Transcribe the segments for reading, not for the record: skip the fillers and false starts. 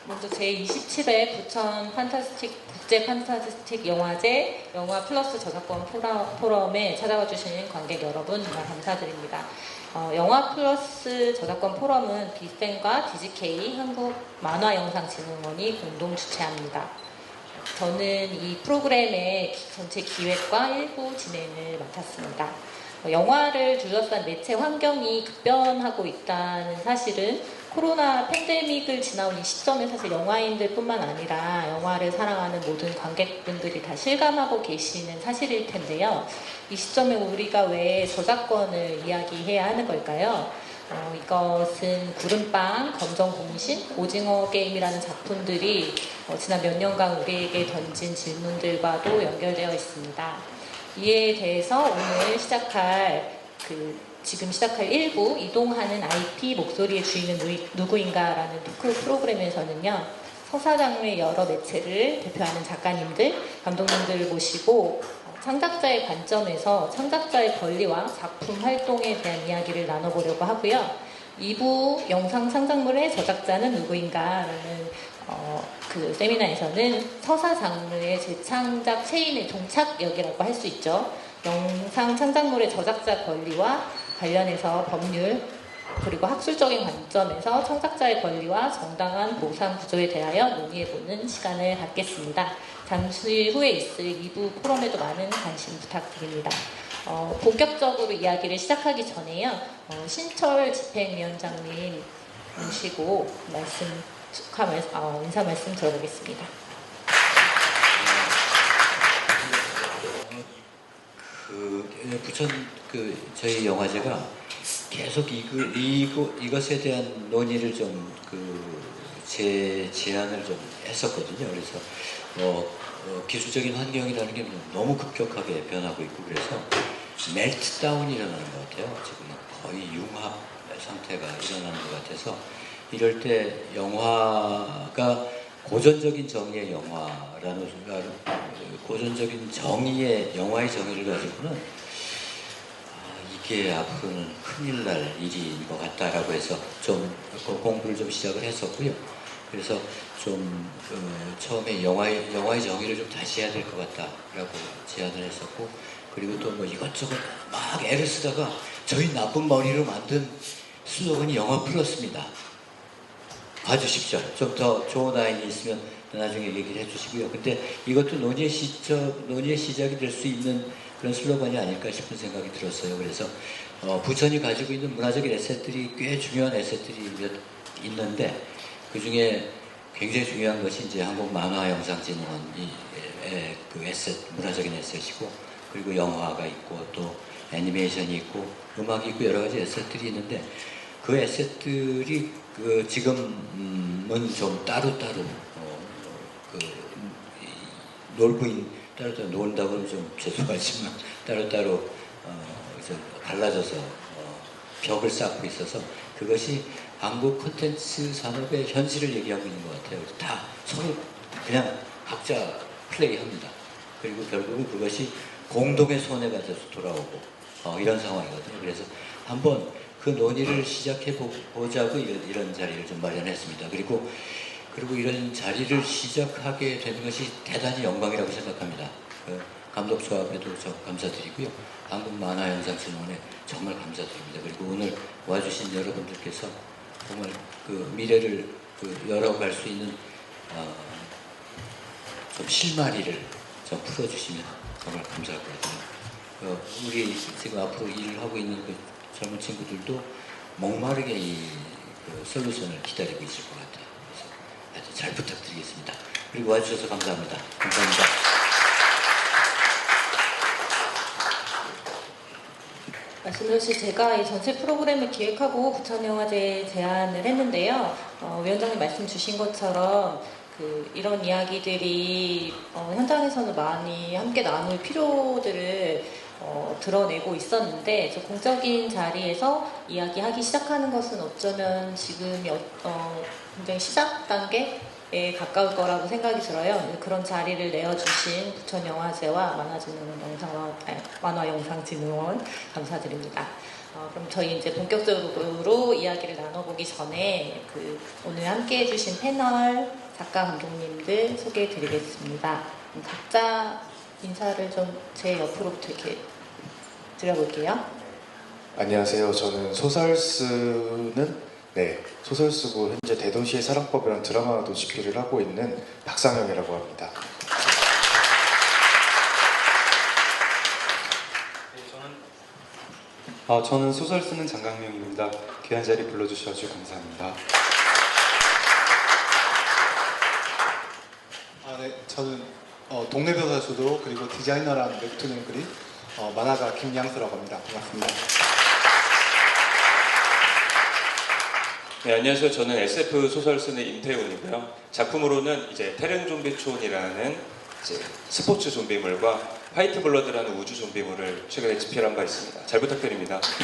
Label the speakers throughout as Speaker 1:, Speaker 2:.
Speaker 1: 먼저 제27회 부천 국제 판타스틱 영화제 영화 플러스 저작권 포럼에 찾아와 주신 관객 여러분 정말 감사드립니다. 영화 플러스 저작권 포럼은 비센과 디지케이 한국만화영상진흥원이 공동 주최합니다. 저는 이 프로그램의 전체 기획과 일부 진행을 맡았습니다. 영화를 둘러싼 매체 환경이 급변하고 있다는 사실은 코로나 팬데믹을 지나온 이 시점에 사실 영화인들 뿐만 아니라 영화를 사랑하는 모든 관객분들이 다 실감하고 계시는 사실일 텐데요. 이 시점에 우리가 왜 저작권을 이야기해야 하는 걸까요? 이것은 구름빵, 검정공신, 오징어 게임이라는 작품들이 지난 몇 년간 우리에게 던진 질문들과도 연결되어 있습니다. 이에 대해서 오늘 지금 시작할 1부 이동하는 IP 목소리의 주인은 누구인가라는 토크 프로그램에서는요. 서사 장르의 여러 매체를 대표하는 작가님들, 감독님들을 모시고 창작자의 관점에서 창작자의 권리와 작품 활동에 대한 이야기를 나눠보려고 하고요. 2부 영상 창작물의 저작자는 누구인가라는 그 세미나에서는 서사 장르의 재창작 체인의 종착역이라고 할 수 있죠. 영상 창작물의 저작자 권리와 관련해서 법률 그리고 학술적인 관점에서 창작자의 권리와 정당한 보상 구조에 대하여 논의해보는 시간을 갖겠습니다. 잠시 후에 있을 2부 포럼에도 많은 관심 부탁드립니다. 본격적으로 이야기를 시작하기 전에요. 신철 집행위원장님 모시고 인사 말씀 들어보겠습니다.
Speaker 2: 부천 저희 영화제가 계속 이것에 대한 논의를 제 제안을 좀 했었거든요. 그래서 기술적인 환경이라는 게 너무 급격하게 변하고 있고 그래서 멜트다운이 일어나는 것 같아요. 지금 거의 융합 상태가 일어나는 것 같아서 이럴 때 영화가 고전적인 정의의 영화라는 고전적인 영화의 정의를 가지고는 이게 앞으로는 큰일 날 일인 것 같다라고 해서 좀 공부를 좀 시작을 했었고요. 그래서 좀 처음에 영화의 정의를 좀 다시 해야 될 것 같다라고 제안을 했었고, 그리고 또 이것저것 막 애를 쓰다가 저희 나쁜 머리로 만든 슬로건이 영화 플러스입니다. 봐주십시오. 좀 더 좋은 아이디 있으면 나중에 얘기를 해주시고요. 근데 이것도 논의의 시작이 될 수 있는 그런 슬로건이 아닐까 싶은 생각이 들었어요. 그래서 부천이 가지고 있는 문화적인 에셋들이 꽤 중요한 에셋들이 있는데 그 중에 굉장히 중요한 것이 이제 한국만화영상진흥원이 그 에셋, 문화적인 에셋이고, 그리고 영화가 있고 또 애니메이션이 있고 음악이 있고 여러 가지 에셋들이 있는데 그 에셋들이 지금은 좀 따로따로 따로따로 논다고는 좀 죄송하지만 따로따로 갈라져서 벽을 쌓고 있어서 그것이 한국 콘텐츠 산업의 현실을 얘기하고 있는 것 같아요. 다 서로 그냥 각자 플레이합니다. 그리고 결국은 그것이 공동의 손해가 돼서 돌아오고 이런 상황이거든요. 그래서 한번 그 논의를 시작해 보자고 이런 자리를 좀 마련했습니다. 그리고 이런 자리를 시작하게 된 것이 대단히 영광이라고 생각합니다. 감독조합에도 저 감사드리고요. 한국만화영상진흥원에 정말 감사드립니다. 그리고 오늘 와주신 여러분들께서 정말 그 미래를 열어갈 수 있는 좀 실마리를 좀 풀어주시면 정말 감사할 것 같아요. 우리 지금 앞으로 일을 하고 있는 그 젊은 친구들도 목마르게 이 솔루션을 기다리고 있을 것 같아요. 그래서 아주 잘 부탁드리겠습니다. 그리고 와주셔서 감사합니다. 감사합니다.
Speaker 1: 말씀드렸듯이 제가 이 전체 프로그램을 기획하고 부천영화제에 제안을 했는데요. 위원장님 말씀 주신 것처럼 이런 이야기들이 현장에서는 많이 함께 나눌 필요들을 드러내고 있었는데 공적인 자리에서 이야기하기 시작하는 것은 어쩌면 지금이 굉장히 시작 단계에 가까울 거라고 생각이 들어요. 그런 자리를 내어주신 부천영화제와 만화영상진흥원 감사드립니다. 그럼 저희 이제 본격적으로 이야기를 나눠보기 전에 오늘 함께 해주신 패널 작가 감독님들 소개해 드리겠습니다. 각자 인사를 좀 제 옆으로부터 이렇게 드려볼게요.
Speaker 3: 안녕하세요. 저는 소설 쓰고 현재 대도시의 사랑법이라는 드라마도 집필을 하고 있는 박상영이라고 합니다.
Speaker 4: 저는 소설 쓰는 장강명입니다. 귀한 자리 불러주셔서 감사합니다.
Speaker 5: 저는 동네벼사수도 그리고 디자이너라는 웹툰을 그린 만화가 김양수라고 합니다. 반갑습니다.
Speaker 6: 네, 안녕하세요. 저는 SF 소설 쓰는 임태훈이고요. 작품으로는 이제 테른 좀비촌이라는 이제 스포츠 좀비물과 화이트 블러드라는 우주 좀비물을 최근에 집필한 바 있습니다. 잘 부탁드립니다.
Speaker 7: 네,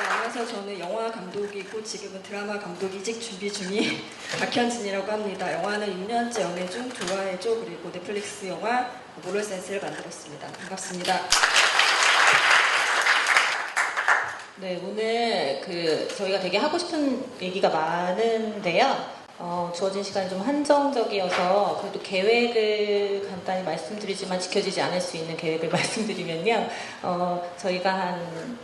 Speaker 7: 안녕하세요. 저는 영화 감독이고 지금은 드라마 감독 이직 준비 중인 박현진이라고 합니다. 영화는 6년째 연애 중 좋아해줘 그리고 넷플릭스 영화 모럴센스를 만들었습니다. 반갑습니다.
Speaker 1: 네, 오늘 저희가 되게 하고 싶은 얘기가 많은데요. 주어진 시간이 좀 한정적이어서 그래도 계획을 간단히 말씀드리지만 지켜지지 않을 수 있는 계획을 말씀드리면요. 저희가 한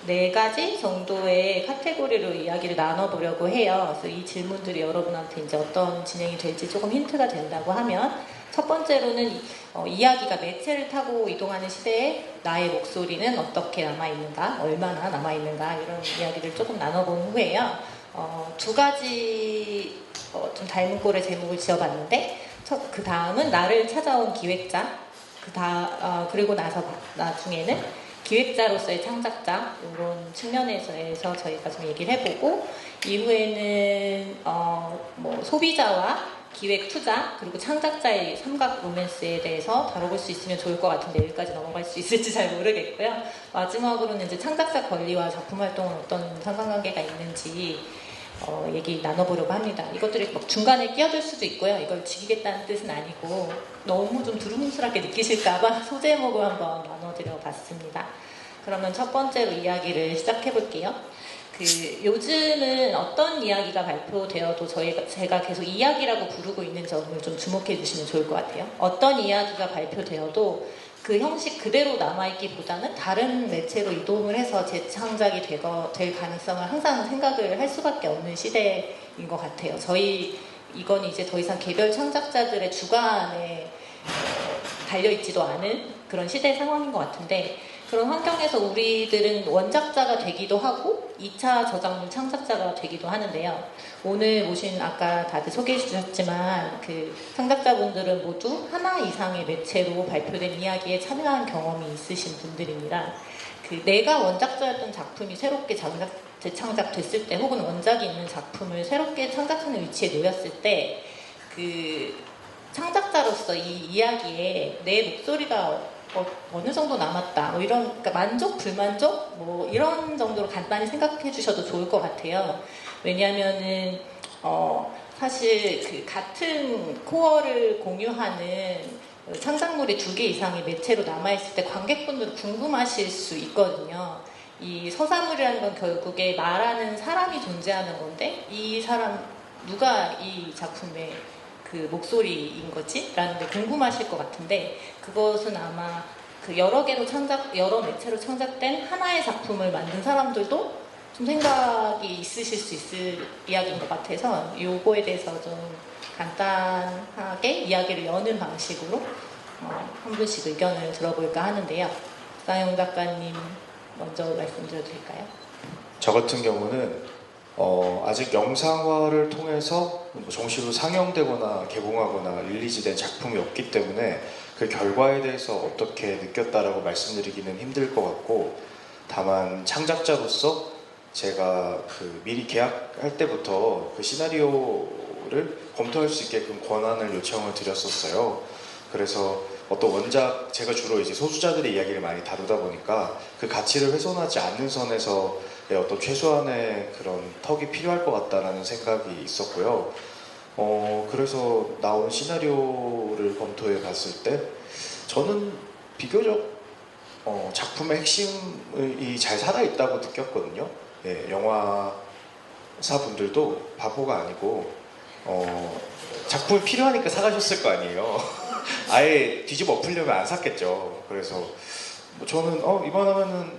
Speaker 1: 4가지 정도의 카테고리로 이야기를 나눠보려고 해요. 그래서 이 질문들이 여러분한테 이제 어떤 진행이 될지 조금 힌트가 된다고 하면 첫 번째로는 이야기가 매체를 타고 이동하는 시대에 나의 목소리는 어떻게 남아있는가, 얼마나 남아있는가 이런 이야기를 조금 나눠본 후에요. 2가지 좀 닮은 꼴의 제목을 지어봤는데 그 다음은 나를 찾아온 기획자 그리고 나중에는 기획자로서의 창작자 이런 측면에서 저희가 좀 얘기를 해보고 이후에는 소비자와 기획, 투자, 그리고 창작자의 삼각 로맨스에 대해서 다뤄볼 수 있으면 좋을 것 같은데 여기까지 넘어갈 수 있을지 잘 모르겠고요. 마지막으로는 이제 창작자 권리와 작품 활동은 어떤 상관관계가 있는지 얘기 나눠보려고 합니다. 이것들이 막 중간에 끼어들 수도 있고요. 이걸 죽이겠다는 뜻은 아니고 너무 좀 두루뭉술하게 느끼실까봐 소제목을 한번 나눠드려 봤습니다. 그러면 첫 번째로 이야기를 시작해 볼게요. 요즘은 어떤 이야기가 발표되어도 제가 계속 이야기라고 부르고 있는 점을 좀 주목해 주시면 좋을 것 같아요. 어떤 이야기가 발표되어도 그 형식 그대로 남아있기보다는 다른 매체로 이동을 해서 재창작이 될 가능성을 항상 생각을 할 수밖에 없는 시대인 것 같아요. 이건 이제 더 이상 개별 창작자들의 주관에 달려있지도 않은 그런 시대 상황인 것 같은데 그런 환경에서 우리들은 원작자가 되기도 하고 2차 저작물 창작자가 되기도 하는데요. 오늘 모신 아까 다들 소개해 주셨지만 창작자분들은 모두 하나 이상의 매체로 발표된 이야기에 참여한 경험이 있으신 분들입니다. 내가 원작자였던 작품이 새롭게 재창작됐을 때 혹은 원작이 있는 작품을 새롭게 창작하는 위치에 놓였을 때 창작자로서 이 이야기에 내 목소리가 어느 정도 남았다 그러니까 만족, 불만족 이런 정도로 간단히 생각해 주셔도 좋을 것 같아요. 왜냐하면은 사실 같은 코어를 공유하는 창작물이 2개 이상의 매체로 남아있을 때 관객분들은 궁금하실 수 있거든요. 이 서사물이라는 건 결국에 말하는 사람이 존재하는 건데 이 사람 누가 이 작품의 목소리인 거지? 라는 게 궁금하실 것 같은데 그것은 아마 여러 매체로 창작된 하나의 작품을 만든 사람들도 좀 생각이 있으실 수 있을 이야기인 것 같아서 요거에 대해서 좀 간단하게 이야기를 여는 방식으로 한 분씩 의견을 들어볼까 하는데요. 박상영 작가님 먼저 말씀드려도 될까요?
Speaker 3: 저 같은 경우는 아직 영상화를 통해서 정식으로 상영되거나 개봉하거나 릴리즈된 작품이 없기 때문에 그 결과에 대해서 어떻게 느꼈다라고 말씀드리기는 힘들 것 같고 다만 창작자로서 제가 미리 계약할 때부터 그 시나리오를 검토할 수 있게끔 권한을 요청을 드렸었어요. 그래서 어떤 원작, 제가 주로 이제 소수자들의 이야기를 많이 다루다 보니까 그 가치를 훼손하지 않는 선에서 어떤 최소한의 그런 턱이 필요할 것 같다라는 생각이 있었고요. 그래서 나온 시나리오를 검토해 봤을 때 저는 비교적 작품의 핵심이 잘 살아있다고 느꼈거든요. 예, 영화사분들도 바보가 아니고 작품이 필요하니까 사가셨을 거 아니에요. 아예 뒤집어 엎으려면 안 샀겠죠. 그래서 뭐 저는 이번 하면은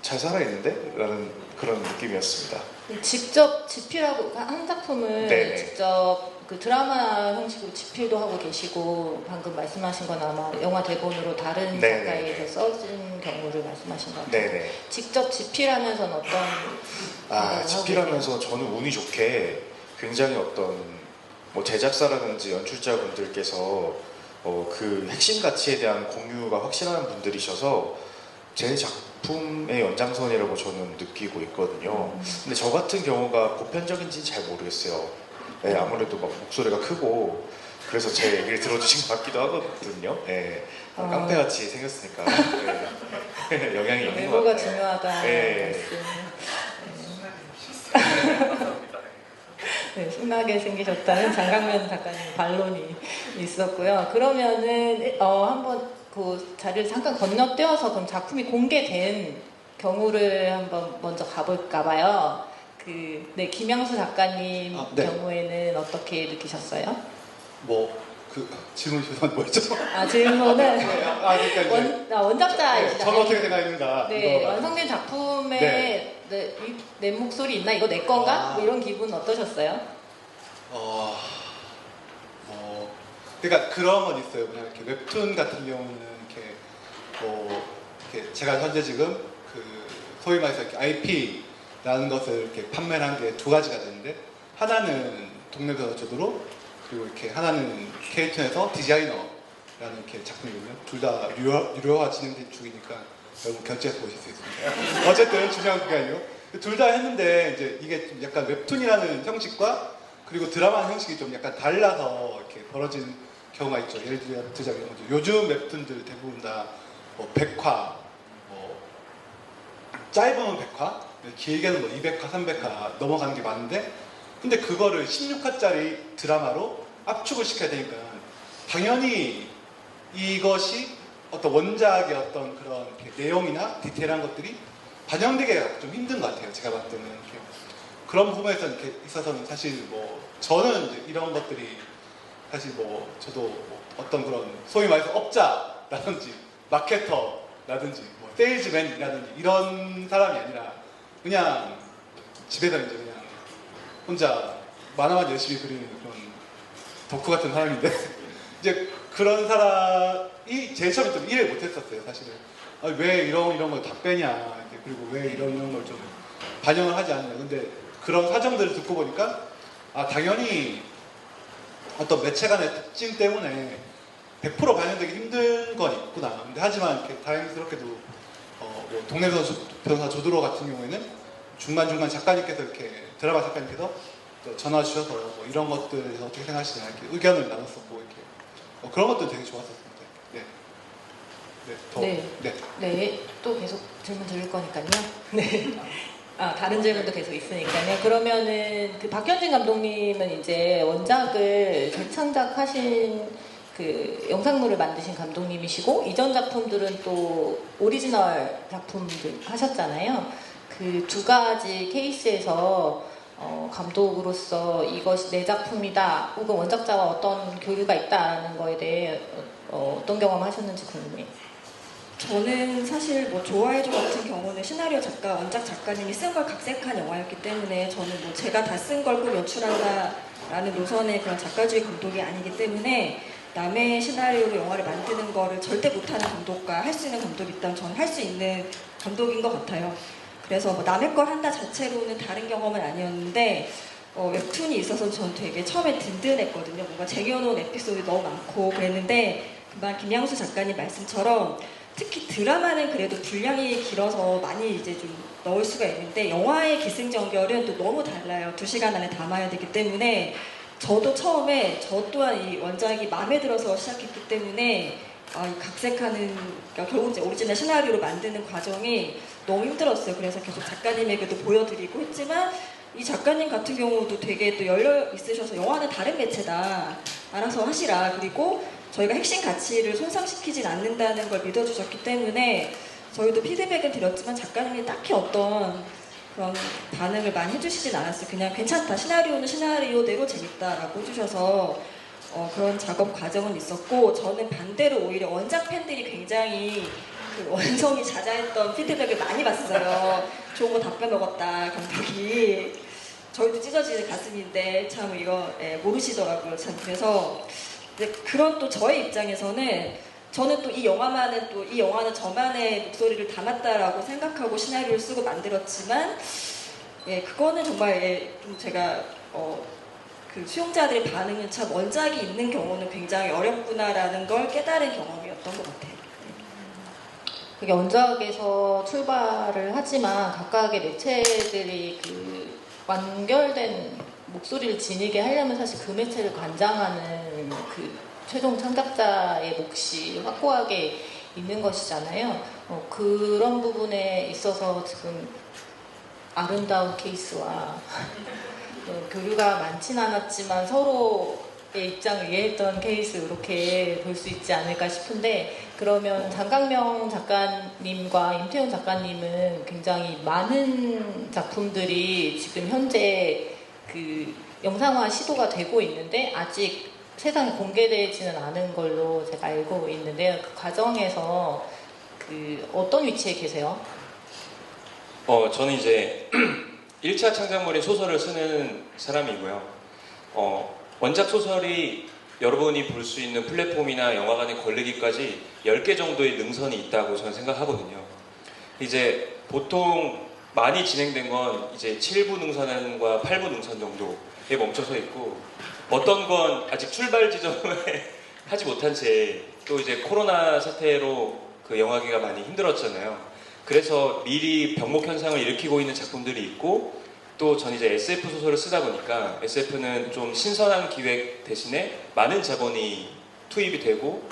Speaker 3: 잘 살아있는데? 라는 그런 느낌이었습니다.
Speaker 1: 직접 집필하고 한 작품을
Speaker 3: 네네.
Speaker 1: 직접 그 드라마 형식으로 집필도 하고 계시고 방금 말씀하신 건 아마 영화 대본으로 다른
Speaker 3: 네네.
Speaker 1: 작가에서 써진 경우를 말씀하신 것 같아요.
Speaker 3: 네네.
Speaker 1: 직접 집필하면서는 어떤 생각을 하고
Speaker 3: 집필하면서 저는 운이 좋게 굉장히 어떤 뭐 제작사라든지 연출자분들께서 그 핵심 가치에 대한 공유가 확실한 분들이셔서 제 작품의 연장선이라고 저는 느끼고 있거든요. 근데 저 같은 경우가 보편적인지는 잘 모르겠어요. 네, 아무래도 막 목소리가 크고 그래서 제 얘기를 들어주신 것 같기도 하거든요. 네, 깡패같이 생겼으니까 네. 영향이 있는 것
Speaker 1: 외모가
Speaker 3: 같아요.
Speaker 1: 중요하다.
Speaker 3: 네.
Speaker 1: 네, 순하게 생기셨다는 장강면 작가님 반론이 있었고요. 그러면은 한번 그 자리를 잠깐 건너뛰어서 그럼 작품이 공개된 경우를 한번 먼저 가볼까 봐요. 네, 김양수 작가님
Speaker 5: 네.
Speaker 1: 경우에는 어떻게 느끼셨어요?
Speaker 5: 질문 죄송한데 뭐였죠?
Speaker 1: 질문은
Speaker 5: 그러니까 이제
Speaker 1: 원작자이시다.
Speaker 5: 저는 어떻게 생각했는가?
Speaker 1: 네,
Speaker 5: 이거
Speaker 1: 완성된 작품에 내 목소리 있나? 이거 내 건가? 뭐 이런 기분 어떠셨어요?
Speaker 5: 그러니까 그런 건 있어요. 그냥 이렇게 웹툰 같은 경우는 이렇게 제가 현재 지금 그 소위 말해서 이렇게 IP라는 것을 이렇게 판매를 한 게 두 가지가 되는데 하나는 동네 변호조도로 그리고 이렇게 하나는 K-툰에서 디자이너라는 이렇게 작품이거든요. 둘 다 유료화 진행된 중이니까 여러분 결제해서 보실 수 있습니다. 어쨌든 중요한 그게 아니고 둘 다 했는데 이제 이게 좀 약간 웹툰이라는 형식과 그리고 드라마 형식이 좀 약간 달라서 이렇게 벌어진 경우가 있죠. 예를 들자면 요즘 웹툰들 대부분 다 뭐 100화, 뭐 짧으면 100화, 길게는 뭐 200화, 300화 넘어가는 게 많은데 근데 그거를 16화짜리 드라마로 압축을 시켜야 되니까 당연히 이것이 어떤 원작의 어떤 그런 이렇게 내용이나 디테일한 것들이 반영되기가 좀 힘든 것 같아요. 제가 봤을 때는 이렇게 그런 부분에서 이렇게 있어서는 사실 뭐 저는 이제 이런 것들이 사실 뭐 저도 뭐 어떤 그런 소위 말해서 업자라든지 마케터라든지 뭐 세일즈맨이라든지 이런 사람이 아니라 그냥 집에서 이제 그냥 혼자 만화만 열심히 그리는 그런 덕후 같은 사람인데 이제 그런 사람이 제일 처음에 좀 이해를 못했었어요. 사실은 왜 이런 걸 다 빼냐 그리고 왜 이런 걸 좀 반영을 하지 않냐. 근데 그런 사정들을 듣고 보니까 당연히 어떤 매체 간의 특징 때문에 100% 반영되기 힘든 건 있구나. 근데 하지만 이렇게 다행스럽게도 뭐 동네 변호사 조드로 같은 경우에는 중간중간 작가님께서 이렇게 드라마 작가님께서 또 전화 주셔서 뭐 이런 것들에 대해서 어떻게 생각하시냐 이렇게 의견을 나눴었고 이렇게 그런 것도 되게 좋았었습니다.
Speaker 1: 네, 또 계속 질문 드릴 거니까요. 네. 다른 질문도 계속 있으니까요. 그러면은 그 박현진 감독님은 이제 원작을 재창작하신 그 영상물을 만드신 감독님이시고 이전 작품들은 또 오리지널 작품들 하셨잖아요. 그 두 가지 케이스에서 감독으로서 이것이 내 작품이다 혹은 원작자와 어떤 교류가 있다는 거에 대해 어떤 경험 하셨는지 궁금해요.
Speaker 7: 저는 사실 뭐 좋아해줘 같은 경우는 시나리오 작가, 원작 작가님이 쓴 걸 각색한 영화였기 때문에 저는 뭐 제가 다 쓴 걸 꼭 연출한다라는 노선의 그런 작가주의 감독이 아니기 때문에 남의 시나리오로 영화를 만드는 거를 절대 못하는 감독과 할 수 있는 감독이 있다면 저는 할 수 있는 감독인 것 같아요. 그래서 뭐 남의 걸 한다 자체로는 다른 경험은 아니었는데 웹툰이 있어서 저는 되게 처음에 든든했거든요. 뭔가 쟁여놓은 에피소드가 너무 많고 그랬는데 금방 김양수 작가님 말씀처럼 특히 드라마는 그래도 분량이 길어서 많이 이제 좀 넣을 수가 있는데 영화의 기승전결은 또 너무 달라요. 2시간 안에 담아야 되기 때문에 저도 처음에 저 또한 이 원작이 마음에 들어서 시작했기 때문에 이 각색하는 그러니까 결국 이제 오리지널 시나리오로 만드는 과정이 너무 힘들었어요. 그래서 계속 작가님에게도 보여드리고 했지만 이 작가님 같은 경우도 되게 또 열려 있으셔서 영화는 다른 매체다. 알아서 하시라. 그리고 저희가 핵심 가치를 손상시키진 않는다는 걸 믿어주셨기 때문에 저희도 피드백을 드렸지만 작가님이 딱히 어떤 그런 반응을 많이 해주시진 않았어요. 그냥 괜찮다, 시나리오는 시나리오대로 재밌다라고 해주셔서 그런 작업 과정은 있었고, 저는 반대로 오히려 원작 팬들이 굉장히 그 원성이 자자했던 피드백을 많이 봤어요. 좋은 거 다 빼먹었다, 감독이. 저희도 찢어지는 가슴인데 참 이거 모르시더라고요. 참 그래서 그런 또 저의 입장에서는 저는 또 이 영화만은 또 이 영화는 저만의 목소리를 담았다라고 생각하고 시나리오를 쓰고 만들었지만 그거는 정말 좀 제가 그 수용자들의 반응은 참 원작이 있는 경우는 굉장히 어렵구나라는 걸 깨달은 경험이었던 것 같아요.
Speaker 1: 그게 원작에서 출발을 하지만 각각의 매체들이 그 완결된 목소리를 지니게 하려면 사실 그 매체를 관장하는 그 최종 창작자의 몫이 확고하게 있는 것이잖아요. 그런 부분에 있어서 지금 아름다운 케이스와 교류가 많진 않았지만 서로의 입장을 이해했던 케이스, 이렇게 볼 수 있지 않을까 싶은데, 그러면 장강명 작가님과 임태훈 작가님은 굉장히 많은 작품들이 지금 현재 그 영상화 시도가 되고 있는데 아직 세상에 공개되지는 않은 걸로 제가 알고 있는데요. 그 과정에서 그 어떤 위치에 계세요?
Speaker 6: 저는 이제 1차 창작물인 소설을 쓰는 사람이고요. 원작 소설이 여러분이 볼 수 있는 플랫폼이나 영화관에 걸리기까지 10개 정도의 능선이 있다고 저는 생각하거든요. 이제 보통 많이 진행된 건 이제 7부 능선과 8부 능선 정도에 멈춰서 있고, 어떤 건 아직 출발 지점을 하지 못한 채 또 이제 코로나 사태로 그 영화계가 많이 힘들었잖아요. 그래서 미리 병목 현상을 일으키고 있는 작품들이 있고, 또 전 이제 SF 소설을 쓰다 보니까 SF는 좀 신선한 기획 대신에 많은 자본이 투입이 되고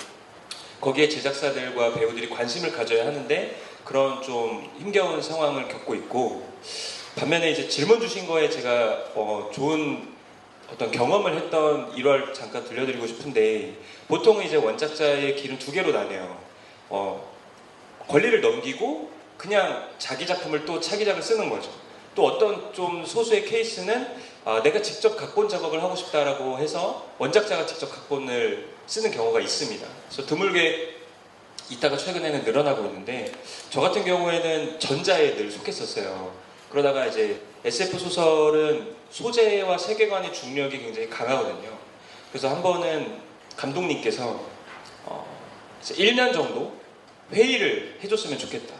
Speaker 6: 거기에 제작사들과 배우들이 관심을 가져야 하는데 그런 좀 힘겨운 상황을 겪고 있고, 반면에 이제 질문 주신 거에 제가 좋은 어떤 경험을 했던 일화를 잠깐 들려드리고 싶은데, 보통은 이제 원작자의 길은 두 개로 나뉘어요. 권리를 넘기고 그냥 자기 작품을 또 차기작을 쓰는 거죠. 또 어떤 좀 소수의 케이스는 내가 직접 각본 작업을 하고 싶다라고 해서 원작자가 직접 각본을 쓰는 경우가 있습니다. 그래서 드물게 이따가 최근에는 늘어나고 있는데, 저 같은 경우에는 전자에 늘 속했었어요. 그러다가 이제 SF 소설은 소재와 세계관의 중력이 굉장히 강하거든요. 그래서 한 번은 감독님께서 1년 정도 회의를 해줬으면 좋겠다.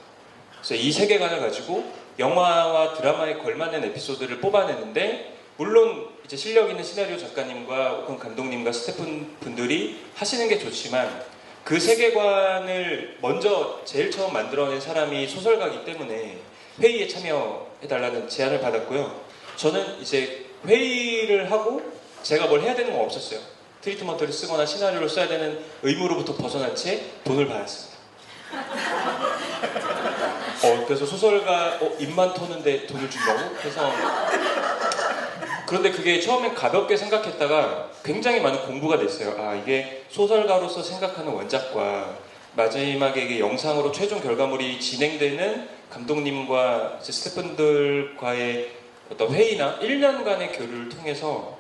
Speaker 6: 그래서 이 세계관을 가지고 영화와 드라마에 걸맞는 에피소드를 뽑아내는데, 물론 이제 실력 있는 시나리오 작가님과 혹은 감독님과 스태프분들이 하시는 게 좋지만 그 세계관을 먼저 제일 처음 만들어낸 사람이 소설가이기 때문에 회의에 참여해달라는 제안을 받았고요. 저는 이제 회의를 하고 제가 뭘 해야 되는 건 없었어요. 트리트먼트를 쓰거나 시나리오를 써야 되는 의무로부터 벗어난 채 돈을 받았습니다. 그래서 소설가 입만 터는데 돈을 준다고? 그래서 그런데 그게 처음엔 가볍게 생각했다가 굉장히 많은 공부가 됐어요. 이게 소설가로서 생각하는 원작과 마지막에 이게 영상으로 최종 결과물이 진행되는 감독님과 스태프분들과의 어떤 회의나 1년간의 교류를 통해서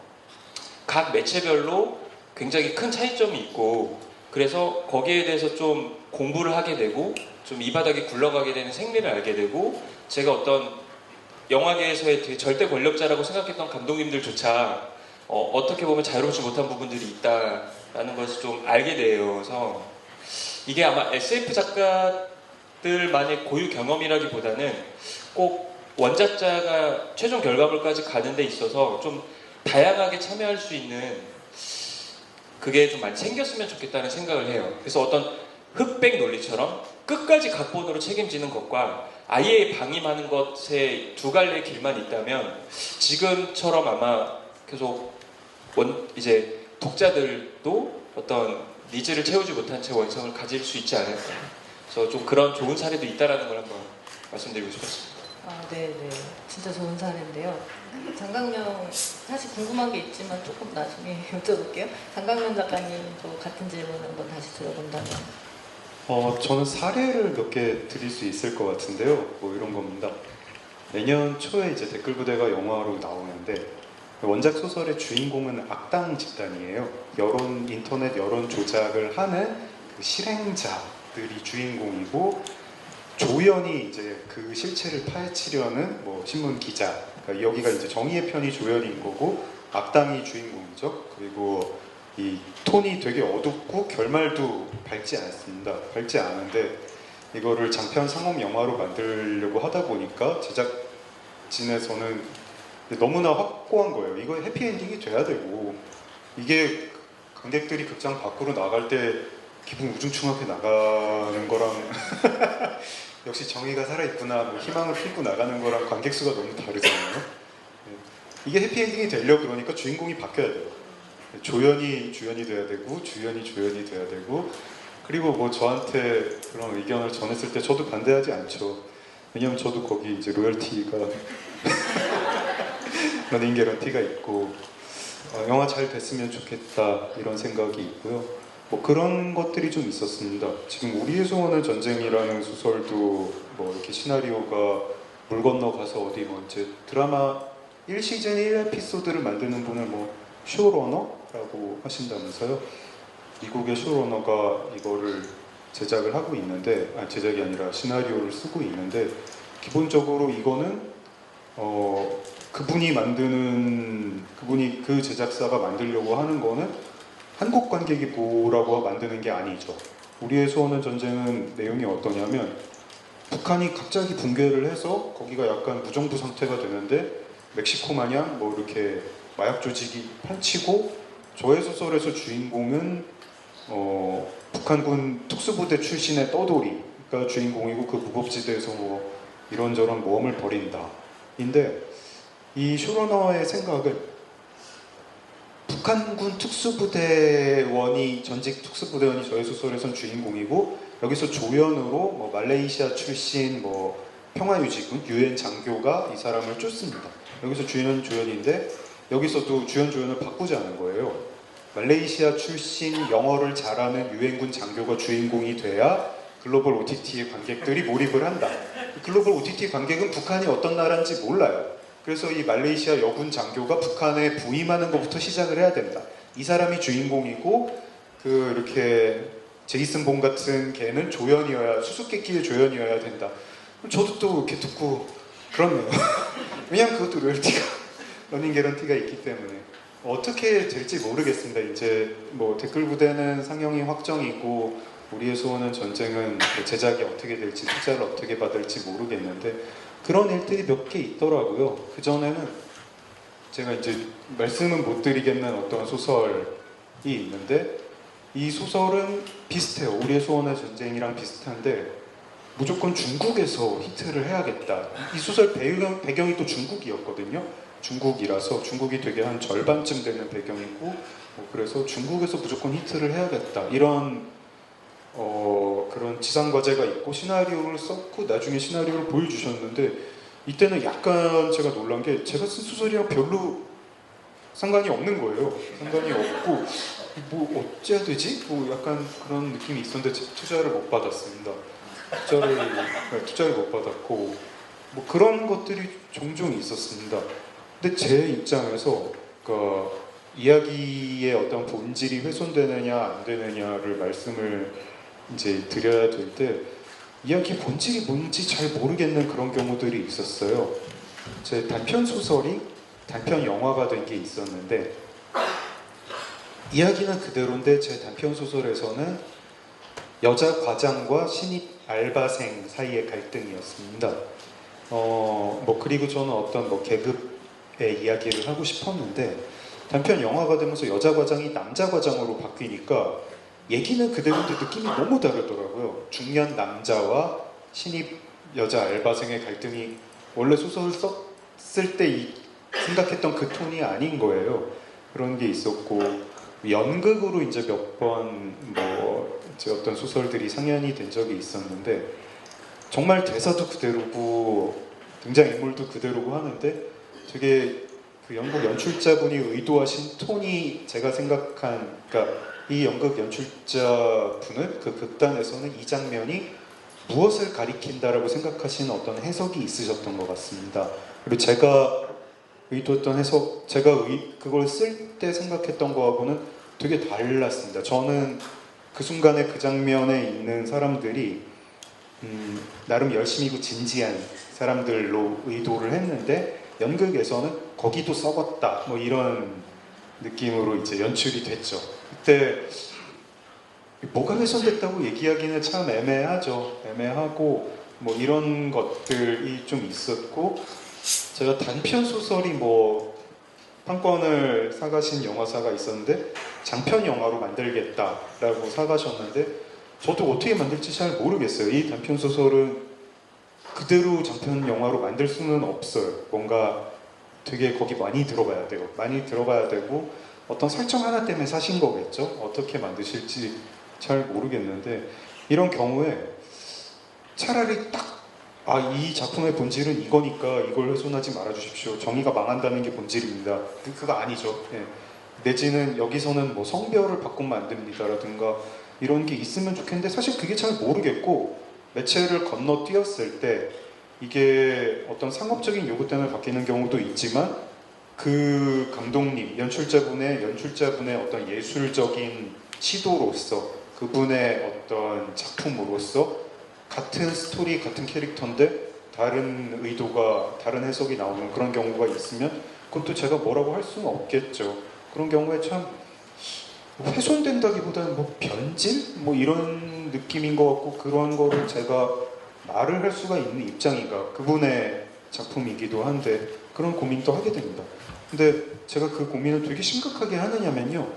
Speaker 6: 각 매체별로 굉장히 큰 차이점이 있고, 그래서 거기에 대해서 좀 공부를 하게 되고 좀 이 바닥에 굴러가게 되는 생리를 알게 되고, 제가 어떤 영화계에서의 되게 절대 권력자라고 생각했던 감독님들조차 어떻게 보면 자유롭지 못한 부분들이 있다라는 것을 좀 알게 되어서, 이게 아마 SF 작가들만의 고유 경험이라기보다는 꼭 원작자가 최종 결과물까지 가는 데 있어서 좀 다양하게 참여할 수 있는 그게 좀 많이 생겼으면 좋겠다는 생각을 해요. 그래서 어떤 흑백 논리처럼 끝까지 각본으로 책임지는 것과 아예 방임하는 것에 두 갈래의 길만 있다면 지금처럼 아마 계속 이제 독자들도 어떤 니즈를 채우지 못한 채 원성을 가질 수 있지 않을까. 그래서 좀 그런 좋은 사례도 있다라는 걸 한번 말씀드리고 싶었습니다.
Speaker 1: 네네. 진짜 좋은 사례인데요. 장강명, 사실 궁금한 게 있지만 조금 나중에 여쭤볼게요. 장강명 작가님도 같은 질문 한번 다시 들어본다면.
Speaker 4: 저는 사례를 몇 개 드릴 수 있을 것 같은데요. 뭐 이런 겁니다. 내년 초에 이제 댓글 부대가 영화로 나오는데 원작 소설의 주인공은 악당 집단이에요. 인터넷 여론 조작을 하는 그 실행자들이 주인공이고 조연이 이제 그 실체를 파헤치려는 뭐 신문 기자. 그러니까 여기가 이제 정의의 편이 조연인 거고 악당이 주인공이죠. 그리고 이 톤이 되게 어둡고 결말도 밝지 않습니다. 밝지 않은데 이거를 장편 상업 영화로 만들려고 하다 보니까 제작진에서는 너무나 확고한 거예요. 이거 해피엔딩이 돼야 되고 이게 관객들이 극장 밖으로 나갈 때 기분 우중충하게 나가는 거랑 역시 정의가 살아있구나 뭐 희망을 품고 나가는 거랑 관객 수가 너무 다르잖아요. 이게 해피엔딩이 되려고 그러니까 주인공이 바뀌어야 돼요. 조연이 주연이 돼야 되고 주연이 조연이 돼야 되고 그리고 뭐 저한테 그런 의견을 전했을 때 저도 반대하지 않죠. 왜냐면 저도 거기 이제 로열티가 러닝 개런티가 있고 영화 잘 됐으면 좋겠다 이런 생각이 있고요. 뭐 그런 것들이 좀 있었습니다. 지금 우리의 소원은 전쟁이라는 소설도 뭐 이렇게 시나리오가 물 건너가서 어디 뭐 이제 드라마 1시즌 1에피소드를 만드는 분을 뭐 쇼러너라고 하신다면서요. 미국의 쇼러너가 이거를 제작을 하고 있는데 제작이 아니라 시나리오를 쓰고 있는데 기본적으로 이거는 그분이 그 제작사가 만들려고 하는 거는 한국 관객이 보라고 만드는 게 아니죠. 우리의 소원은 전쟁은 내용이 어떠냐면 북한이 갑자기 붕괴를 해서 거기가 약간 무정부 상태가 되는데 멕시코 마냥 뭐 이렇게 마약 조직이 펼치고 저의 소설에서 주인공은 북한군 특수부대 출신의 떠돌이가 주인공이고 그 무법지대에서 뭐 이런저런 모험을 벌인다. 인데 이 쇼러너의 생각은 북한군 특수부대원이 전직 특수부대원이 저의 소설에선 주인공이고 여기서 조연으로 뭐 말레이시아 출신 뭐 평화유지군 유엔 장교가 이 사람을 쫓습니다. 여기서 주연 조연인데 여기서도 주연 조연을 바꾸자는 거예요. 말레이시아 출신 영어를 잘하는 유엔군 장교가 주인공이 돼야 글로벌 OTT의 관객들이 몰입을 한다. 글로벌 OTT 관객은 북한이 어떤 나라인지 몰라요. 그래서 이 말레이시아 여군 장교가 북한에 부임하는 것부터 시작을 해야 된다. 이 사람이 주인공이고 이렇게 제이슨 본 같은 걔는 조연이어야 수수께끼의 조연이어야 된다. 저도 또 이렇게 듣고 그렇네요. 왜냐면 그것도 로열티가 러닝 개런티가 있기 때문에 어떻게 될지 모르겠습니다. 이제 뭐 댓글 부대는 상영이 확정이고 우리의 소원은 전쟁은 제작이 어떻게 될지 투자를 어떻게 받을지 모르겠는데 그런 일들이 몇 개 있더라고요. 그 전에는 제가 이제 말씀은 못 드리겠는 어떤 소설이 있는데 이 소설은 비슷해요. 우리의 소원의 전쟁이랑 비슷한데 무조건 중국에서 히트를 해야겠다. 이 소설 배경이 또 중국이었거든요. 중국이라서 중국이 되게 한 절반쯤 되는 배경이고 뭐 그래서 중국에서 무조건 히트를 해야겠다. 이런 그런 지상과제가 있고 시나리오를 썼고 나중에 시나리오를 보여주셨는데 이때는 약간 제가 놀란 게 제가 쓴 소설이랑 별로 상관이 없는 거예요. 상관이 없고 뭐 어째야 되지? 뭐 약간 그런 느낌이 있었는데 투자를 못 받았습니다. 투자를 못 받았고 뭐 그런 것들이 종종 있었습니다. 근데 제 입장에서 그러니까 이야기의 어떤 본질이 훼손되느냐 안 되느냐를 말씀을 이제 드려야 될 때 이야기의 본질이 뭔지 잘 모르겠는 그런 경우들이 있었어요. 제 단편 소설이 단편 영화가 된 게 있었는데 이야기는 그대로인데 제 단편 소설에서는 여자 과장과 신입 알바생 사이의 갈등이었습니다. 뭐 그리고 저는 어떤 뭐 계급의 이야기를 하고 싶었는데 단편 영화가 되면서 여자 과장이 남자 과장으로 바뀌니까 얘기는 그대로인데 느낌이 너무 다르더라고요. 중년 남자와 신입 여자 알바생의 갈등이 원래 소설을 썼을 때 생각했던 그 톤이 아닌 거예요. 그런 게 있었고 연극으로 이제 몇 번 뭐 어떤 소설들이 상연이 된 적이 있었는데 정말 대사도 그대로고 등장인물도 그대로고 하는데 되게 그 연극 연출자분이 의도하신 톤이 제가 생각한 그러니까 이 연극 연출자분은 그 극단에서는 이 장면이 무엇을 가리킨다라고 생각하시는 어떤 해석이 있으셨던 것 같습니다. 그리고 제가 의도했던 해석, 그걸 쓸 때 생각했던 거하고는 되게 달랐습니다. 저는 그 순간에 그 장면에 있는 사람들이 나름 열심히고 진지한 사람들로 의도를 했는데 연극에서는 거기도 썩었다 뭐 이런 느낌으로 이제 연출이 됐죠. 그때 뭐가 훼손됐다고 얘기하기는 참 애매하죠. 애매하고 뭐 이런 것들이 좀 있었고, 제가 단편 소설이 뭐 판권을 사가신 영화사가 있었는데 장편 영화로 만들겠다라고 사가셨는데 저도 어떻게 만들지 잘 모르겠어요. 이 단편 소설은 그대로 장편 영화로 만들 수는 없어요. 뭔가 되게 거기 많이 들어가야 돼요. 많이 들어가야 되고 어떤 설정 하나 때문에 사신 거겠죠. 어떻게 만드실지 잘 모르겠는데 이런 경우에 차라리 딱 이 작품의 본질은 이거니까 이걸 훼손하지 말아주십시오. 정의가 망한다는 게 본질입니다. 그거 아니죠. 예. 내지는 여기서는 뭐 성별을 바꾸면 안 됩니다라든가 이런 게 있으면 좋겠는데 사실 그게 잘 모르겠고 매체를 건너뛰었을 때 이게 어떤 상업적인 요구 때문에 바뀌는 경우도 있지만 그 감독님, 연출자분의 어떤 예술적인 시도로서 그분의 어떤 작품으로서 같은 스토리, 같은 캐릭터인데 다른 의도가, 다른 해석이 나오는 그런 경우가 있으면 그것도 제가 뭐라고 할 수는 없겠죠. 그런 경우에 참 훼손된다기보다는 뭐 변질? 뭐 이런 느낌인 것 같고 그런 거를 제가 말을 할 수가 있는 입장인가. 그분의 작품이기도 한데 그런 고민도 하게 됩니다. 근데 제가 그 고민을 되게 심각하게 하느냐면요.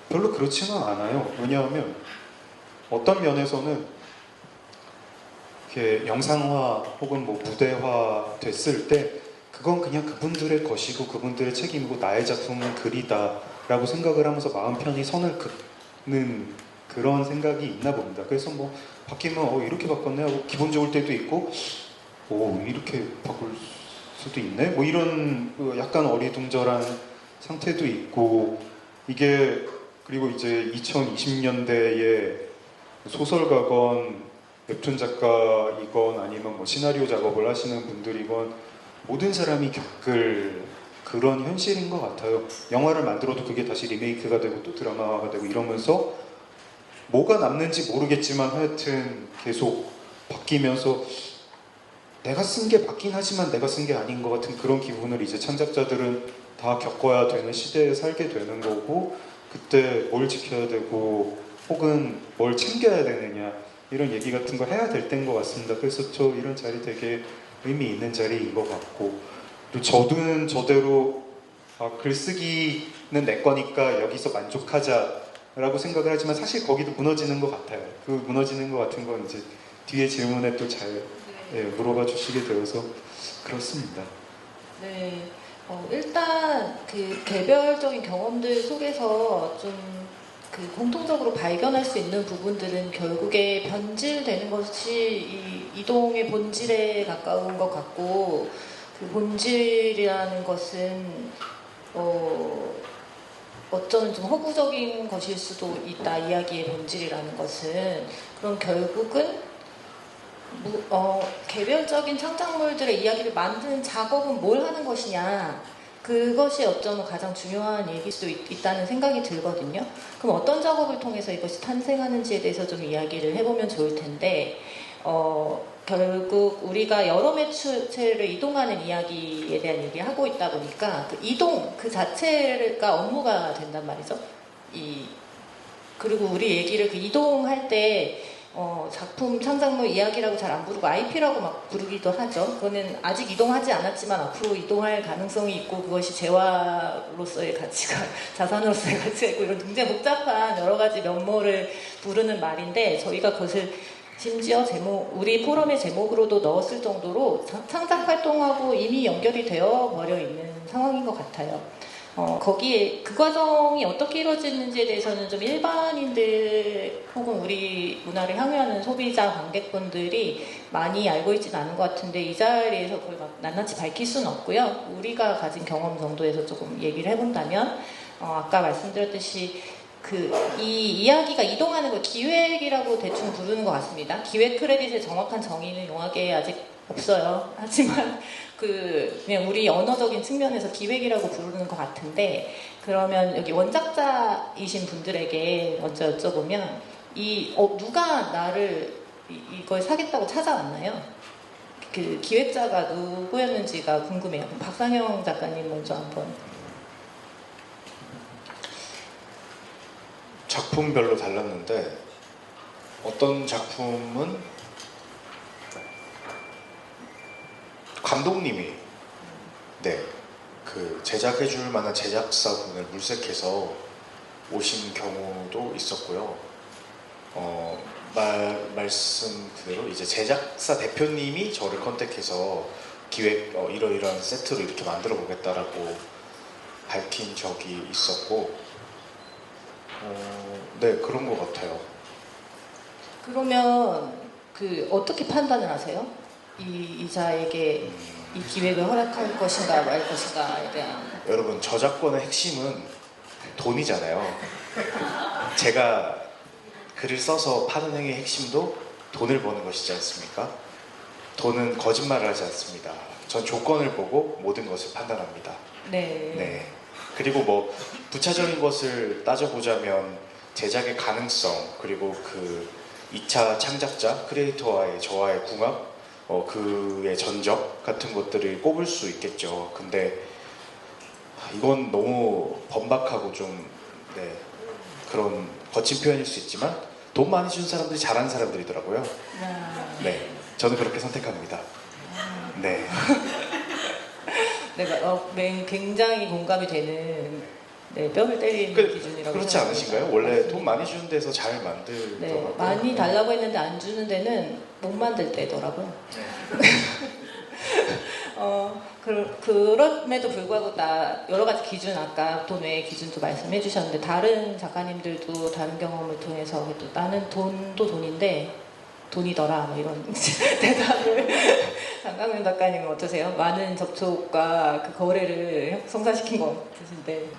Speaker 4: 별로 그렇지는 않아요. 왜냐하면 어떤 면에서는 이렇게 영상화 혹은 뭐 무대화 됐을 때 그건 그냥 그분들의 것이고 그분들의 책임이고 나의 작품은 글이다 라고 생각을 하면서 마음 편히 선을 긋는 그런 생각이 있나 봅니다. 그래서 뭐 바뀌면 이렇게 바꿨네 하고 기분 좋을 때도 있고 이렇게 바꿀 수도 있네 뭐 이런 약간 어리둥절한 상태도 있고 이게 그리고 이제 2020년대에 소설가건 웹툰 작가이건 아니면 뭐 시나리오 작업을 하시는 분들이건 모든 사람이 겪을 그런 현실인 것 같아요. 영화를 만들어도 그게 다시 리메이크가 되고 또 드라마가 되고 이러면서 뭐가 남는지 모르겠지만 하여튼 계속 바뀌면서 내가 쓴 게 맞긴 하지만 내가 쓴 게 아닌 것 같은 그런 기분을 이제 창작자들은 다 겪어야 되는 시대에 살게 되는 거고 그때 뭘 지켜야 되고 혹은 뭘 챙겨야 되느냐 이런 얘기 같은 거 해야 될 때인 것 같습니다. 그래서 저 이런 자리 되게 의미 있는 자리인 것 같고 또 저는 저대로 글쓰기는 내 거니까 여기서 만족하자라고 생각을 하지만 사실 거기도 무너지는 것 같아요. 그 무너지는 것 같은 건 이제 뒤에 질문에 또 잘 물어봐 주시게 되어서 그렇습니다.
Speaker 1: 네, 일단 그 개별적인 경험들 속에서 좀 그 공통적으로 발견할 수 있는 부분들은 결국에 변질되는 것이 이 이동의 본질에 가까운 것 같고 그 본질이라는 것은 어쩌면 좀 허구적인 것일 수도 있다. 이야기의 본질이라는 것은 그럼 결국은 개별적인 창작물들의 이야기를 만드는 작업은 뭘 하는 것이냐 그것이 어쩌면 가장 중요한 얘기일 수도 있다는 생각이 들거든요. 그럼 어떤 작업을 통해서 이것이 탄생하는지에 대해서 좀 이야기를 해보면 좋을 텐데 결국 우리가 여러 매체를 이동하는 이야기에 대한 얘기를 하고 있다 보니까 그 이동 그 자체가 업무가 된단 말이죠. 그리고 우리 얘기를 그 이동할 때 작품 창작물 이야기라고 잘 안 부르고 IP라고 막 부르기도 하죠. 그거는 아직 이동하지 않았지만 앞으로 이동할 가능성이 있고 그것이 재화로서의 가치가 자산으로서의 가치가 있고 이런 굉장히 복잡한 여러 가지 면모를 부르는 말인데 저희가 그것을 심지어 우리 포럼의 제목으로도 넣었을 정도로 창작 활동하고 이미 연결이 되어 버려 있는 상황인 것 같아요. 거기에 그 과정이 어떻게 이루어지는지에 대해서는 좀 일반인들 혹은 우리 문화를 향유하는 소비자 관객분들이 많이 알고 있지는 않은 것 같은데 이 자리에서 그걸 막 낱낱이 밝힐 수는 없고요. 우리가 가진 경험 정도에서 조금 얘기를 해본다면 아까 말씀드렸듯이 이 이야기가 이동하는 걸 기획이라고 대충 부르는 것 같습니다. 기획 크레딧의 정확한 정의는 영화계에 아직 없어요. 하지만 그냥 우리 언어적인 측면에서 기획이라고 부르는 것 같은데, 그러면 여기 원작자이신 분들에게 먼저 여쭤보면 누가 나를 이걸 사겠다고 찾아왔나요? 그 기획자가 누구였는지가 궁금해요. 박상영 작가님 먼저 한번.
Speaker 3: 작품별로 달랐는데 어떤 작품은 감독님이 그 제작해줄 만한 제작사분을 물색해서 오신 경우도 있었고요. 말씀 그대로 이제 제작사 대표님이 저를 컨택해서 기획 이러이러한 세트로 이렇게 만들어 보겠다라고 밝힌 적이 있었고, 네, 그런 것 같아요.
Speaker 1: 그러면 어떻게 판단을 하세요? 이자에게 이 기획을 허락할 것인가 말 것인가에 대한.
Speaker 3: 여러분, 저작권의 핵심은 돈이잖아요. 제가 글을 써서 파는 행위의 핵심도 돈을 버는 것이지 않습니까? 돈은 거짓말을 하지 않습니다. 전 조건을 보고 모든 것을 판단합니다.
Speaker 1: 네.
Speaker 3: 그리고 뭐 부차적인 것을 따져보자면 제작의 가능성, 그리고 그 2차 창작자 크리에이터와의 저와의 궁합, 그의 전적 같은 것들을 꼽을 수 있겠죠. 근데 이건 너무 번박하고 좀 그런 거친 표현일 수 있지만 돈 많이 준 사람들이 잘하는 사람들이더라고요. 네, 저는 그렇게 선택합니다. 네.
Speaker 1: 굉장히 공감이 되는 뼈를 때리는 기준이라고.
Speaker 3: 그렇지 않으신가요? 원래 돈 많이 주는 데서 잘 만들더라고요.
Speaker 1: 많이 달라고 했는데 안 주는 데는 못 만들 때더라고요. 그럼에도 불구하고 여러 가지 기준, 아까 돈 외의 기준도 말씀해 주셨는데, 다른 작가님들도 다른 경험을 통해서 나는 돈도 돈인데 돈이더라 이런 대답을. 장강윤 작가님은 어떠세요? 많은 접촉과 그 거래를 형성시킨 것 같으신데.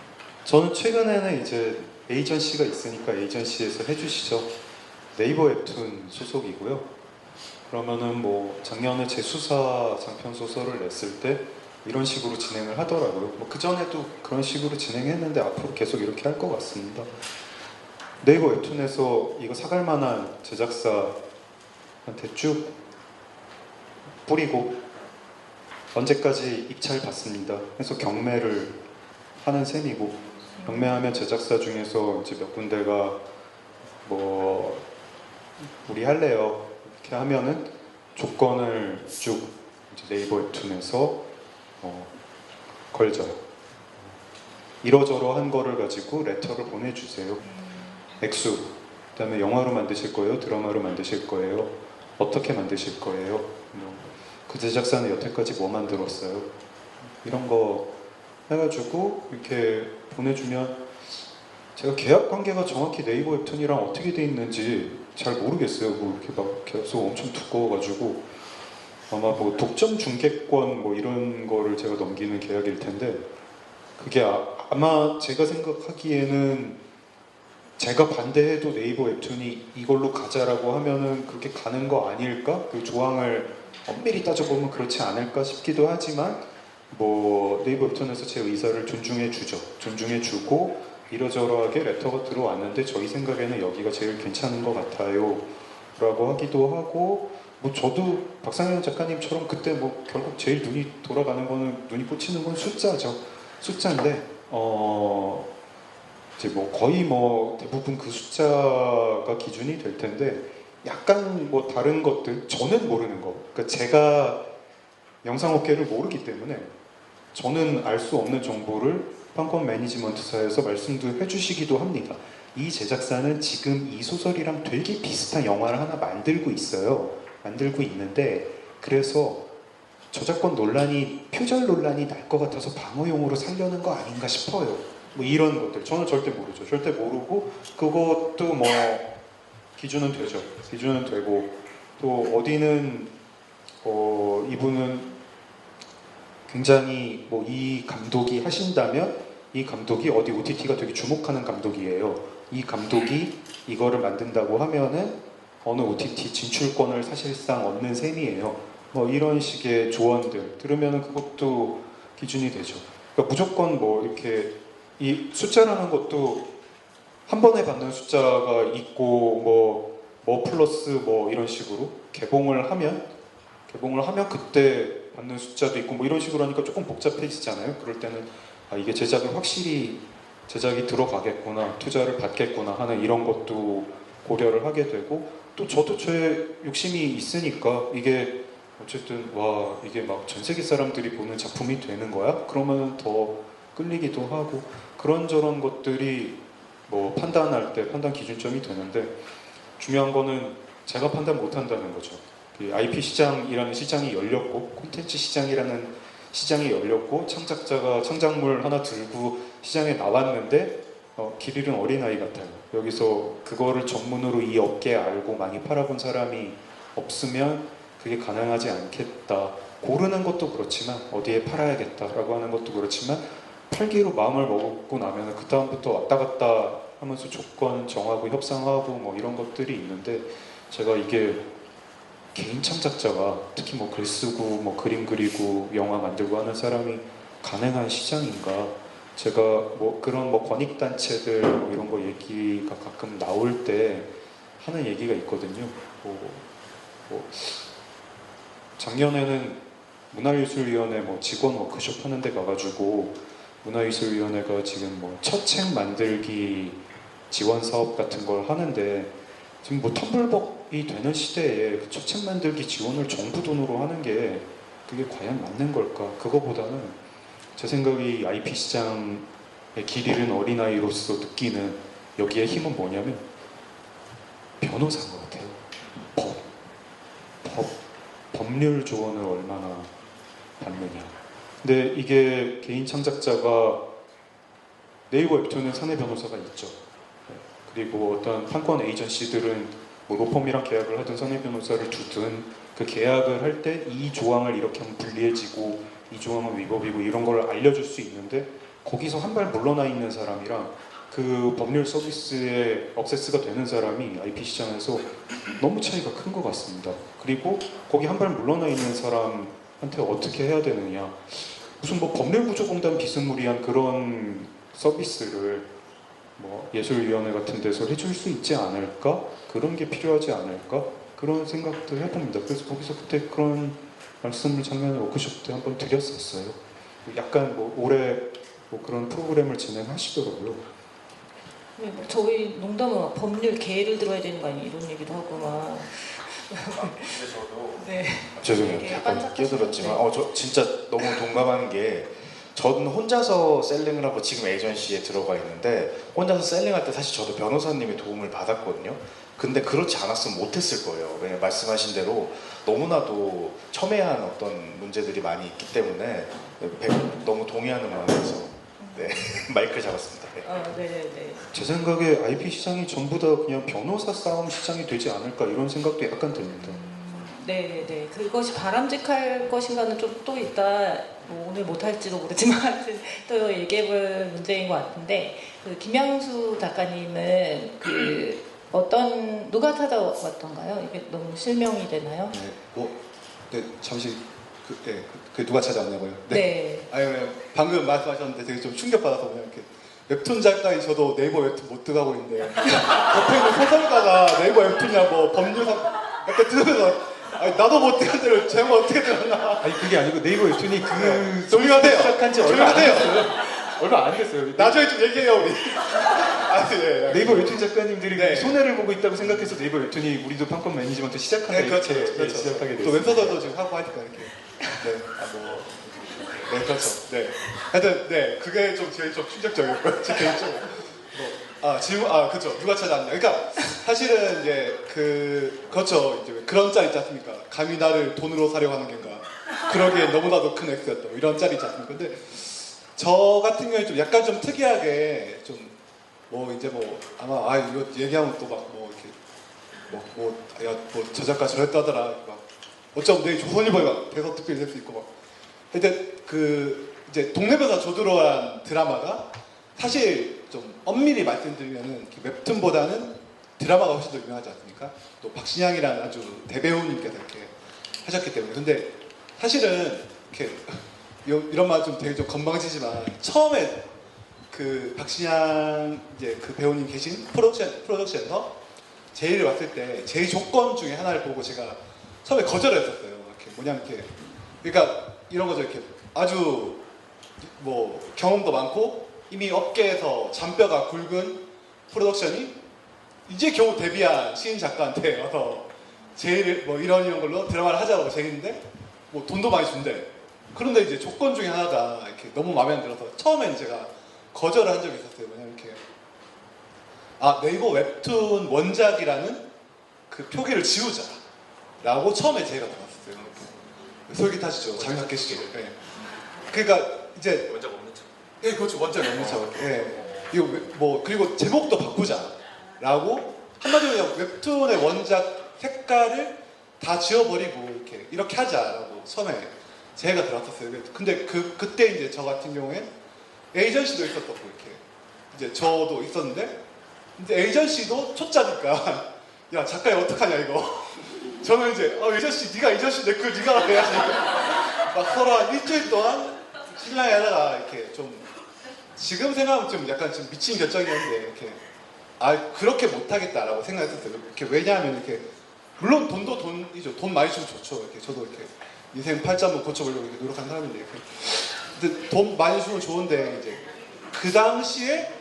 Speaker 4: 저는 최근에는 이제 에이전시가 있으니까 에이전시에서 해주시죠. 네이버 웹툰 소속이고요. 그러면은 뭐 작년에 제 수사 장편 소설을 냈을 때 이런 식으로 진행을 하더라고요. 뭐 그 전에도 그런 식으로 진행했는데 앞으로 계속 이렇게 할 것 같습니다. 네이버 웹툰에서 이거 사갈 만한 제작사한테 쭉 뿌리고 언제까지 입찰 받습니다. 그래서 경매를 하는 셈이고, 경매하면 제작사 중에서 이제 몇 군데가 뭐 우리 할래요 이렇게 하면은 조건을 쭉 이제 네이버 웹툰에서 걸져요. 이러저러한 거를 가지고 레터를 보내주세요. 액수, 그다음에 영화로 만드실 거예요, 드라마로 만드실 거예요, 어떻게 만드실 거예요, 그 제작사는 여태까지 뭐 만들었어요, 이런 거 해가지고 이렇게 보내주면, 제가 계약 관계가 정확히 네이버 웹툰이랑 어떻게 돼 있는지 잘 모르겠어요. 뭐 이렇게 막 계속 엄청 두꺼워가지고 아마 뭐 독점 중개권 뭐 이런 거를 제가 넘기는 계약일 텐데, 그게 아마 제가 생각하기에는 제가 반대해도 네이버 웹툰이 이걸로 가자라고 하면은 그렇게 가는 거 아닐까? 그 조항을 엄밀히 따져보면 그렇지 않을까 싶기도 하지만, 뭐 네이버 웹툰에서 제 의사를 존중해 주죠. 존중해 주고 이러저러하게 레터가 들어왔는데 저희 생각에는 여기가 제일 괜찮은 것 같아요 라고 하기도 하고, 뭐 저도 박상현 작가님처럼 그때 뭐 결국 제일 눈이 돌아가는 거는, 눈이 꽂히는 건 숫자죠. 숫자인데 이제 뭐 거의 뭐 대부분 그 숫자가 기준이 될 텐데, 약간 뭐 다른 것들 저는 모르는 거, 그러니까 제가 영상업계를 모르기 때문에 저는 알 수 없는 정보를 판권 매니지먼트사에서 말씀도 해주시기도 합니다. 이 제작사는 지금 이 소설이랑 되게 비슷한 영화를 하나 만들고 있어요. 만들고 있는데, 그래서 저작권 논란이, 표절 논란이 날 것 같아서 방어용으로 살려는 거 아닌가 싶어요. 뭐 이런 것들 저는 절대 모르죠. 절대 모르고, 그것도 뭐 기준은 되죠. 기준은 되고, 또 어디는 이분은 굉장히 뭐 이 감독이 하신다면 이 감독이 어디 OTT가 되게 주목하는 감독이에요. 이 감독이 이거를 만든다고 하면은 어느 OTT 진출권을 사실상 얻는 셈이에요. 뭐 이런 식의 조언들 들으면은 그것도 기준이 되죠. 그러니까 무조건 뭐 이렇게 이 숫자라는 것도 한 번에 받는 숫자가 있고 뭐 플러스 뭐 이런 식으로 개봉을 하면 그때 받는 숫자도 있고 뭐 이런 식으로 하니까 조금 복잡해지잖아요. 그럴 때는 아, 이게 제작을 확실히 제작이 들어가겠구나, 투자를 받겠구나 하는 이런 것도 고려를 하게 되고, 또 저도 저의 욕심이 있으니까 이게 어쨌든 와 이게 막 전 세계 사람들이 보는 작품이 되는 거야? 그러면 더 끌리기도 하고, 그런저런 것들이 뭐 판단할 때 판단 기준점이 되는데, 중요한 거는 제가 판단 못 한다는 거죠. 그 IP 시장이라는 시장이 열렸고, 콘텐츠 시장이라는 시장이 열렸고, 창작자가 창작물 하나 들고 시장에 나왔는데 길 잃은 어린아이 같아요. 여기서 그거를 전문으로 이 업계에 알고 많이 팔아본 사람이 없으면 그게 가능하지 않겠다. 고르는 것도 그렇지만 어디에 팔아야겠다라고 하는 것도 그렇지만, 팔기로 마음을 먹고 나면 그 다음부터 왔다 갔다 하면서 조건 정하고 협상하고 뭐 이런 것들이 있는데, 제가 이게 개인 창작자가 특히 뭐 글 쓰고 뭐 그림 그리고 영화 만들고 하는 사람이 가능한 시장인가? 제가 뭐 그런 뭐 권익단체들 뭐 이런 거 얘기가 가끔 나올 때 하는 얘기가 있거든요. 뭐 작년에는 문화예술위원회 뭐 직원 워크숍 하는 데 가가지고, 문화예술위원회가 지금 뭐 첫 책 만들기 지원 사업 같은 걸 하는데, 지금 뭐 텀블벅이 되는 시대에 그 첫 책 만들기 지원을 정부 돈으로 하는 게 그게 과연 맞는 걸까? 그거보다는 제 생각이 IP 시장의 길 잃은 어린아이로서 느끼는 여기에 힘은 뭐냐면 변호사인 것 같아요. 법률 조언을 얼마나 받느냐. 근데 이게 개인 창작자가 네이버 웹툰은 사내 변호사가 있죠. 그리고 어떤 판권 에이전시들은 뭐 로펌이랑 계약을 하든 사내 변호사를 두든 그 계약을 할 때 이 조항을 이렇게 하면 불리해지고 이 조항은 위법이고 이런 걸 알려줄 수 있는데, 거기서 한 발 물러나 있는 사람이랑 그 법률 서비스에 억세스가 되는 사람이 IP 시장에서 너무 차이가 큰 것 같습니다. 그리고 거기 한 발 물러나 있는 사람한테 어떻게 해야 되느냐, 무슨 뭐 법률구조공단 비스무리한 그런 서비스를 뭐 예술위원회 같은 데서 해줄 수 있지 않을까? 그런 게 필요하지 않을까? 그런 생각도 해봅니다. 그래서 거기서 그때 그런 말씀을 작년에 워크숍 때 한번 드렸었어요. 약간 뭐 올해 뭐 그런 프로그램을 진행하시더라고요.
Speaker 1: 네, 뭐 저희 농담은 법률 개를 들어야 되는 거 아니에요? 이런 얘기도 하고 막.
Speaker 3: 근데 저도
Speaker 1: 네.
Speaker 3: 죄송해요.
Speaker 1: 되게
Speaker 3: 약간
Speaker 1: 반짝하시는데.
Speaker 3: 끼어들었지만 저 진짜 너무 동감하는 게, 저는 혼자서 셀링을 하고 지금 에이전시에 들어가 있는데, 혼자서 셀링할 때 사실 저도 변호사님의 도움을 받았거든요. 근데 그렇지 않았으면 못했을 거예요. 왜냐면 말씀하신 대로 너무나도 첨예한 어떤 문제들이 많이 있기 때문에 너무 동의하는 마음에서 네, 마이크를 잡았습니다. 네.
Speaker 1: 네네네.
Speaker 4: 제 생각에 IP 시장이 전부 다 그냥 변호사 싸움 시장이 되지 않을까, 이런 생각도 약간 듭니다.
Speaker 1: 네네네. 그것이 바람직할 것인가는 좀 또 이따 뭐 오늘 못할지도 모르지만 하여튼 또 얘기해볼 문제인 것 같은데, 그 김양수 작가님은 그 누가 찾아왔던가요? 이게 너무 실명이 되나요?
Speaker 5: 네, 잠시 그 누가 찾아왔냐고요?
Speaker 1: 네.
Speaker 5: 아니, 방금 말씀하셨는데 되게 좀 충격받아서 그냥 이렇게 웹툰 작가인 저도 네이버 웹툰 못 들어가고 있는데 옆에 있는 소설가가 네이버 웹툰이나 뭐 법률상 약간 들으면서 아니, 나도 못 들었는데 제가 어떻게 들었나?
Speaker 4: 아니 그게 아니고 네이버 웹툰이 그
Speaker 5: 조용히 하세요.
Speaker 4: 시작한 지
Speaker 5: 조용히
Speaker 4: 얼마 안
Speaker 5: 하세요.
Speaker 4: 됐어요. 얼마 안 됐어요.
Speaker 5: 나중에 좀 얘기해요 우리. 네.
Speaker 4: 네이버 웹툰 작가님들이
Speaker 5: 네.
Speaker 4: 손해를 보고 있다고 생각해서 네이버 웹툰이 우리도 판권 매니지먼트 시작한
Speaker 5: 네, 그렇죠.
Speaker 4: 이렇게 시작하게 됐어요.
Speaker 5: 또 웹소설도 지금 하고 하니까 이렇게. 네, 네, 그렇죠. 네. 하여튼, 네, 그게 좀 제일 좀 충격적이었고요. 제 개인적으로. 그렇죠. 누가 찾아왔냐. 그러니까, 사실은 이제, 그렇죠. 이제 그런 짤 있지 않습니까? 감히 나를 돈으로 사려고 하는 겐가. 그러기엔 너무나도 큰 액수였다. 이런 짤이 있지 않습니까? 근데, 저 같은 경우에 좀 약간 좀 특이하게, 아마, 이거 얘기하면 또 막 저 작가 저랬다더라. 막, 어쩌면 내일 조선일보에 막 대서특필 될 수 있고 막. 근데 이제 동네변사 조드로란 드라마가 사실 좀 엄밀히 말씀드리면은 웹툰보다는 드라마가 훨씬 더 유명하지 않습니까? 또 박신양이라는 아주 대배우님께서 이렇게 하셨기 때문에. 근데 사실은 이렇게 이런 말 좀 되게 좀 건방지지만 처음에 그 박신양 이제 그 배우님 계신 프로덕션에서 제의를 왔을 때 제의 조건 중에 하나를 보고 제가 처음에 거절을 했었어요. 이렇게 뭐냐면 이렇게 그러니까 이런 거죠. 이렇게 아주 뭐 경험도 많고 이미 업계에서 잔뼈가 굵은 프로덕션이 이제 겨우 데뷔한 신인 작가한테 와서 제의를 뭐 이런 걸로 드라마를 하자고 제의했는데 뭐 돈도 많이 준대. 그런데 이제 조건 중에 하나가 이렇게 너무 마음에 안 들어서 처음에는 제가 거절을 한 적이 있었어요. 뭐냐면 이렇게 네이버 웹툰 원작이라는 그 표기를 지우자라고 처음에 제의가 나왔었어요. 솔깃하시죠? 장사 깨시죠? 네. 그러니까 이제
Speaker 6: 원작 없는 척.
Speaker 5: 예, 그렇죠. 원작이 없는 척. 예. 이거 뭐 그리고 제목도 바꾸자라고 한마디로 그냥 웹툰의 원작 색깔을 다 지워버리고 이렇게 하자라고 처음에 제의가 들어왔었어요. 근데 그때 이제 저 같은 경우엔 에이전시도 있었고 이렇게 이제 저도 있었는데 근데 에이전시도 초짜니까 야 작가야 어떡하냐 이거. 저는 이제 에이전시 네가 에이전시 내 글 네가 해야지. 막 서로 한 일주일 동안 신랑이 하다가 이렇게 좀 지금 생각하면 좀 약간 좀 미친 결정이었는데 이렇게 그렇게 못하겠다라고 생각했었어요. 이렇게 왜냐하면 이렇게 물론 돈도 돈이죠. 돈 많이 주면 좋죠. 이렇게 저도 이렇게 인생 팔자 한번 고쳐보려고 이렇게 노력하는 사람인데 근데 돈 많이 주면 좋은데 이제 그 당시에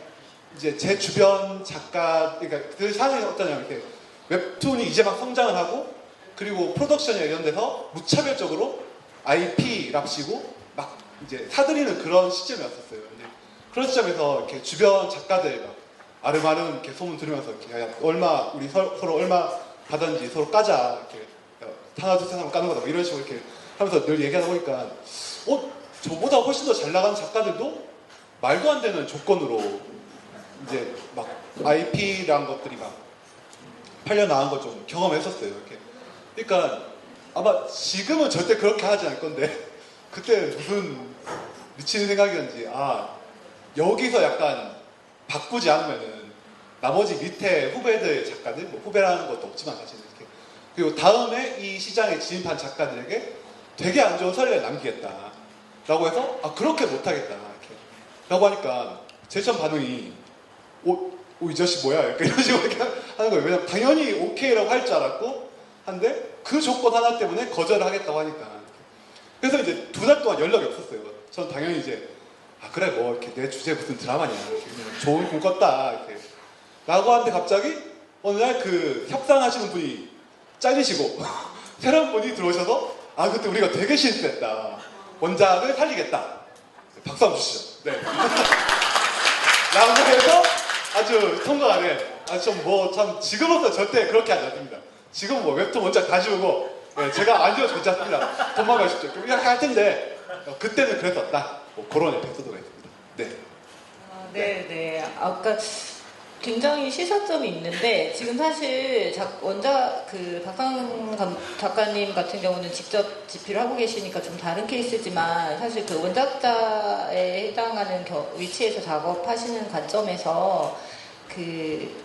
Speaker 5: 이제 제 주변 작가 그러니까 그 상황이 어떠냐면 이렇게 웹툰이 이제 막 성장을 하고 그리고 프로덕션이나 이런 데서 무차별적으로 IP랍시고 막 이제 사들이는 그런 시점이었었어요. 그런 시점에서 이렇게 주변 작가들 막 아름아름 이렇게 소문 들으면서 이렇게 야, 얼마 우리 서로 얼마 받았는지 서로 까자 이렇게 하나 둘 셋 하면 까는 거다 뭐 이런 식으로 이렇게 하면서 늘 얘기하다 보니까 저보다 훨씬 더 잘 나가는 작가들도 말도 안 되는 조건으로 이제 막 IP라는 것들이 막 팔려 나간 걸 좀 경험했었어요. 이렇게. 그러니까 아마 지금은 절대 그렇게 하지 않을 건데 그때 무슨 미치는 생각이었는지 여기서 약간 바꾸지 않으면은 나머지 밑에 후배들 작가들 뭐 후배라는 것도 없지만 사실 이렇게 그리고 다음에 이 시장에 진입한 작가들에게 되게 안 좋은 서리를 남기겠다라고 해서 그렇게 못하겠다 이렇게 라고 하니까 제 처음 반응이 이 자식 뭐야 이런 식으로 이렇게 하는 거예요. 왜냐면 당연히 오케이라고 할 줄 알았고 한데 그 조건 하나 때문에 거절을 하겠다고 하니까 그래서 이제 2달 동안 연락이 없었어요. 전 당연히 이제 그래 뭐 이렇게 내 주제 무슨 드라마냐 이렇게 그냥 좋은 꿈 꿨다 이렇게 라고 하는데 갑자기 어느 날 그 협상하시는 분이 잘리시고 새로운 분이 들어오셔서 그때 우리가 되게 실수했다 원작을 살리겠다 박수 한번 주시죠. 네. 라고 해서 아주 통과하네. 참 지금부터 절대 그렇게 하지 않습니다. 지금 뭐 웹툰 원작 다 지우고 제가 안 지워도 괜찮습니다. 돈만 가십시오. 이렇게 할 텐데 그때는 그랬었다. 뭐 그런 에피소드가 있습니다. 네.
Speaker 1: 네. 아까 굉장히 시사점이 있는데 지금 사실 원작 그 박상 작가님 같은 경우는 직접 집필을 하고 계시니까 좀 다른 케이스지만 사실 그 원작자에 해당하는 위치에서 작업하시는 관점에서 그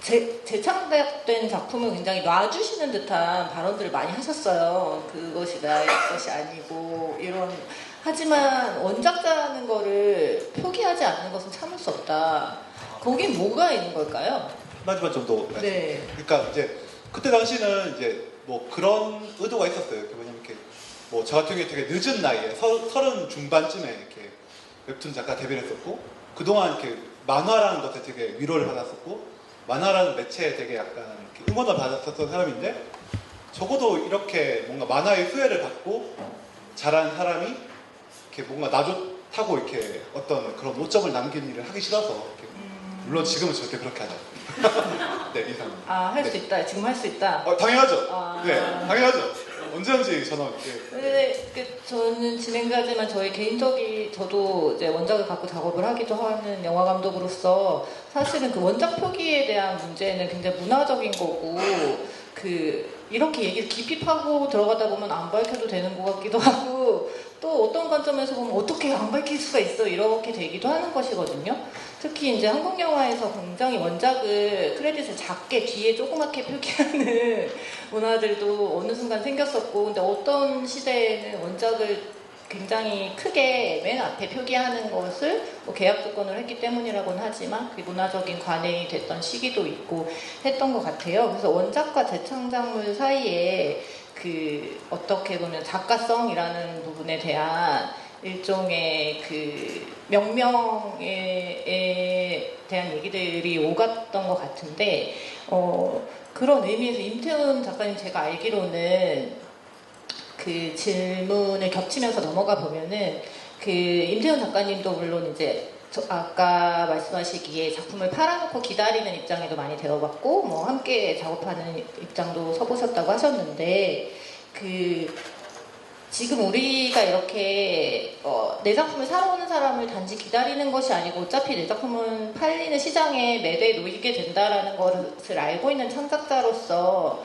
Speaker 1: 재창작된 작품을 굉장히 놔주시는 듯한 발언들을 많이 하셨어요. 그것이 나의 것이 아니고 이런 하지만 원작자라는 거를 표기하지 않는 것은 참을 수 없다. 거기에 뭐가 있는 걸까요?
Speaker 5: 마지막 정도.
Speaker 1: 네.
Speaker 5: 그러니까 이제 그때 당시는 이제 뭐 그런 의도가 있었어요. 왜냐면 이렇게 뭐 저 같은 경우에 되게 늦은 나이에 30 중반쯤에 이렇게 웹툰 작가 데뷔를 했었고 그동안 이렇게 만화라는 것에 되게 위로를 받았었고 만화라는 매체에 되게 약간 응원을 받았었던 사람인데 적어도 이렇게 뭔가 만화의 수혜를 받고 자란 사람이 이렇게 뭔가 나 좋다고 이렇게 어떤 그런 오점을 남긴 일을 하기 싫어서 이렇게 물론 지금은 절대 그렇게 하지 않습니다. 네, 이상입니다.
Speaker 1: 할 수 있다. 지금 할 수 있다.
Speaker 5: 당연하죠. 네, 당연하죠. 언제든지 저는
Speaker 1: 저는 진행자지만 저희 개인적인 저도 이제 원작을 갖고 작업을 하기도 하는 영화 감독으로서 사실은 그 원작 표기에 대한 문제는 굉장히 문화적인 거고 이렇게 얘기를 깊이 파고 들어가다 보면 안 밝혀도 되는 것 같기도 하고 또 어떤 관점에서 보면 어떻게 안 밝힐 수가 있어 이렇게 되기도 하는 것이거든요. 특히 이제 한국 영화에서 굉장히 원작을 크레딧을 작게 뒤에 조그맣게 표기하는 문화들도 어느 순간 생겼었고, 근데 어떤 시대에는 원작을 굉장히 크게 맨 앞에 표기하는 것을 뭐 계약 조건을 했기 때문이라고는 하지만 그게 문화적인 관행이 됐던 시기도 있고 했던 것 같아요. 그래서 원작과 재창작물 사이에 그 어떻게 보면 작가성이라는 부분에 대한 일종의 그 명명에 대한 얘기들이 오갔던 것 같은데, 그런 의미에서 임태훈 작가님 제가 알기로는 그 질문을 겹치면서 넘어가 보면은 그 임태훈 작가님도 물론 이제 아까 말씀하시기에 작품을 팔아놓고 기다리는 입장에도 많이 되어봤고 뭐 함께 작업하는 입장도 서보셨다고 하셨는데, 그 지금 우리가 이렇게 내 작품을 사러 오는 사람을 단지 기다리는 것이 아니고 어차피 내 작품은 팔리는 시장에 매대에 놓이게 된다라는 것을 알고 있는 창작자로서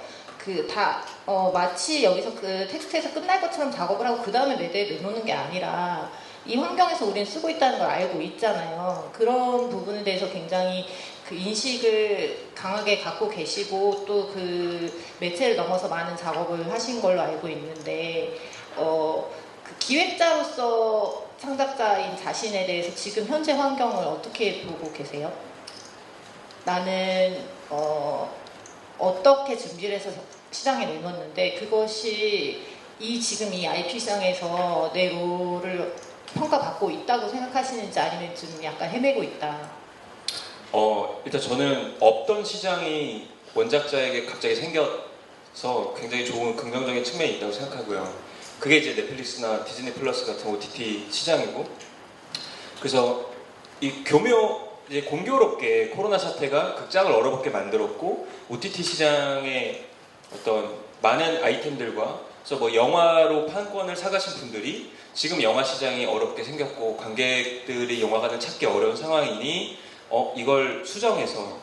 Speaker 1: 마치 여기서 그 텍스트에서 끝날 것처럼 작업을 하고 그 다음에 매대에 내놓는 게 아니라 이 환경에서 우리는 쓰고 있다는 걸 알고 있잖아요. 그런 부분에 대해서 굉장히 그 인식을 강하게 갖고 계시고 또 그 매체를 넘어서 많은 작업을 하신 걸로 알고 있는데, 그 기획자로서 창작자인 자신에 대해서 지금 현재 환경을 어떻게 보고 계세요? 나는 어떻게 준비를 해서 시장에 내놓는데 그것이 지금 이 IP 시장에서 내 롤을 평가받고 있다고 생각하시는지 아니면 좀 약간 헤매고 있다.
Speaker 6: 일단 저는 없던 시장이 원작자에게 갑자기 생겨서 굉장히 좋은 긍정적인 측면이 있다고 생각하고요. 그게 이제 넷플릭스나 디즈니 플러스 같은 OTT 시장이고, 그래서 이 이제 공교롭게 코로나 사태가 극장을 얼어붙게 만들었고 OTT 시장에 어떤 많은 아이템들과, 그래서 뭐 영화로 판권을 사가신 분들이 지금 영화 시장이 어렵게 생겼고 관객들이 영화관을 찾기 어려운 상황이니 이걸 수정해서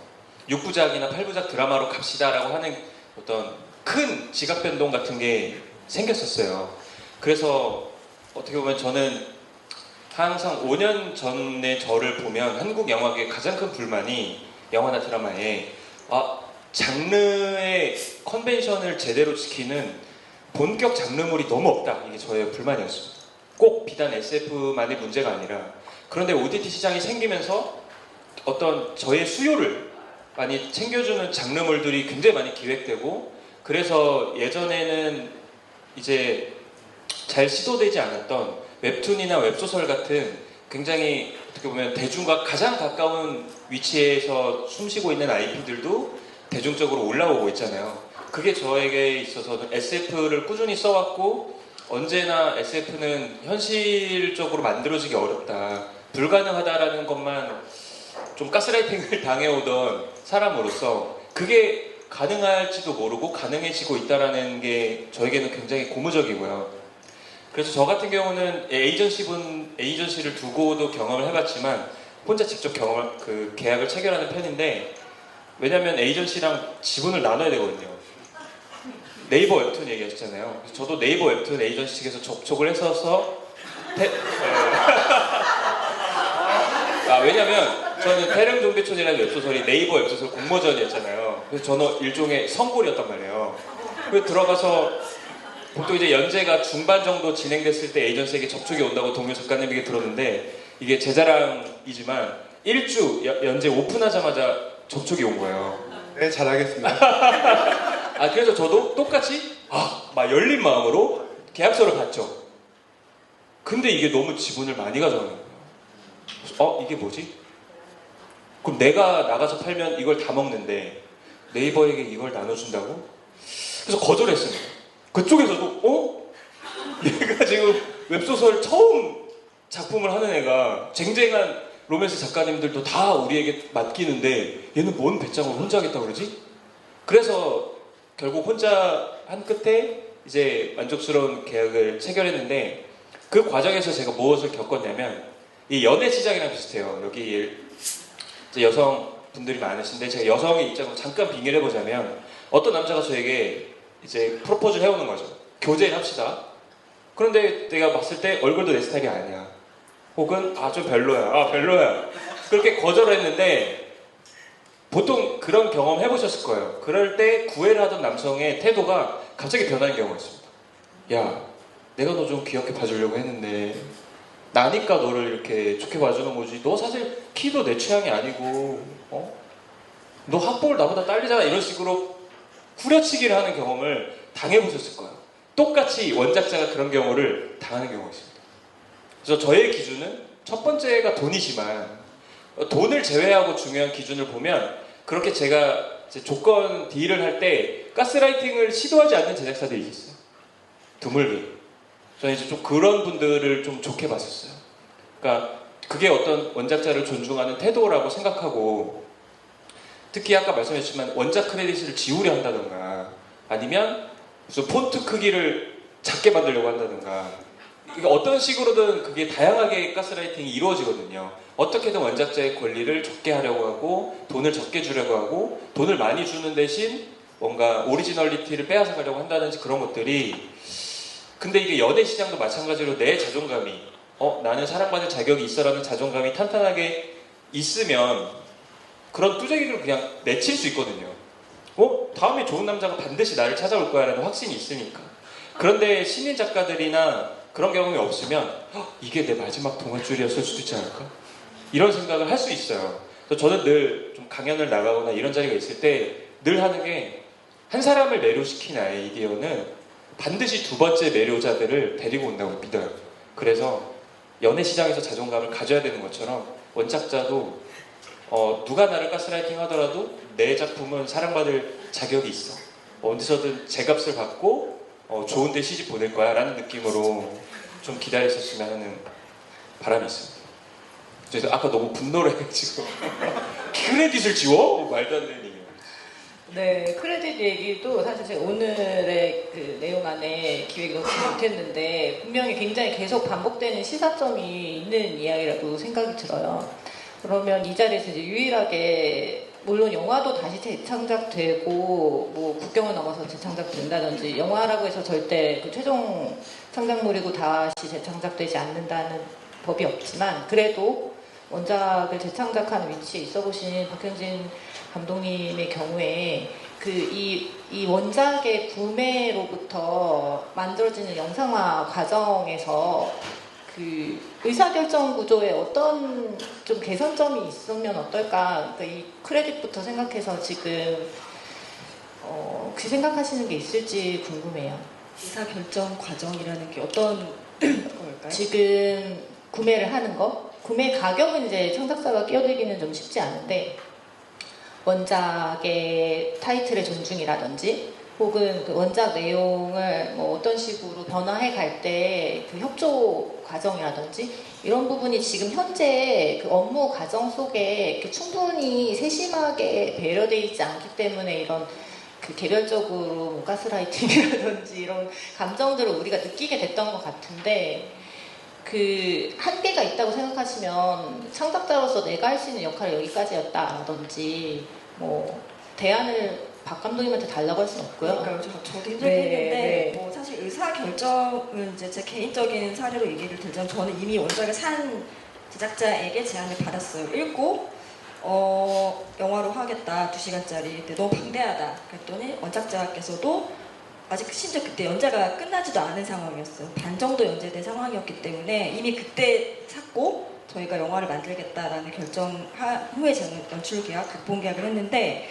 Speaker 6: 6부작이나 8부작 드라마로 갑시다라고 하는 어떤 큰 지각 변동 같은 게 생겼었어요. 그래서 어떻게 보면 저는 항상 5년 전의 저를 보면 한국 영화계의 가장 큰 불만이 영화나 드라마에 장르의 컨벤션을 제대로 지키는 본격 장르물이 너무 없다. 이게 저의 불만이었습니다. 꼭 비단 SF만의 문제가 아니라, 그런데 OTT 시장이 생기면서 어떤 저의 수요를 많이 챙겨주는 장르물들이 굉장히 많이 기획되고, 그래서 예전에는 이제 잘 시도되지 않았던 웹툰이나 웹소설 같은 굉장히 어떻게 보면 대중과 가장 가까운 위치에서 숨쉬고 있는 IP들도 대중적으로 올라오고 있잖아요. 그게 저에게 있어서는 SF를 꾸준히 써왔고, 언제나 SF는 현실적으로 만들어지기 어렵다, 불가능하다라는 것만 좀 가스라이팅을 당해오던 사람으로서 그게 가능할지도 모르고 가능해지고 있다라는 게 저에게는 굉장히 고무적이고요. 그래서 저 같은 경우는 에이전시를 두고도 경험을 해봤지만 혼자 직접 계약을 체결하는 편인데, 왜냐면 에이전시랑 지분을 나눠야 되거든요. 네이버 웹툰 얘기하셨잖아요. 그래서 저도 네이버 웹툰 에이전시 측에서 접촉을 했어서 왜냐면 저는 태릉종배촌이라는 웹소설이 네이버 웹소설 공모전이었잖아요. 그래서 저는 일종의 선골이었단 말이에요. 그래서 들어가서 보통 이제 연재가 중반 정도 진행됐을 때 에이전시에게 접촉이 온다고 동료 작가님에게 들었는데, 이게 제 자랑이지만 1주 연재 오픈하자마자 접촉이 온 거예요.
Speaker 5: 네, 잘하겠습니다.
Speaker 6: 그래서 저도 똑같이 막 열린 마음으로 계약서를 봤죠. 근데 이게 너무 지분을 많이 가져가는 거예요. 이게 뭐지? 그럼 내가 나가서 팔면 이걸 다 먹는데 네이버에게 이걸 나눠준다고? 그래서 거절했습니다. 그쪽에서도 얘가 지금 웹소설 처음 작품을 하는 애가 쟁쟁한 로맨스 작가님들도 다 우리에게 맡기는데 얘는 뭔 배짱을 혼자 하겠다고 그러지? 그래서 결국 혼자 한 끝에 이제 만족스러운 계약을 체결했는데, 그 과정에서 제가 무엇을 겪었냐면 이 연애 시장이랑 비슷해요. 여기 이제 여성분들이 많으신데 제가 여성의 입장으로 잠깐 빙의를 해보자면, 어떤 남자가 저에게 이제 프로포즈를 해오는 거죠. 교제를 합시다. 그런데 내가 봤을 때 얼굴도 내 스타일이 아니야. 혹은 좀 별로야. 별로야. 그렇게 거절을 했는데 보통 그런 경험 해보셨을 거예요. 그럴 때 구애를 하던 남성의 태도가 갑자기 변하는 경우가 있습니다. 야, 내가 너 좀 귀엽게 봐주려고 했는데 나니까 너를 이렇게 좋게 봐주는 거지. 너 사실 키도 내 취향이 아니고 너 학벌 나보다 딸리잖아. 이런 식으로 후려치기를 하는 경험을 당해보셨을 거예요. 똑같이 원작자가 그런 경우를 당하는 경우가 있습니다. 그래서 저의 기준은 첫 번째가 돈이지만 돈을 제외하고 중요한 기준을 보면 그렇게 제가 이제 조건 딜을 할 때 가스라이팅을 시도하지 않는 제작사들이 있어요. 드물게. 저는 이제 좀 그런 분들을 좀 좋게 봤었어요. 그러니까 그게 어떤 원작자를 존중하는 태도라고 생각하고 특히 아까 말씀하셨지만 원작 크레딧을 지우려 한다던가 아니면 무슨 폰트 크기를 작게 만들려고 한다던가 그러니까 어떤 식으로든 그게 다양하게 가스라이팅이 이루어지거든요. 어떻게든 원작자의 권리를 적게 하려고 하고 돈을 적게 주려고 하고 돈을 많이 주는 대신 뭔가 오리지널리티를 빼앗아가려고 한다든지 그런 것들이 근데 이게 연애 시장도 마찬가지로 내 자존감이 나는 사랑받을 자격이 있어라는 자존감이 탄탄하게 있으면 그런 뚜재기를 그냥 내칠 수 있거든요. 다음에 좋은 남자가 반드시 나를 찾아올 거야 라는 확신이 있으니까. 그런데 신인 작가들이나 그런 경험이 없으면 이게 내 마지막 동아줄이었을 수도 있지 않을까? 이런 생각을 할 수 있어요. 그래서 저는 늘 좀 강연을 나가거나 이런 자리가 있을 때 늘 하는 게 한 사람을 매료시킨 아이디어는 반드시 두 번째 매료자들을 데리고 온다고 믿어요. 그래서 연애 시장에서 자존감을 가져야 되는 것처럼 원작자도 누가 나를 가스라이팅 하더라도 내 작품은 사랑받을 자격이 있어. 어디서든 제값을 받고 좋은 데 시집 보낼 거야 라는 느낌으로 좀 기다렸었으면 하는 바람이 있습니다. 그래서 아까 너무 분노를 해가지고 크레딧을 지워? 말도 안 되는 얘기예요.
Speaker 1: 네, 크레딧 얘기도 사실 제가 오늘의 그 내용 안에 기획을 넣지 못했는데 분명히 굉장히 계속 반복되는 시사점이 있는 이야기라고 생각이 들어요. 그러면 이 자리에서 이제 유일하게 물론 영화도 다시 재창작되고 뭐 국경을 넘어서 재창작된다든지 영화라고 해서 절대 그 최종 창작물이고 다시 재창작되지 않는다는 법이 없지만 그래도 원작을 재창작하는 위치에 있어 보신 박현진 감독님의 경우에 그 이 원작의 구매로부터 만들어지는 영상화 과정에서 그 의사결정 구조에 어떤 좀 개선점이 있으면 어떨까? 그러니까 이 크레딧부터 생각해서 지금 혹시 생각하시는 게 있을지 궁금해요.
Speaker 7: 의사결정 과정이라는 게 어떤 걸까요?
Speaker 1: 지금 구매를 하는 거? 구매 가격은 이제 창작사가 끼어들기는 좀 쉽지 않은데 원작의 타이틀의 존중이라든지 혹은 그 원작 내용을 뭐 어떤 식으로 변화해 갈 때 그 협조 과정이라든지 이런 부분이 지금 현재 그 업무 과정 속에 이렇게 충분히 세심하게 배려되어 있지 않기 때문에 이런 그 개별적으로 뭐 가스라이팅이라든지 이런 감정들을 우리가 느끼게 됐던 것 같은데 그 한계가 있다고 생각하시면 창작자로서 내가 할 수 있는 역할이 여기까지였다라든지 뭐 대안을 박 감독님한테 달라고 할 수는 없고요.
Speaker 7: 그러니까요. 저도 힘들겠는데 뭐 사실 의사결정은 이제 제 개인적인 사례로 얘기를 들자면 저는 이미 원작을 산 제작자에게 제안을 받았어요. 읽고 영화로 하겠다 2시간짜리 근데 너무 방대하다 그랬더니 원작자께서도 아직 심지어 그때 연재가 끝나지도 않은 상황이었어요. 반 정도 연재된 상황이었기 때문에 이미 그때 샀고 저희가 영화를 만들겠다라는 결정 후에 저는 연출계약, 극본계약을 했는데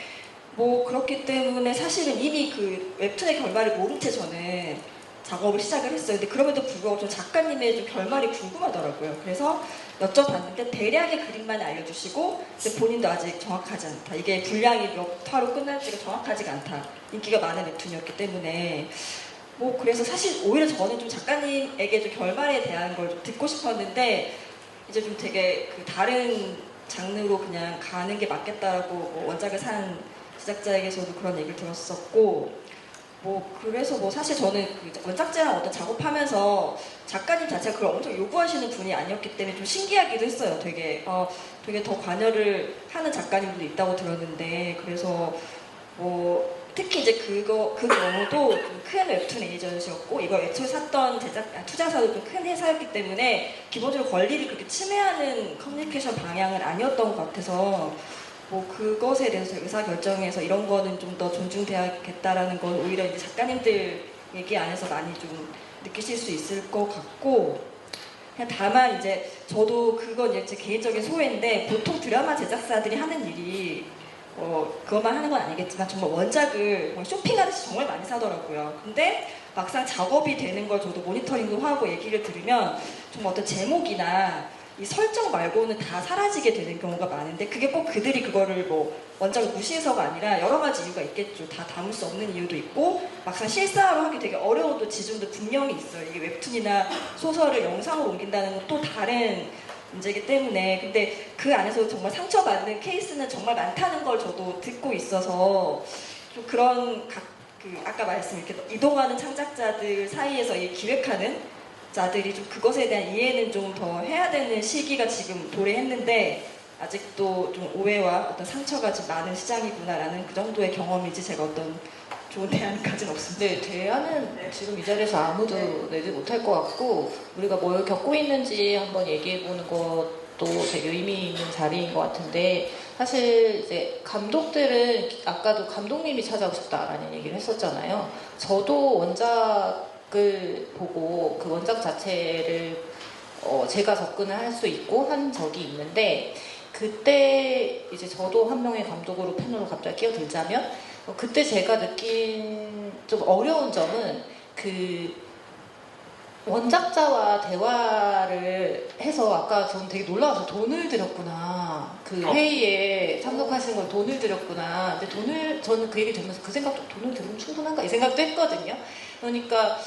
Speaker 7: 뭐 그렇기 때문에 사실은 이미 그 웹툰의 결말을 모른 채 저는 작업을 시작을 했어요. 근데 그럼에도 불구하고 좀 작가님의 좀 결말이 궁금하더라고요. 그래서 여쭤봤는데 대략의 그림만 알려주시고 근데 본인도 아직 정확하지 않다. 이게 분량이 몇 화로 끝날지가 정확하지가 않다. 인기가 많은 웹툰이었기 때문에 뭐 그래서 사실 오히려 저는 좀 작가님에게 좀 결말에 대한 걸 좀 듣고 싶었는데 이제 좀 되게 그 다른 장르로 그냥 가는 게 맞겠다라고 뭐 원작을 산 제작자에게서도 그런 얘기를 들었었고 뭐 그래서 뭐 사실 저는 그 원작자랑 어떤 작업하면서 작가님 자체가 그걸 엄청 요구하시는 분이 아니었기 때문에 좀 신기하기도 했어요. 되게 되게 더 관여를 하는 작가님도 있다고 들었는데 그래서 뭐 특히 이제 그 경우도 좀 큰 웹툰 에이전시였고 이걸 애초에 샀던 투자사도 좀 큰 회사였기 때문에 기본적으로 권리를 그렇게 침해하는 커뮤니케이션 방향은 아니었던 것 같아서 뭐 그것에 대해서 의사결정에서 이런 거는 좀 더 존중돼야겠다라는 건 오히려 이제 작가님들 얘기 안에서 많이 좀 느끼실 수 있을 것 같고, 그냥 다만 이제 저도 그건 이제 제 개인적인 소회인데 보통 드라마 제작사들이 하는 일이 그것만 하는 건 아니겠지만 정말 원작을 쇼핑하듯이 정말 많이 사더라고요. 근데 막상 작업이 되는 걸 저도 모니터링도 하고 얘기를 들으면 정말 어떤 제목이나 이 설정 말고는 다 사라지게 되는 경우가 많은데, 그게 꼭 그들이 그거를 뭐 원작을 무시해서가 아니라 여러 가지 이유가 있겠죠. 다 담을 수 없는 이유도 있고 막상 실사로 하기 되게 어려운 또 지점도 분명히 있어요. 이게 웹툰이나 소설을 영상으로 옮긴다는 건 또 다른 문제이기 때문에. 근데 그 안에서 정말 상처받는 케이스는 정말 많다는 걸 저도 듣고 있어서 좀 그런 아까 말씀 이렇게 이동하는 창작자들 사이에서 이 기획하는 자들이 좀 그것에 대한 이해는 좀 더 해야 되는 시기가 지금 도래했는데 아직도 좀 오해와 어떤 상처가 좀 많은 시장이구나라는 그 정도의 경험이지 제가 어떤 좋은 대안까지는 없습니다.
Speaker 1: 네, 대안은 지금 이 자리에서 아무도 내지 못할 것 같고, 우리가 뭘 겪고 있는지 한번 얘기해보는 것도 되게 의미 있는 자리인 것 같은데, 사실 이제 감독들은 아까도 감독님이 찾아오셨다라는 얘기를 했었잖아요. 저도 원작을 보고 그 원작 자체를 제가 접근을 할 수 있고 한 적이 있는데, 그때 이제 저도 한 명의 감독으로 팬으로 갑자기 끼어들자면 그때 제가 느낀 좀 어려운 점은 그 원작자와 대화를 해서, 아까 저는 되게 놀라워서 돈을 들였구나, 그 회의에 참석하시는 걸 돈을 들였구나. 근데 저는 그 얘기 들으면서 그 생각도, 돈을 들으면 충분한가 이 생각도 했거든요. 그러니까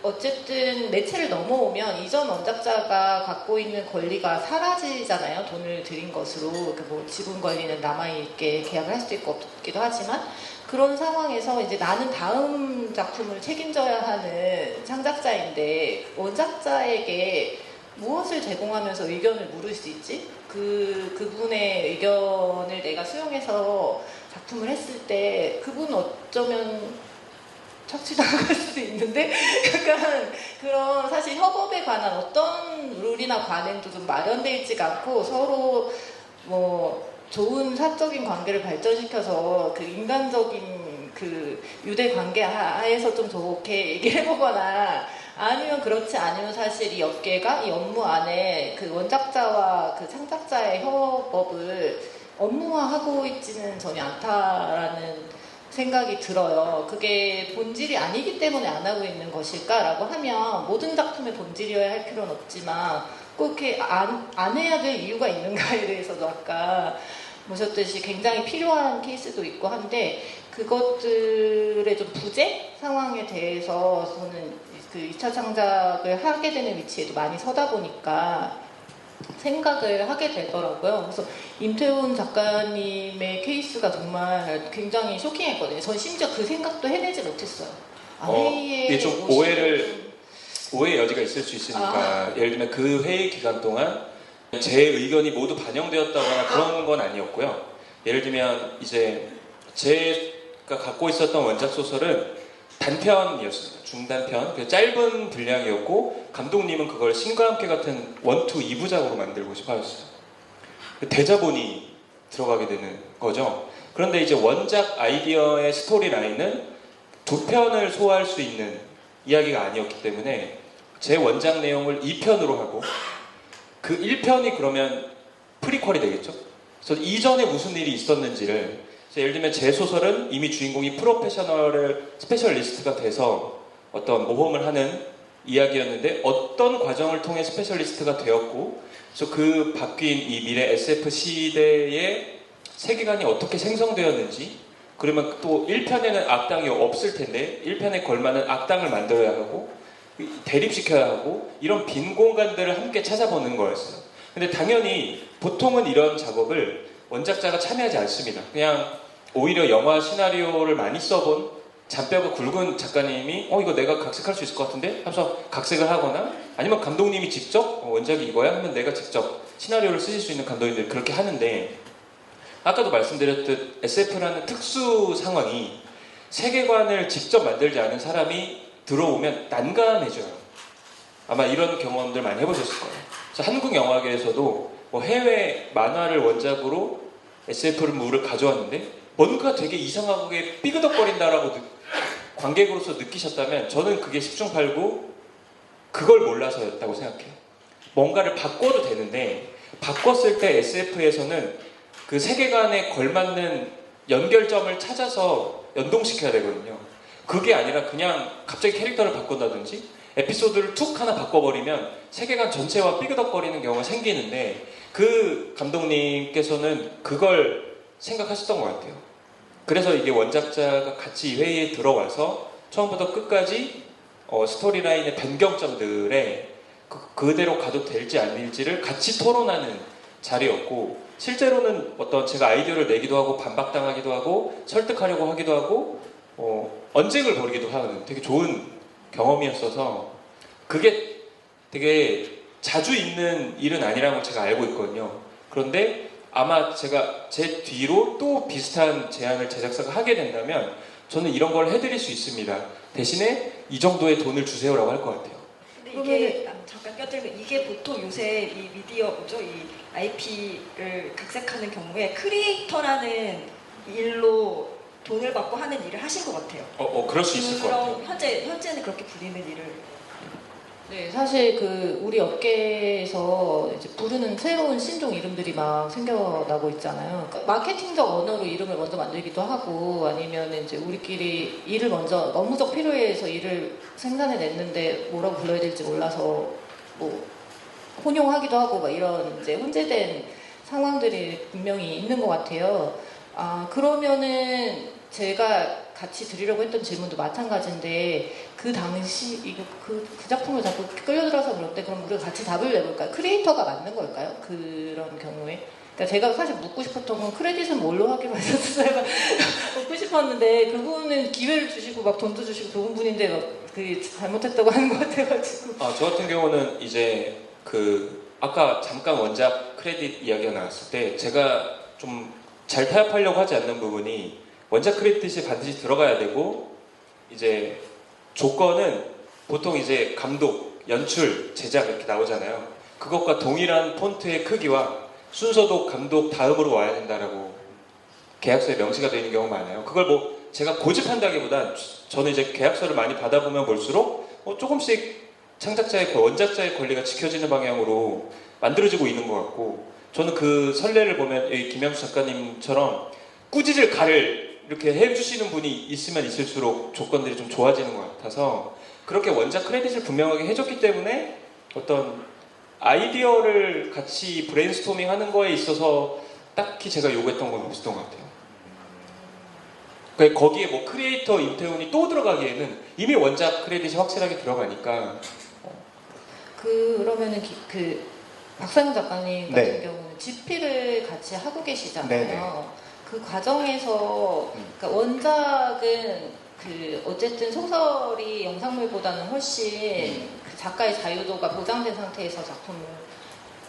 Speaker 1: 어쨌든 매체를 넘어오면 이전 원작자가 갖고 있는 권리가 사라지잖아요. 돈을 들인 것으로. 뭐 지분 권리는 남아있게 계약을 할 수도 있고 없기도 하지만, 그런 상황에서 이제 나는 다음 작품을 책임져야 하는 창작자인데 원작자에게 무엇을 제공하면서 의견을 물을 수 있지? 그분의 의견을 내가 수용해서 작품을 했을 때 그분은 어쩌면 착취당할 수도 있는데, 약간 그런, 사실 협업에 관한 어떤 룰이나 관행도 좀 마련되어 있지가 않고 서로 뭐 좋은 사적인 관계를 발전시켜서 그 인간적인 그 유대 관계 하에서 좀 좋게 얘기를 해보거나, 아니면 그렇지 않으면 사실 이 업계가 이 업무 안에 그 원작자와 그 창작자의 협업을 업무화하고 있지는 전혀 않다라는 생각이 들어요. 그게 본질이 아니기 때문에 안 하고 있는 것일까라고 하면 모든 작품의 본질이어야 할 필요는 없지만 꼭 이렇게 안 해야 될 이유가 있는가에 대해서도 아까 보셨듯이 굉장히 필요한 케이스도 있고 한데, 그것들의 좀 부재 상황에 대해서 저는 그 2차 창작을 하게 되는 위치에도 많이 서다 보니까 생각을 하게 되더라고요. 그래서 임태훈 작가님의 케이스가 정말 굉장히 쇼킹했거든요. 전 심지어 그 생각도 해내지 못했어요.
Speaker 6: 이게 좀 오해의 여지가 있을 수 있으니까, 예를 들면 그 회의 기간 동안 제 의견이 모두 반영되었다거나 그런 건 아니었고요. 예를 들면 이제 제가 갖고 있었던 원작 소설은 단편이었습니다. 중단편, 짧은 분량이었고 감독님은 그걸 신과 함께 같은 1, 2, 2부작으로 만들고 싶어 하셨어요. 대자본이 들어가게 되는 거죠. 그런데 이제 원작 아이디어의 스토리 라인은 2편을 소화할 수 있는 이야기가 아니었기 때문에 제 원작 내용을 2편으로 하고 그 1편이 그러면 프리퀄이 되겠죠. 그래서 이전에 무슨 일이 있었는지를, 예를 들면 제 소설은 이미 주인공이 프로페셔널 스페셜리스트가 돼서 어떤 모험을 하는 이야기였는데 어떤 과정을 통해 스페셜리스트가 되었고, 그래서 그 바뀐 이 미래 SF 시대의 세계관이 어떻게 생성되었는지, 그러면 또 1편에는 악당이 없을 텐데 1편에 걸맞는 악당을 만들어야 하고 대립시켜야 하고, 이런 빈 공간들을 함께 찾아보는 거였어요. 근데 당연히 보통은 이런 작업을 원작자가 참여하지 않습니다. 그냥 오히려 영화 시나리오를 많이 써본 잔뼈가 굵은 작가님이 이거 내가 각색할 수 있을 것 같은데 하면서 각색을 하거나, 아니면 감독님이 직접 원작이 이거야 하면 내가 직접 시나리오를 쓰실 수 있는 감독님들이 그렇게 하는데, 아까도 말씀드렸듯 SF라는 특수 상황이 세계관을 직접 만들지 않은 사람이 들어오면 난감해져요. 아마 이런 경험들 많이 해보셨을 거예요. 그래서 한국 영화계에서도 뭐 해외 만화를 원작으로 SF물을 가져왔는데 뭔가 되게 이상하게 삐그덕거린다라고 관객으로서 느끼셨다면 저는 그게 10중 8구 그걸 몰라서였다고 생각해요. 뭔가를 바꿔도 되는데 바꿨을 때 SF에서는 그 세계관에 걸맞는 연결점을 찾아서 연동시켜야 되거든요. 그게 아니라 그냥 갑자기 캐릭터를 바꾼다든지 에피소드를 툭 하나 바꿔버리면 세계관 전체와 삐그덕거리는 경우가 생기는데 그 감독님께서는 그걸 생각하셨던 것 같아요. 그래서 이게 원작자가 같이 회의에 들어와서 처음부터 끝까지 스토리라인의 변경점들에 그대로 가도 될지 아닐지를 같이 토론하는 자리였고 실제로는 어떤 제가 아이디어를 내기도 하고 반박당하기도 하고 설득하려고 하기도 하고 언쟁을 벌이기도 하는 되게 좋은 경험이었어서 그게 되게 자주 있는 일은 아니라는 걸 제가 알고 있거든요. 그런데 아마 제가 제 뒤로 또 비슷한 제안을 제작사가 하게 된다면 저는 이런 걸 해드릴 수 있습니다. 대신에 이 정도의 돈을 주세요라고 할 것 같아요.
Speaker 7: 근데 이게 잠깐 껴들면 이게 보통 요새 이 미디어 뭐죠? 이 IP를 각색하는 경우에 크리에이터라는 일로 돈을 받고 하는 일을 하신 것 같아요.
Speaker 6: 그럴 수 있을 것 같아요.
Speaker 7: 현재는 그렇게 불리는 일을.
Speaker 1: 네, 사실 우리 업계에서 이제 부르는 새로운 신종 이름들이 막 생겨나고 있잖아요. 그러니까 마케팅적 언어로 이름을 먼저 만들기도 하고 아니면 이제 우리끼리 일을 먼저 업무적 필요해서 일을 생산해냈는데 뭐라고 불러야 될지 몰라서 뭐 혼용하기도 하고 막 이런 이제 혼재된 상황들이 분명히 있는 것 같아요. 그러면은 제가 같이 드리려고 했던 질문도 마찬가지인데 그 당시 그 작품을 자꾸 끌려들어서 그런데 그럼 우리가 같이 답을 내볼까요? 크리에이터가 맞는 걸까요? 그런 경우에 그러니까 제가 사실 묻고 싶었던 건 크레딧은 뭘로 하기로 했었어요. 묻고 싶었는데 그분은 기회를 주시고 막 돈도 주시고 좋은 분인데 막 그 잘못했다고 하는 것 같아가지고
Speaker 6: 저 같은 경우는 이제 아까 잠깐 원작 크레딧 이야기가 나왔을 때 제가 좀 잘 타협하려고 하지 않는 부분이 원작 크레딧이 반드시 들어가야 되고 이제 조건은 보통 이제 감독, 연출, 제작 이렇게 나오잖아요. 그것과 동일한 폰트의 크기와 순서도 감독 다음으로 와야 된다라고 계약서에 명시가 되어 있는 경우가 많아요. 그걸 뭐 제가 고집한다기보단 저는 이제 계약서를 많이 받아보면 볼수록 조금씩 창작자의 원작자의 권리가 지켜지는 방향으로 만들어지고 있는 것 같고 저는 그 선례를 보면 여기 김양수 작가님처럼 꾸짖을 가를 이렇게 해주시는 분이 있으면 있을수록 조건들이 좀 좋아지는 것 같아서 그렇게 원작 크레딧을 분명하게 해줬기 때문에 어떤 아이디어를 같이 브레인스토밍 하는 거에 있어서 딱히 제가 요구했던 건 없었던 것 같아요. 거기에 뭐 크리에이터 임태훈이 또 들어가기에는 이미 원작 크레딧이 확실하게 들어가니까
Speaker 1: 그러면은 박상현 작가님 같은
Speaker 3: 네.
Speaker 1: 경우는 집필을 같이 하고 계시잖아요.
Speaker 3: 네네.
Speaker 1: 그 과정에서 그러니까 원작은 어쨌든 소설이 영상물보다는 훨씬 그 작가의 자유도가 보장된 상태에서 작품을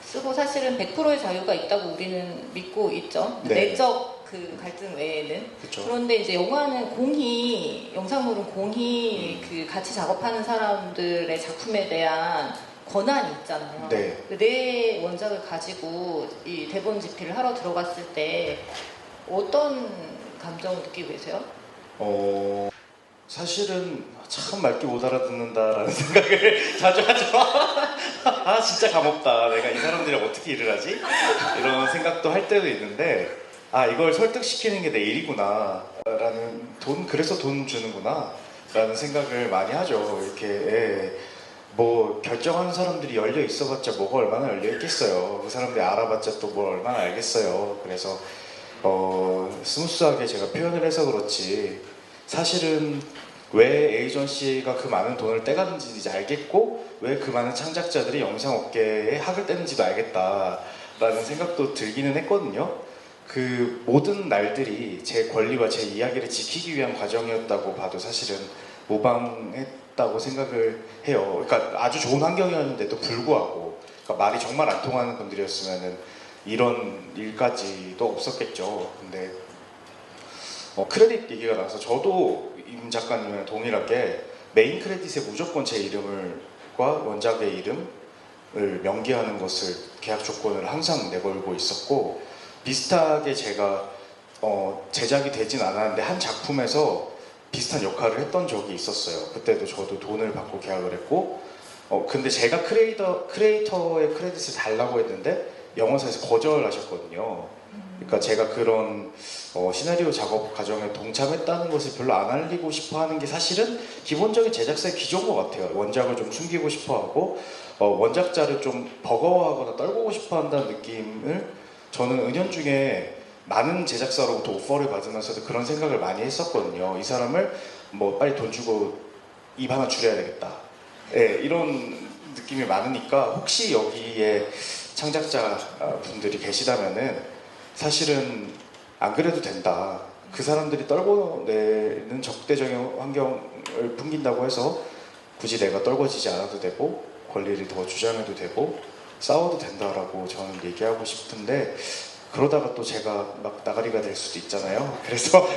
Speaker 1: 쓰고 사실은 100%의 자유가 있다고 우리는 믿고 있죠.
Speaker 3: 네.
Speaker 1: 내적 그 갈등 외에는.
Speaker 3: 그쵸.
Speaker 1: 그런데 이제 영화는 영상물은 공히 같이 작업하는 사람들의 작품에 대한 권한이 있잖아요.
Speaker 3: 네.
Speaker 1: 내 원작을 가지고 이 대본 집필을 하러 들어갔을 때 어떤 감정을 느끼고 계세요?
Speaker 3: 사실은 참 말귀 못 알아듣는다라는 생각을 자주 하죠. 진짜 감없다. 내가 이 사람들이랑 어떻게 일을 하지? 이런 생각도 할 때도 있는데 이걸 설득시키는 게 내 일이구나 라는 그래서 돈 주는구나 라는 생각을 많이 하죠. 이렇게 뭐 결정하는 사람들이 열려 있어봤자 뭐가 얼마나 열려 있겠어요. 그 사람들이 알아봤자 또 뭘 얼마나 알겠어요. 그래서 스무스하게 제가 표현을 해서 그렇지 사실은 왜 에이전시가 그 많은 돈을 떼가는지 이제 알겠고 왜 그 많은 창작자들이 영상업계에 학을 떼는지도 알겠다라는 생각도 들기는 했거든요. 그 모든 날들이 제 권리와 제 이야기를 지키기 위한 과정이었다고 봐도 사실은 모방했다고 생각을 해요. 그러니까 아주 좋은 환경이었는데도 불구하고 그러니까 말이 정말 안 통하는 분들이었으면은 이런 일까지도 없었겠죠. 근데 크레딧 얘기가 나와서 저도 임 작가님이랑 동일하게 메인 크레딧에 무조건 제 이름과 원작의 이름을 명기하는 것을 계약 조건을 항상 내걸고 있었고, 비슷하게 제가 제작이 되진 않았는데 한 작품에서 비슷한 역할을 했던 적이 있었어요. 그때도 저도 돈을 받고 계약을 했고, 근데 제가 크리에이터의 크레딧을 달라고 했는데 영화사에서 거절하셨거든요. 그러니까 제가 그런 시나리오 작업 과정에 동참했다는 것을 별로 안 알리고 싶어 하는 게 사실은 기본적인 제작사의 기조인 것 같아요. 원작을 좀 숨기고 싶어 하고, 원작자를 좀 버거워하거나 떨구고 싶어 한다는 느낌을 저는 은연중에 많은 제작사로부터 오퍼를 받으면서도 그런 생각을 많이 했었거든요. 이 사람을 뭐 빨리 돈 주고 입 하나 줄여야 되겠다. 네, 이런 느낌이 많으니까 혹시 여기에 창작자 분들이 계시다면은 사실은 안 그래도 된다. 그 사람들이 떨궈내는 적대적인 환경을 풍긴다고 해서 굳이 내가 떨궈지지 않아도 되고 권리를 더 주장해도 되고 싸워도 된다라고 저는 얘기하고 싶은데, 그러다가 또 제가 막 나가리가 될 수도 있잖아요. 그래서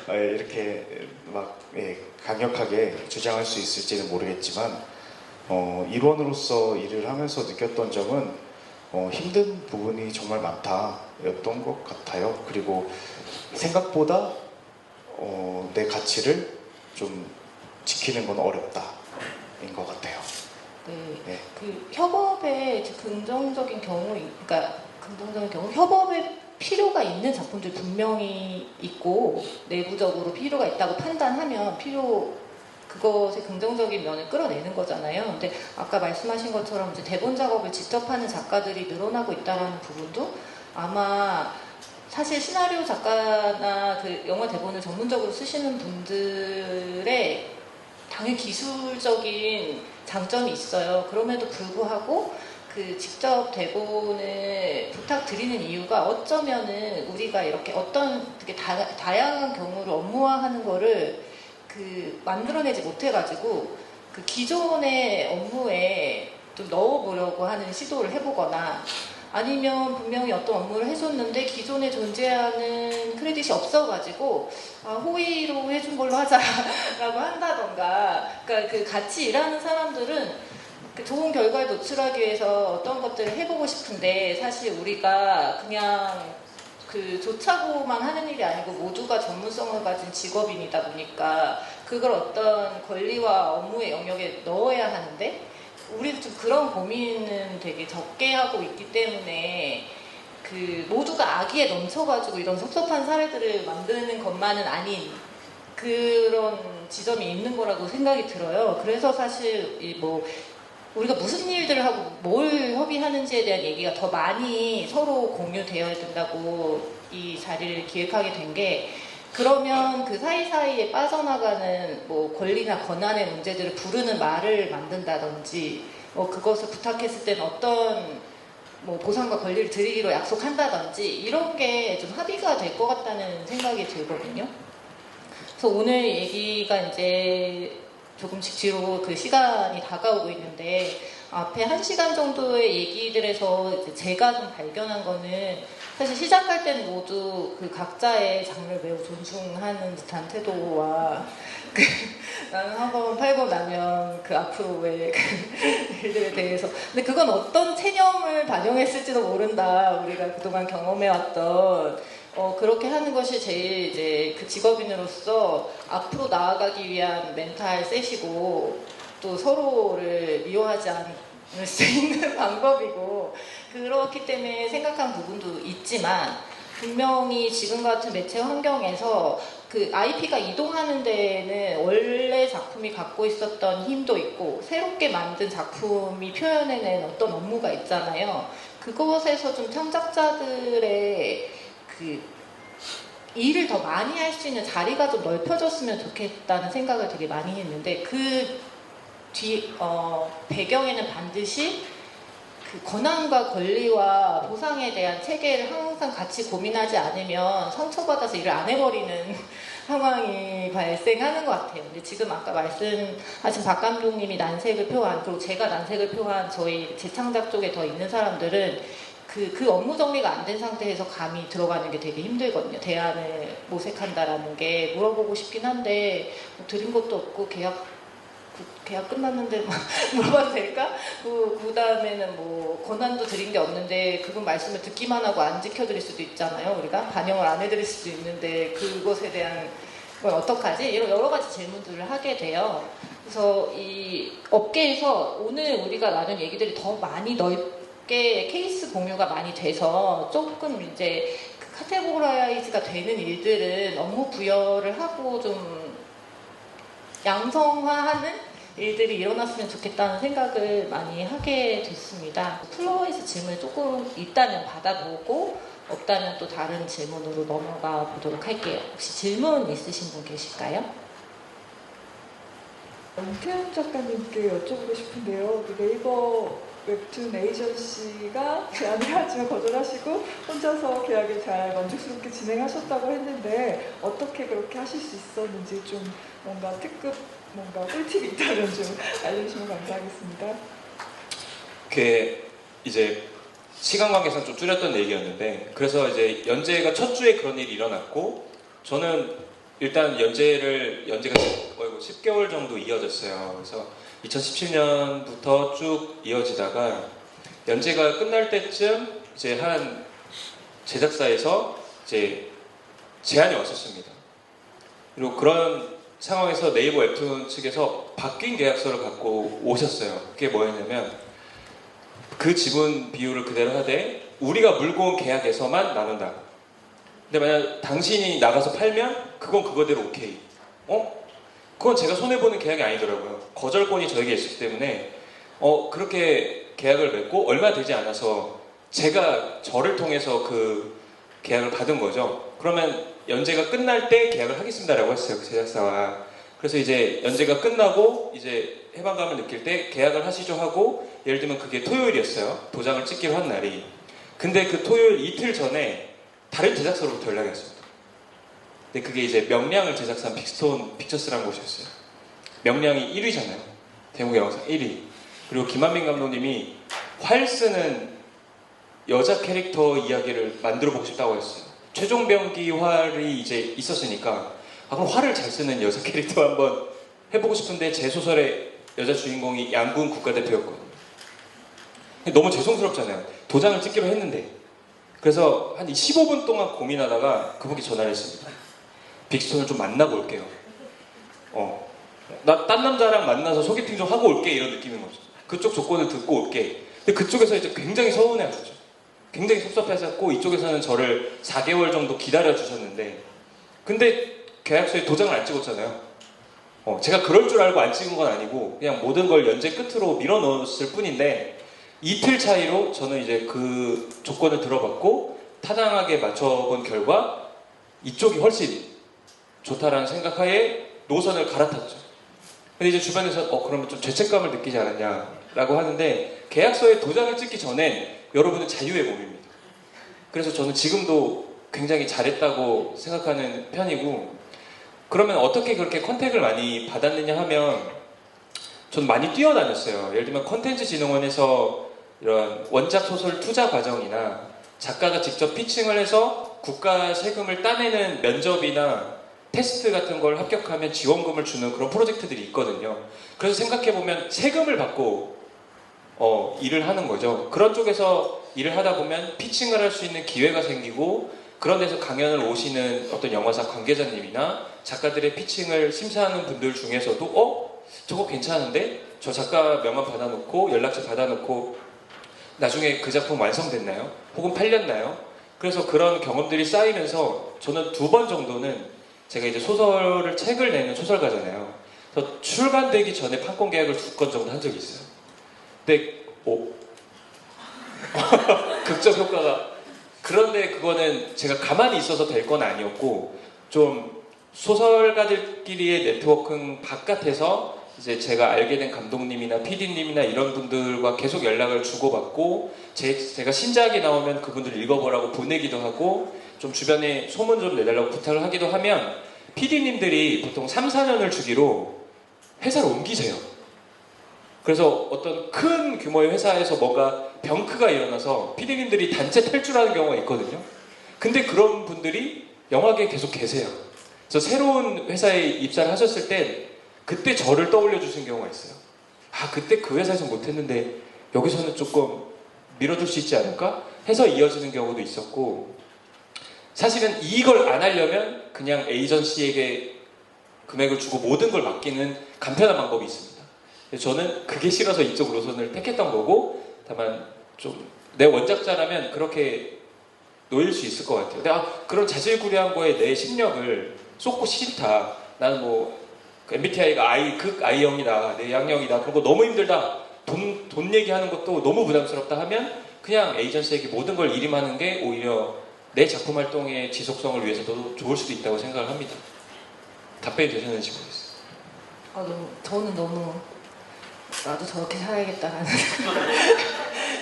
Speaker 3: 이렇게 막 강력하게 주장할 수 있을지는 모르겠지만, 일원으로서 일을 하면서 느꼈던 점은 힘든 부분이 정말 많다였던 것 같아요. 그리고 생각보다 내 가치를 좀 지키는 건 어렵다인 것 같아요.
Speaker 1: 네.
Speaker 3: 네.
Speaker 1: 그 협업의 긍정적인 경우, 그러니까 긍정적인 경우 협업의 필요가 있는 작품들 분명히 있고 내부적으로 필요가 있다고 판단하면 그것의 긍정적인 면을 끌어내는 거잖아요. 근데 아까 말씀하신 것처럼 이제 대본 작업을 직접 하는 작가들이 늘어나고 있다는 부분도 아마 사실 시나리오 작가나 그 영화 대본을 전문적으로 쓰시는 분들의 당연히 기술적인 장점이 있어요. 그럼에도 불구하고 그 직접 대본을 부탁드리는 이유가 어쩌면은 우리가 이렇게 어떤 되게 다양한 경우를 업무화하는 거를 만들어내지 못해가지고 그 기존의 업무에 좀 넣어보려고 하는 시도를 해보거나, 아니면 분명히 어떤 업무를 해줬는데 기존에 존재하는 크레딧이 없어가지고 호의로 해준 걸로 하자라고 한다던가, 그러니까 그 같이 일하는 사람들은 그 좋은 결과를 노출하기 위해서 어떤 것들을 해보고 싶은데, 사실 우리가 그냥 그 조차고만 하는 일이 아니고 모두가 전문성을 가진 직업인이다 보니까 그걸 어떤 권리와 업무의 영역에 넣어야 하는데, 우리도 좀 그런 고민은 되게 적게 하고 있기 때문에 그 모두가 악의에 넘쳐가지고 이런 섭섭한 사례들을 만드는 것만은 아닌 그런 지점이 있는 거라고 생각이 들어요. 그래서 사실 우리가 무슨 일들을 하고 뭘 협의하는지에 대한 얘기가 더 많이 서로 공유되어야 된다고 이 자리를 기획하게 된 게, 그러면 그 사이사이에 빠져나가는 권리나 권한의 문제들을 부르는 말을 만든다든지, 그것을 부탁했을 때는 어떤 보상과 권리를 드리기로 약속한다든지, 이런 게 좀 합의가 될 것 같다는 생각이 들거든요. 그래서 오늘 얘기가 이제 조금씩 뒤로 그 시간이 다가오고 있는데, 앞에 1시간 정도의 얘기들에서 이제 제가 좀 발견한 거는, 사실 시작할 때는 모두 그 각자의 장르를 매우 존중하는 듯한 태도와 나는 한번 팔고 나면 그 앞으로의 그 일들에 대해서, 근데 그건 어떤 체념을 반영했을지도 모른다, 우리가 그동안 경험해왔던 그렇게 하는 것이 제일 이제 그 직업인으로서 앞으로 나아가기 위한 멘탈 셋이고, 또 서로를 미워하지 않을 수 있는 방법이고, 그렇기 때문에 생각한 부분도 있지만, 분명히 지금 같은 매체 환경에서 그 IP가 이동하는 데에는 원래 작품이 갖고 있었던 힘도 있고, 새롭게 만든 작품이 표현해낸 어떤 업무가 있잖아요. 그것에서 좀 창작자들의 그 일을 더 많이 할 수 있는 자리가 좀 넓혀졌으면 좋겠다는 생각을 되게 많이 했는데, 그 배경에는 반드시 그 권한과 권리와 보상에 대한 체계를 항상 같이 고민하지 않으면 상처받아서 일을 안 해버리는 상황이 발생하는 것 같아요. 근데 지금 아까 말씀하신 박 감독님이 난색을 표한, 그리고 제가 난색을 표한 저희 재창작 쪽에 더 있는 사람들은 그 업무 정리가 안 된 상태에서 감히 들어가는 게 되게 힘들거든요. 대안을 모색한다라는 게 물어보고 싶긴 한데 뭐 드린 것도 없고 계약 끝났는데 물어봐도 될까? 그 다음에는 뭐 권한도 드린 게 없는데 그분 말씀을 듣기만 하고 안 지켜드릴 수도 있잖아요. 우리가 반영을 안 해드릴 수도 있는데 그것에 대한 걸 어떡하지? 이런 여러 가지 질문들을 하게 돼요. 그래서 이 업계에서 오늘 우리가 나눈 얘기들이 더 많이 넓게 케이스 공유가 많이 돼서 조금 이제 그 카테고라이즈가 되는 일들은 업무 부여를 하고 좀 양성화하는 일들이 일어났으면 좋겠다는 생각을 많이 하게 됐습니다. 플로어에서 질문이 조금 있다면 받아보고 없다면 또 다른 질문으로 넘어가 보도록 할게요. 혹시 질문 있으신 분 계실까요?
Speaker 8: 태연 작가님께 여쭤보고 싶은데요. 그 네이버 웹툰 에이전시가 제안을 하지만 거절하시고 혼자서 계약을 잘 만족스럽게 진행하셨다고 했는데 어떻게 그렇게 하실 수 있었는지 좀 뭔가 특급 뭔가 꿀팁이 있다면 좀 알려주시면 감사하겠습니다.
Speaker 6: 그게 이제 시간 관계상 좀 줄였던 얘기였는데 그래서 이제 연재가 첫 주에 그런 일이 일어났고 저는 일단 연재가 10개월 정도 이어졌어요. 그래서 2017년부터 쭉 이어지다가 연재가 끝날 때쯤 이제 한 제작사에서 이제 제안이 왔었습니다. 그리고 그런 상황에서 네이버 웹툰 측에서 바뀐 계약서를 갖고 오셨어요. 그게 뭐였냐면 그 지분 비율을 그대로 하되 우리가 물고 온 계약에서만 나눈다. 근데 만약 당신이 나가서 팔면 그건 그거대로 오케이. 그건 제가 손해보는 계약이 아니더라고요. 거절권이 저에게 있기 때문에 그렇게 계약을 맺고 얼마 되지 않아서 제가 저를 통해서 그 계약을 받은 거죠. 그러면 연재가 끝날 때 계약을 하겠습니다라고 했어요. 그 제작사와. 그래서 이제 연재가 끝나고 이제 해방감을 느낄 때 계약을 하시죠 하고 예를 들면 그게 토요일이었어요. 도장을 찍기로 한 날이. 근데 그 토요일 이틀 전에 다른 제작사로부터 연락이 왔습니다. 근데 그게 이제 명량을 제작사한 빅스톤 픽처스라는 곳이었어요. 명량이 1위잖아요. 대목 영상 1위. 그리고 김한민 감독님이 활 쓰는 여자 캐릭터 이야기를 만들어 보고 싶다고 했어요. 최종병기 활이 이제 있었으니까 그럼 활을 잘 쓰는 여자 캐릭터 한번 해보고 싶은데 제 소설의 여자 주인공이 양궁 국가대표였거든요. 너무 죄송스럽잖아요. 도장을 찍기로 했는데. 그래서 한 15분 동안 고민하다가 그분께 전화를 했습니다. 빅스톤을 좀 만나고 올게요. 나 딴 남자랑 만나서 소개팅 좀 하고 올게 이런 느낌인 거죠. 그쪽 조건을 듣고 올게. 근데 그쪽에서 이제 굉장히 서운해하셨죠. 굉장히 섭섭해하셨고 이쪽에서는 저를 4개월 정도 기다려 주셨는데 근데 계약서에 도장을 안 찍었잖아요. 제가 그럴 줄 알고 안 찍은 건 아니고 그냥 모든 걸 연재 끝으로 밀어 넣었을 뿐인데 이틀 차이로 저는 이제 그 조건을 들어봤고 타당하게 맞춰본 결과 이쪽이 훨씬 좋다라는 생각하에 노선을 갈아탔죠. 근데 이제 주변에서 그러면 좀 죄책감을 느끼지 않았냐라고 하는데 계약서에 도장을 찍기 전엔 여러분은 자유의 몸입니다. 그래서 저는 지금도 굉장히 잘했다고 생각하는 편이고 그러면 어떻게 그렇게 컨택을 많이 받았느냐 하면 저는 많이 뛰어다녔어요. 예를 들면 콘텐츠진흥원에서 이런 원작 소설 투자 과정이나 작가가 직접 피칭을 해서 국가 세금을 따내는 면접이나 테스트 같은 걸 합격하면 지원금을 주는 그런 프로젝트들이 있거든요. 그래서 생각해보면 세금을 받고 일을 하는 거죠. 그런 쪽에서 일을 하다 보면 피칭을 할 수 있는 기회가 생기고 그런 데서 강연을 오시는 어떤 영화사 관계자님이나 작가들의 피칭을 심사하는 분들 중에서도 저거 괜찮은데? 저 작가 명함 받아놓고 연락처 받아놓고 나중에 그 작품 완성됐나요? 혹은 팔렸나요? 그래서 그런 경험들이 쌓이면서 저는 2번 정도는 제가 이제 책을 내는 소설가잖아요. 그래서 출간되기 전에 판권 계약을 2건 정도 한 적이 있어요. 근데 극적 효과가 그런데 그거는 제가 가만히 있어서 될 건 아니었고 좀 소설가들끼리의 네트워킹 바깥에서 이제 제가 알게 된 감독님이나 PD님이나 이런 분들과 계속 연락을 주고받고 제가 신작이 나오면 그분들 읽어보라고 보내기도 하고 좀 주변에 소문 좀 내달라고 부탁을 하기도 하면 PD님들이 보통 3, 4년을 주기로 회사를 옮기세요. 그래서 어떤 큰 규모의 회사에서 뭔가 병크가 일어나서 PD님들이 단체 탈출하는 경우가 있거든요. 근데 그런 분들이 영화계에 계속 계세요. 그래서 새로운 회사에 입사를 하셨을 때 그때 저를 떠올려 주신 경우가 있어요. 아, 그때 그 회사에서 못했는데 여기서는 조금 밀어줄 수 있지 않을까? 해서 이어지는 경우도 있었고, 사실은 이걸 안 하려면 그냥 에이전시에게 금액을 주고 모든 걸 맡기는 간편한 방법이 있습니다. 저는 그게 싫어서 이쪽 노선을 택했던 거고, 다만 좀 내 원작자라면 그렇게 놓일 수 있을 것 같아요. 내가 그런 자질구레한 거에 내 심력을 쏟고 싫다. 나는 뭐 MBTI가 극 I형이다, 내향형이다. 그런 거 너무 힘들다. 돈 얘기하는 것도 너무 부담스럽다 하면 그냥 에이전시에게 모든 걸 일임하는 게 오히려 내 작품 활동의 지속성을 위해서도 좋을 수도 있다고 생각을 합니다. 답변이 되셨는지 모르겠어요.
Speaker 1: 저는 너무 나도 저렇게 살아야겠다라는 생각을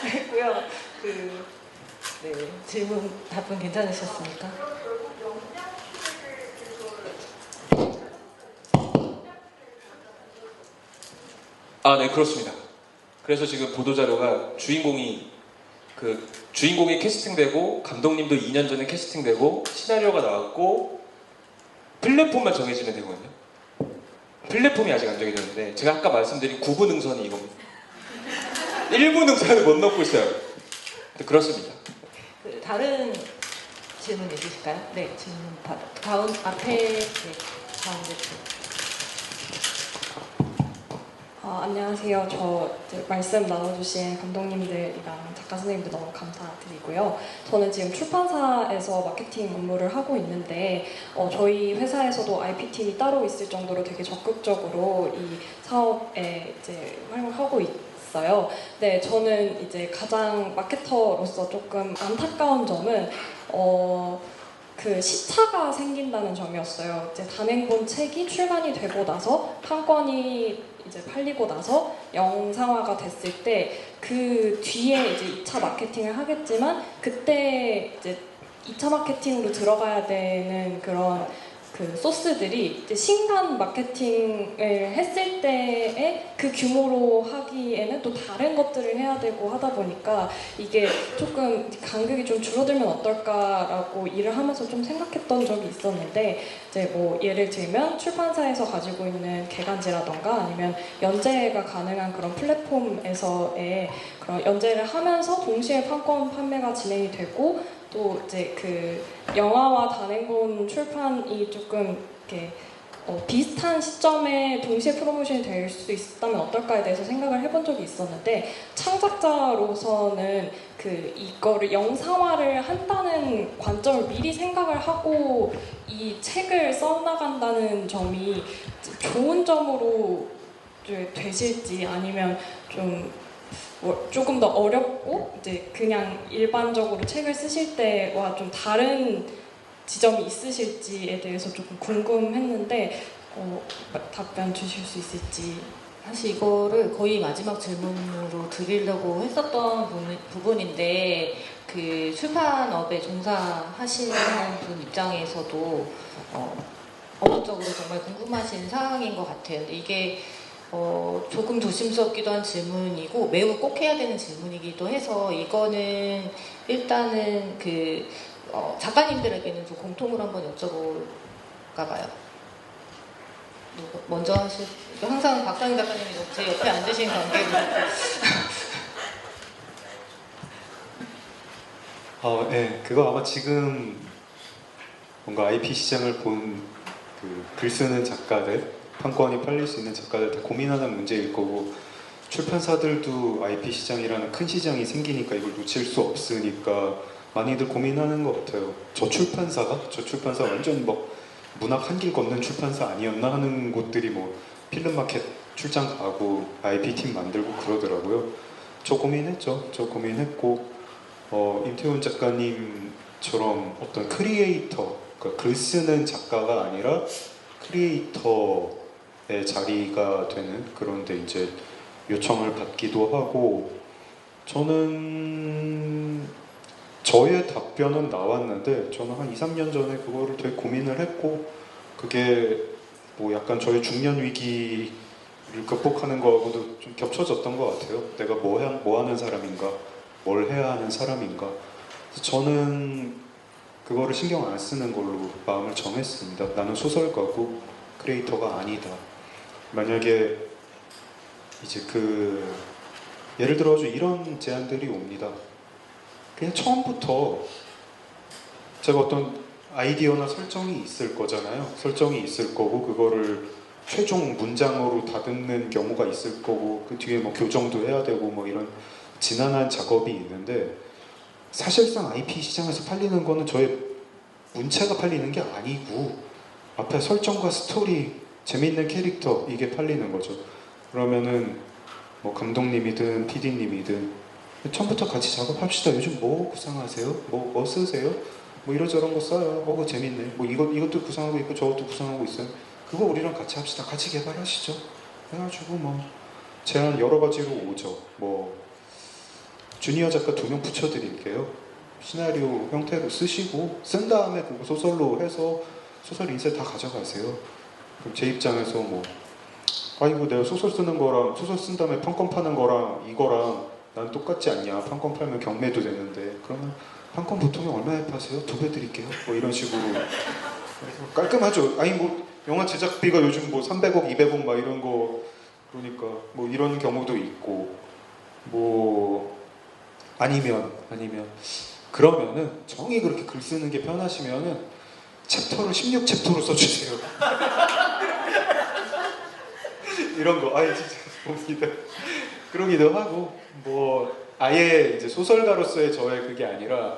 Speaker 1: 했고요. 네, 질문 답변 괜찮으셨습니까?
Speaker 6: 아, 네, 그렇습니다. 그래서 지금 보도자료가 주인공이 캐스팅되고 감독님도 2년 전에 캐스팅되고 시나리오가 나왔고 플랫폼만 정해지면 되거든요. 플랫폼이 아직 안 정해졌는데 제가 아까 말씀드린 9부 능선이 이겁니다. 1부 능선을 못 넣고 있어요. 네, 그렇습니다.
Speaker 1: 다른 질문 있으실까요? 네, 질문 다음 앞에 가운데 쪽.
Speaker 7: 안녕하세요. 저 이제 말씀 나눠주신 감독님들이랑 작가 선생님들 너무 감사드리고요. 저는 지금 출판사에서 마케팅 업무를 하고 있는데 저희 회사에서도 IP팀이 따로 있을 정도로 되게 적극적으로 이 사업에 이제 활용하고 있어요. 네, 저는 이제 가장 마케터로서 조금 안타까운 점은 그 시차가 생긴다는 점이었어요. 이제 단행본 책이 출간이 되고 나서 판권이 이제 팔리고 나서 영상화가 됐을 때 그 뒤에 이제 2차 마케팅을 하겠지만 그때 이제 2차 마케팅으로 들어가야 되는 그런 그 소스들이 이제 신간 마케팅을 했을 때의 그 규모로 하기에는 또 다른 것들을 해야 되고 하다 보니까 이게 조금 간극이 좀 줄어들면 어떨까라고 일을 하면서 좀 생각했던 적이 있었는데 이제 뭐 예를 들면 출판사에서 가지고 있는 개간지라던가 아니면 연재가 가능한 그런 플랫폼에서의 그런 연재를 하면서 동시에 판권 판매가 진행이 되고 또 이제 그 영화와 단행본 출판이 조금 이렇게 비슷한 시점에 동시에 프로모션이 될 수 있다면 어떨까에 대해서 생각을 해본 적이 있었는데 창작자로서는 그 이거를 영상화를 한다는 관점을 미리 생각을 하고 이 책을 써나간다는 점이 좋은 점으로 되실지 아니면 좀 조금 더 어렵고 이제 그냥 일반적으로 책을 쓰실 때와 좀 다른 지점이 있으실지에 대해서 조금 궁금했는데 답변 주실 수 있을지.
Speaker 1: 사실 이거를 거의 마지막 질문으로 드리려고 했었던 부분인데 그 출판업에 종사하시는 분 입장에서도 업무적으로 정말 궁금하신 사항인 것 같아요. 근데 이게 조금 조심스럽기도 한 질문이고 매우 꼭 해야 되는 질문이기도 해서 이거는 일단은 작가님들에게는 좀 공통으로 한번 여쭤볼까 봐요. 먼저 항상 박상희 작가님이 제 옆에 앉으신 관계로
Speaker 4: 네, 그거 아마 지금 뭔가 IP 시장을 본 그 글 쓰는 작가들, 판권이 팔릴 수 있는 작가들 다 고민하는 문제일 거고 출판사들도 IP 시장이라는 큰 시장이 생기니까 이걸 놓칠 수 없으니까 많이들 고민하는 것 같아요. 저 출판사 완전 뭐 문학 한 길 걷는 출판사 아니었나 하는 곳들이 뭐 필름마켓 출장 가고 IP 팀 만들고 그러더라고요. 저 고민했죠. 저 고민했고 임태훈 작가님처럼 어떤 크리에이터, 그러니까 글 쓰는 작가가 아니라 크리에이터의 자리가 되는 그런데 이제 요청을 받기도 하고 저의 답변은 나왔는데 저는 한 2, 3년 전에 그거를 되게 고민을 했고 그게 뭐 약간 저의 중년 위기에 극복하는 거하고도 좀 겹쳐졌던 것 같아요. 내가 뭐 하는 사람인가, 뭘 해야 하는 사람인가. 그래서 저는 그거를 신경 안 쓰는 걸로 마음을 정했습니다. 나는 소설가고 크리에이터가 아니다. 만약에 이제 예를 들어 이런 제안들이 옵니다. 그냥 처음부터 제가 어떤 아이디어나 설정이 있을 거잖아요. 설정이 있을 거고 그거를 최종 문장으로 다듬는 경우가 있을 거고 그 뒤에 뭐 교정도 해야 되고 뭐 이런 지난한 작업이 있는데 사실상 IP 시장에서 팔리는 거는 저의 문체가 팔리는 게 아니고 앞에 설정과 스토리, 재밌는 캐릭터 이게 팔리는 거죠. 그러면은 뭐 감독님이든 PD님이든 처음부터 같이 작업합시다. 요즘 뭐 구상하세요? 뭐 쓰세요? 뭐 이런저런 거 써요. 그거 재밌네. 뭐 이것도 구상하고 있고 저것도 구상하고 있어요. 그거 우리랑 같이 합시다. 같이 개발하시죠. 해가지고 뭐 제안 여러 가지로 오죠. 뭐 주니어 작가 2명 붙여드릴게요. 시나리오 형태로 쓰시고 쓴 다음에 그거 소설로 해서 소설 인쇄 다 가져가세요. 그럼 제 입장에서 뭐 아이고 내가 소설 쓰는 거랑 소설 쓴 다음에 판권 파는 거랑 이거랑 난 똑같지 않냐. 판권 팔면 경매도 되는데 그러면 판권 보통에 얼마에 파세요? 2배 드릴게요. 뭐 이런 식으로 깔끔하죠. 아니 뭐 영화 제작비가 요즘 뭐 300억, 200억 막 이런 거 그러니까 뭐 이런 경우도 있고 뭐 아니면 그러면은 정이 그렇게 글 쓰는 게 편하시면은 챕터를 16챕터로 써주세요. 이런 거 아예 진짜 봅니다. 그러기도 하고 뭐 아예 이제 소설가로서의 저의 그게 아니라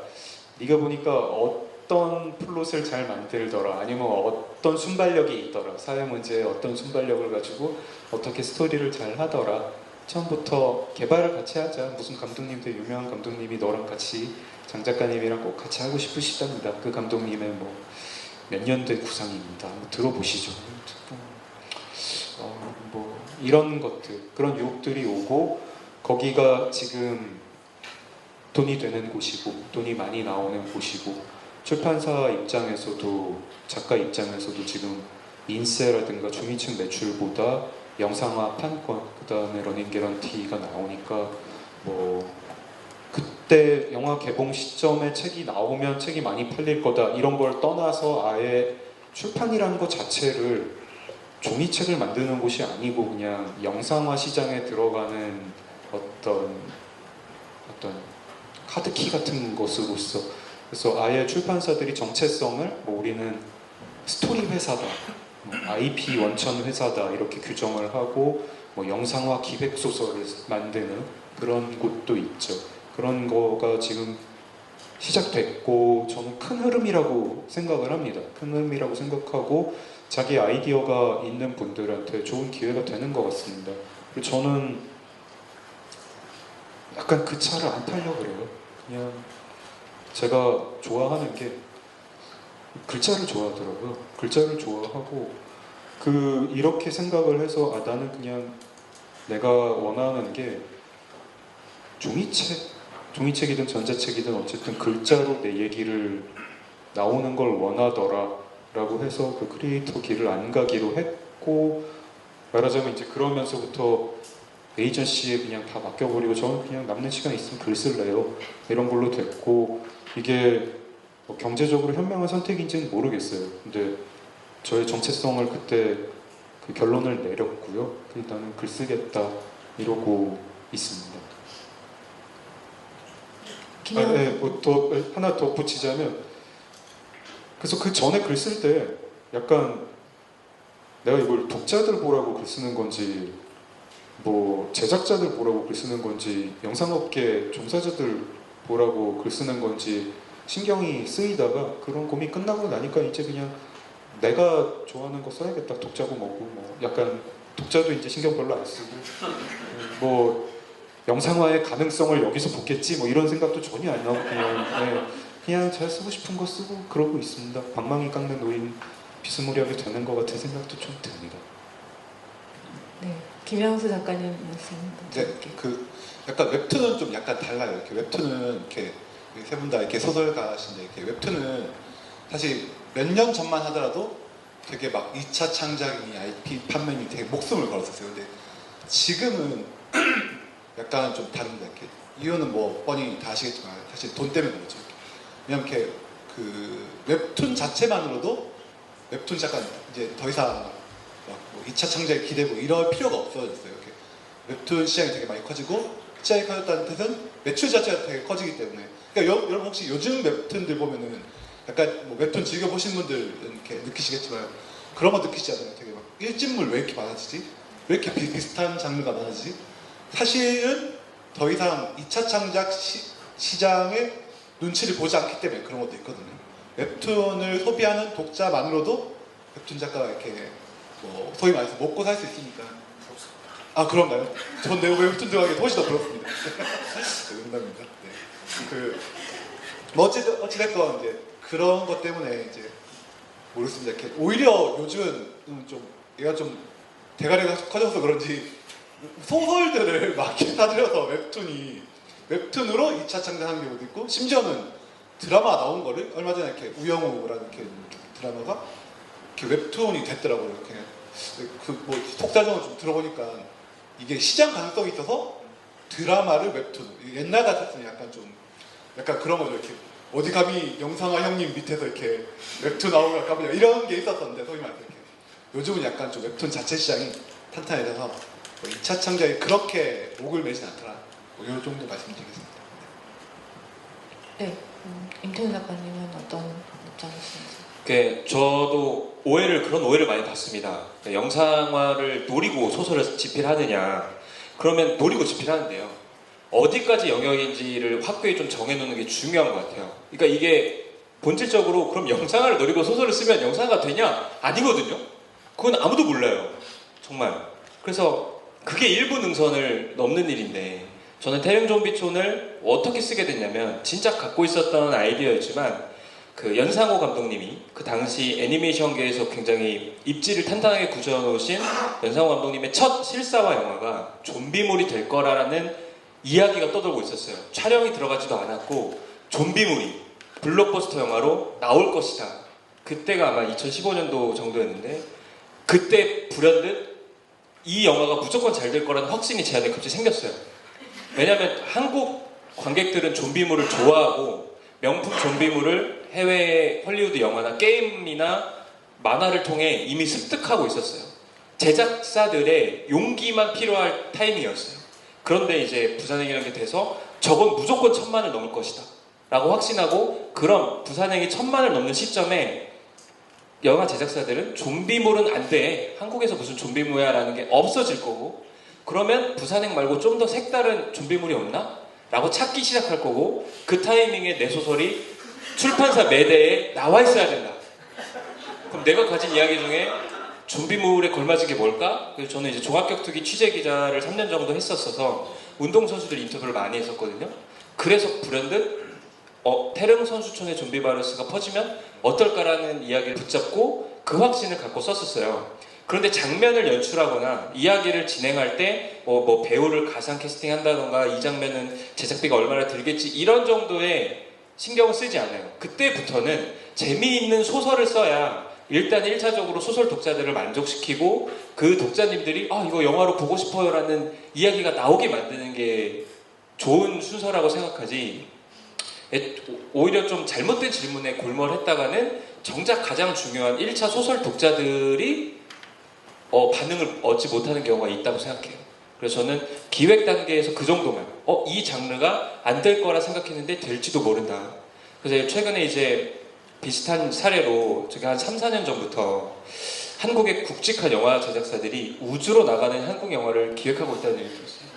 Speaker 4: 네가 보니까 어떤 플롯을 잘 만들더라 아니면 어떤 순발력이 있더라 사회 문제에 어떤 순발력을 가지고 어떻게 스토리를 잘 하더라 처음부터 개발을 같이 하자. 무슨 감독님도 유명한 감독님이 너랑 같이 장 작가님이랑 꼭 같이 하고 싶으시답니다. 그 감독님의 뭐 몇 년대 구상입니다. 한번 들어보시죠. 뭐 이런 것들 그런 유혹들이 오고 거기가 지금 돈이 되는 곳이고 돈이 많이 나오는 곳이고 출판사 입장에서도 작가 입장에서도 지금 인세라든가 중위층 매출보다 영상화 판권 그 다음에 러닝 개런티가 나오니까 뭐 그때 영화 개봉 시점에 책이 나오면 책이 많이 팔릴 거다 이런 걸 떠나서 아예 출판이라는 것 자체를 종이책을 만드는 곳이 아니고 그냥 영상화 시장에 들어가는 어떤 카드키 같은 것으로서 그래서 아예 출판사들이 정체성을 뭐 우리는 스토리 회사다, 뭐 IP 원천 회사다 이렇게 규정을 하고 뭐 영상화 기획 소설을 만드는 그런 곳도 있죠. 그런 거가 지금 시작됐고 저는 큰 흐름이라고 생각을 합니다. 큰 흐름이라고 생각하고 자기 아이디어가 있는 분들한테 좋은 기회가 되는 것 같습니다. 그리고 저는 약간 그 차를 안 타려고 그래요. 그냥 제가 좋아하는 게 글자를 좋아하더라고요. 글자를 좋아하고 이렇게 생각을 해서 나는 그냥 내가 원하는 게 종이책이든 전자책이든 어쨌든 글자로 내 얘기를 나오는 걸 원하더라 라고 해서 그 크리에이터 길을 안 가기로 했고 말하자면 이제 그러면서부터 에이전시에 그냥 다 맡겨버리고 저는 그냥 남는 시간 있으면 글 쓸래요 이런 걸로 됐고 이게 뭐 경제적으로 현명한 선택인지는 모르겠어요. 근데 저의 정체성을 그때 그 결론을 내렸고요. 나는 글 쓰겠다 이러고 있습니다. 네, 하나 더 붙이자면 그래서 그 전에 글 쓸 때 약간 내가 이걸 독자들 보라고 글 쓰는 건지 뭐 제작자들 보라고 글 쓰는 건지 영상업계 종사자들 보라고 글 쓰는 건지 신경이 쓰이다가 그런 고민 끝나고 나니까 이제 그냥 내가 좋아하는 거 써야겠다. 독자고 뭐고 뭐 약간 독자도 이제 신경 별로 안 쓰고 뭐 영상화의 가능성을 여기서 보겠지 뭐 이런 생각도 전혀 안 나고 그냥 제가 쓰고 싶은 거 쓰고 그러고 있습니다. 방망이 깎는 노인 비스무리하게 되는 것 같은 생각도 좀 듭니다.
Speaker 1: 네, 김영수 작가님 말씀.
Speaker 5: 네, 약간 웹툰은 좀 약간 달라요. 이렇게 웹툰은 이렇게 세 분 다 이렇게 소설가신데 이렇게 웹툰은 사실 몇 년 전만 하더라도 되게 막 2차 창작이니 IP 판매니 되게 목숨을 걸었었어요. 근데 지금은 약간 좀 다릅니다. 이렇게 이유는 뭐 뻔히 다 아시겠지만 사실 돈 때문에 그렇죠. 왜냐면 이렇게 그 웹툰 자체만으로도 웹툰 작가 이제 더 이상 뭐 2차 창작에 기대고 이럴 필요가 없어졌어요. 이렇게 웹툰 시장이 되게 많이 커지고 시장이 커졌다는 뜻은 매출 자체가 되게 커지기 때문에. 그러니까 여러분 혹시 요즘 웹툰들 보면은 약간 뭐 웹툰 즐겨 보신 분들은 이렇게 느끼시겠지만 그런 거 느끼시지 않아요? 되게 막 일진물 왜 이렇게 많아지지? 왜 이렇게 비슷한 장르가 많아지지? 사실은 더 이상 2차 창작 시장의 눈치를 보지 않기 때문에 그런 것도 있거든요. 웹툰을 소비하는 독자만으로도 웹툰 작가가 이렇게 뭐 소위 말해서 먹고 살 수 있으니까. 아 그런가요? 전 내가 웹툰 들어가기 훨씬 더 부럽습니다. 농담입니다. 네. 뭐 어찌됐건 이제 그런 것 때문에 이제 모르겠습니다. 이렇게 오히려 요즘은 좀 얘가 좀 대가리가 커져서 그런지 소설들을 막 사들여서 웹툰으로 2차 창작하는 경우도 있고 심지어는 드라마 나온 거를 얼마 전에 이렇게 우영우라는 이렇게 드라마가 이렇게 웹툰이 됐더라고요. 이렇게 뭐 속사정을 좀 들어보니까 이게 시장 가능성이 있어서 드라마를 웹툰 옛날 같았으면 약간 그런 거죠. 이렇게 어디 감히 영상아 형님 밑에서 이렇게 웹툰 나오면 까불냐 이런 게 있었었는데 소위 말해서 이렇게 요즘은 약간 좀 웹툰 자체 시장이 탄탄해져서 뭐 2차 창작이 그렇게 목을 매진 않더라. 뭐 이 정도 말씀드리겠습니다.
Speaker 1: 네, 임태훈 작가님은 어떤 입장이신지?
Speaker 6: 저도 그런 오해를 많이 받습니다. 영상화를 노리고 소설을 집필하느냐, 그러면 노리고 집필하는데요. 어디까지 영역인지를 확고히 좀 정해놓는 게 중요한 것 같아요. 그러니까 이게 본질적으로 그럼 영상화를 노리고 소설을 쓰면 영상화가 되냐? 아니거든요. 그건 아무도 몰라요. 정말. 그래서 그게 일부 능선을 넘는 일인데 저는 태릉좀비촌을 어떻게 쓰게 됐냐면 진짜 갖고 있었던 아이디어였지만 그 연상호 감독님이 그 당시 애니메이션계에서 굉장히 입지를 탄탄하게 굳혀놓으신 연상호 감독님의 첫 실사화 영화가 좀비물이 될 거라는 이야기가 떠돌고 있었어요. 촬영이 들어가지도 않았고 좀비물이 블록버스터 영화로 나올 것이다. 그때가 아마 2015년도 정도였는데 그때 불현듯 이 영화가 무조건 잘 될 거라는 확신이 제 안에 갑자기 생겼어요. 왜냐하면 한국 관객들은 좀비물을 좋아하고 명품 좀비물을 해외 헐리우드 영화나 게임이나 만화를 통해 이미 습득하고 있었어요. 제작사들의 용기만 필요할 타이밍이었어요. 그런데 이제 부산행이라는 게 돼서 저건 무조건 1000만을 넘을 것이다 라고 확신하고 그럼 부산행이 1000만을 넘는 시점에 영화 제작사들은 좀비물은 안 돼. 한국에서 무슨 좀비물이야 라는 게 없어질 거고 그러면 부산행 말고 좀 더 색다른 좀비물이 없나? 라고 찾기 시작할 거고 그 타이밍에 내 소설이 출판사 매대에 나와 있어야 된다. 그럼 내가 가진 이야기 중에 좀비물에 걸맞은 게 뭘까? 그래서 저는 이제 종합격투기 취재 기자를 3년 정도 했었어서 운동선수들 인터뷰를 많이 했었거든요. 그래서 불현듯 태릉 선수촌의 좀비 바이러스가 퍼지면 어떨까라는 이야기를 붙잡고 그 확신을 갖고 썼었어요. 그런데 장면을 연출하거나 이야기를 진행할 때 뭐 배우를 가상 캐스팅한다던가 이 장면은 제작비가 얼마나 들겠지 이런 정도의 신경을 쓰지 않아요. 그때부터는 재미있는 소설을 써야 일단 1차적으로 소설 독자들을 만족시키고 그 독자님들이 이거 영화로 보고 싶어요 라는 이야기가 나오게 만드는 게 좋은 순서라고 생각하지 오히려 좀 잘못된 질문에 골몰했다가는 정작 가장 중요한 1차 소설 독자들이 반응을 얻지 못하는 경우가 있다고 생각해요. 그래서 저는 기획 단계에서 그 정도만 이 장르가 안 될 거라 생각했는데 될지도 모른다. 그래서 최근에 이제 비슷한 사례로 제가 한 3, 4년 전부터 한국의 굵직한 영화 제작사들이 우주로 나가는 한국 영화를 기획하고 있다는 얘기를 들었어요.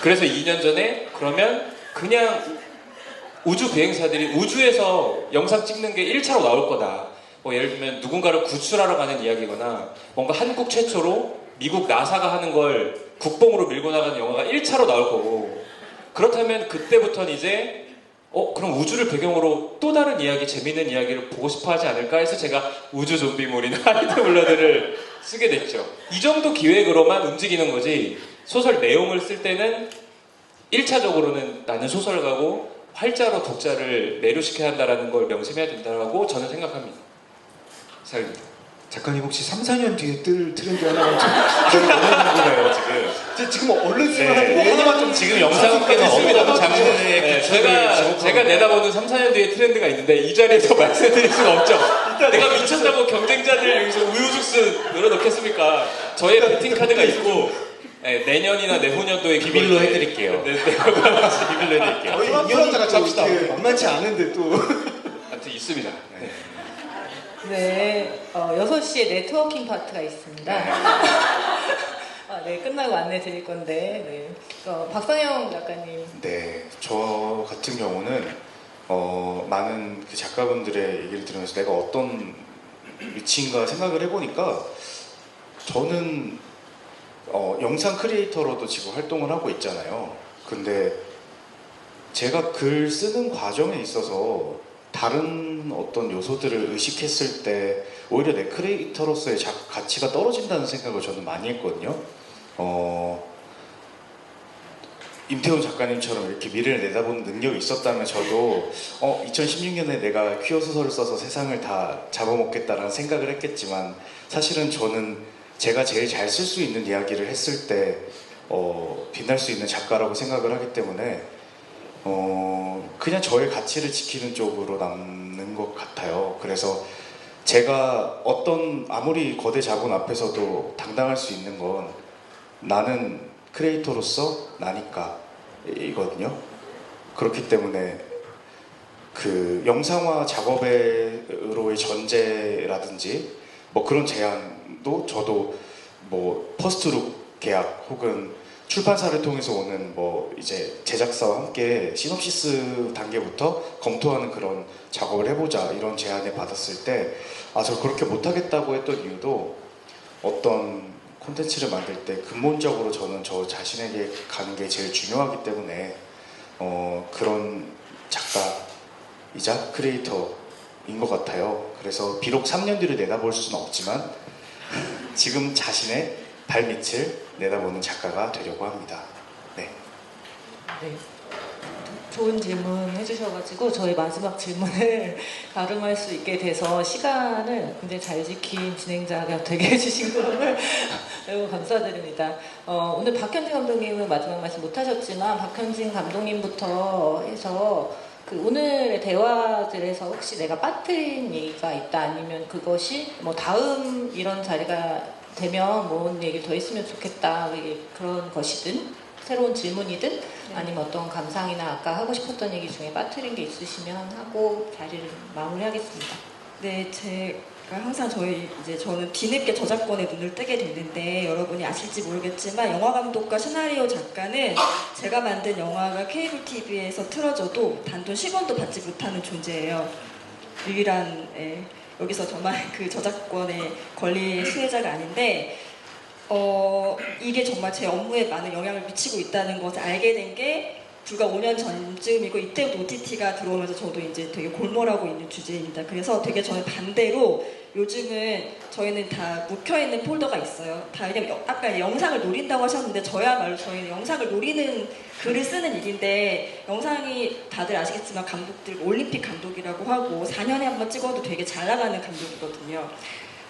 Speaker 6: 그래서 2년 전에 그러면 그냥 우주 비행사들이 우주에서 영상 찍는 게 1차로 나올 거다. 뭐 예를 들면 누군가를 구출하러 가는 이야기거나 뭔가 한국 최초로 미국 나사가 하는 걸 국뽕으로 밀고 나가는 영화가 1차로 나올 거고 그렇다면 그때부터는 이제 그럼 우주를 배경으로 또 다른 이야기, 재밌는 이야기를 보고 싶어 하지 않을까 해서 제가 우주 좀비물이나 하이드블러드를 쓰게 됐죠. 이 정도 기획으로만 움직이는 거지 소설 내용을 쓸 때는 1차적으로는 나는 소설가고 활자로 독자를 매료시켜야 한다는 걸 명심해야 된다고 저는 생각합니다. 이상입니다.
Speaker 4: 작가님 혹시 3, 4년 뒤에 뜰 트렌드 하나만 좀 원해주는 거예요 지금?
Speaker 5: 지금 얼른 쓰면
Speaker 6: 네.
Speaker 5: 하나만 좀
Speaker 6: 지금 영상학회는 없습니다. 작년에 제가 내다보는 3, 4년 뒤에 트렌드가 있는데 이 자리에서 말씀드릴 수가 없죠. 내가 미쳤다고 경쟁자들 여기서 우유죽순 늘어놓겠습니까? 저의 베팅 카드가 있고 내년이나 내후년도에
Speaker 2: 비밀로 해드릴게요.
Speaker 6: 네, 비밀로 해드릴게요.
Speaker 5: 저희 2년자가 잡시다.
Speaker 4: 만만치 않은데 또
Speaker 6: 아무튼 있습니다. 네.
Speaker 1: 네, 6시에 네트워킹 파트가 있습니다. 네, 끝나고 안내 드릴 건데, 네. 박상영 작가님.
Speaker 3: 네, 저 같은 경우는 많은 그 작가분들의 얘기를 들으면서 내가 어떤 위치인가 생각을 해보니까 저는 영상 크리에이터로도 지금 활동을 하고 있잖아요. 근데 제가 글 쓰는 과정에 있어서 다른 어떤 요소들을 의식했을 때 오히려 내 크리에이터로서의 가치가 떨어진다는 생각을 저는 많이 했거든요. 임태훈 작가님처럼 이렇게 미래를 내다보는 능력이 있었다면 저도 2016년에 내가 퀴어 소설을 써서 세상을 다 잡아먹겠다라는 생각을 했겠지만 사실은 저는 제가 제일 잘 쓸 수 있는 이야기를 했을 때 빛날 수 있는 작가라고 생각을 하기 때문에 그냥 저의 가치를 지키는 쪽으로 남는 것 같아요. 그래서 제가 아무리 거대 자본 앞에서도 당당할 수 있는 건 나는 크리에이터로서 나니까 이거든요. 그렇기 때문에 그 영상화 작업으로의 전제라든지 뭐 그런 제안도 저도 뭐 퍼스트룩 계약 혹은 출판사를 통해서 오는 뭐 이제 제작사와 함께 시놉시스 단계부터 검토하는 그런 작업을 해보자 이런 제안을 받았을 때 저 그렇게 못하겠다고 했던 이유도 어떤 콘텐츠를 만들 때 근본적으로 저는 저 자신에게 가는 게 제일 중요하기 때문에 그런 작가이자 크리에이터인 것 같아요. 그래서 비록 3년 뒤를 내다볼 수는 없지만 지금 자신의 발밑을 내다보는 작가가 되려고 합니다. 네.
Speaker 1: 네. 좋은 질문 해주셔가지고 저희 마지막 질문을 가름할 수 있게 돼서 시간을 굉장히 잘 지킨 진행자가 되게 해주신 거를 매우 감사드립니다. 오늘 박현진 감독님은 마지막 말씀 못하셨지만 박현진 감독님부터 해서 그 오늘의 대화들에서 혹시 내가 빠뜨린 얘기가 있다 아니면 그것이 뭐 다음 이런 자리가 되면 뭔 얘기 더 했으면 좋겠다 그런 것이든 새로운 질문이든 아니면 어떤 감상이나 아까 하고 싶었던 얘기 중에 빠뜨린 게 있으시면 하고 자리를 마무리하겠습니다.
Speaker 7: 네, 제가 항상 저는 뒤늦게 저작권에 눈을 뜨게 됐는데 여러분이 아실지 모르겠지만 영화 감독과 시나리오 작가는 제가 만든 영화가 케이블 TV에서 틀어져도 단돈 10원도 받지 못하는 존재예요. 유일한 여기서 저만 그 저작권의 권리 수혜자가 아닌데 이게 정말 제 업무에 많은 영향을 미치고 있다는 것을 알게 된 게 불과 5년 전쯤이고 이때부터 OTT가 들어오면서 저도 이제 되게 골몰하고 있는 주제입니다. 그래서 되게 저는 반대로 요즘은 저희는 다 묵혀있는 폴더가 있어요. 왜냐면 아까 영상을 노린다고 하셨는데 저야말로 저희는 영상을 노리는 글을 쓰는 일인데 영상이 다들 아시겠지만 감독들 올림픽 감독이라고 하고 4년에 한 번 찍어도 되게 잘 나가는 감독이거든요.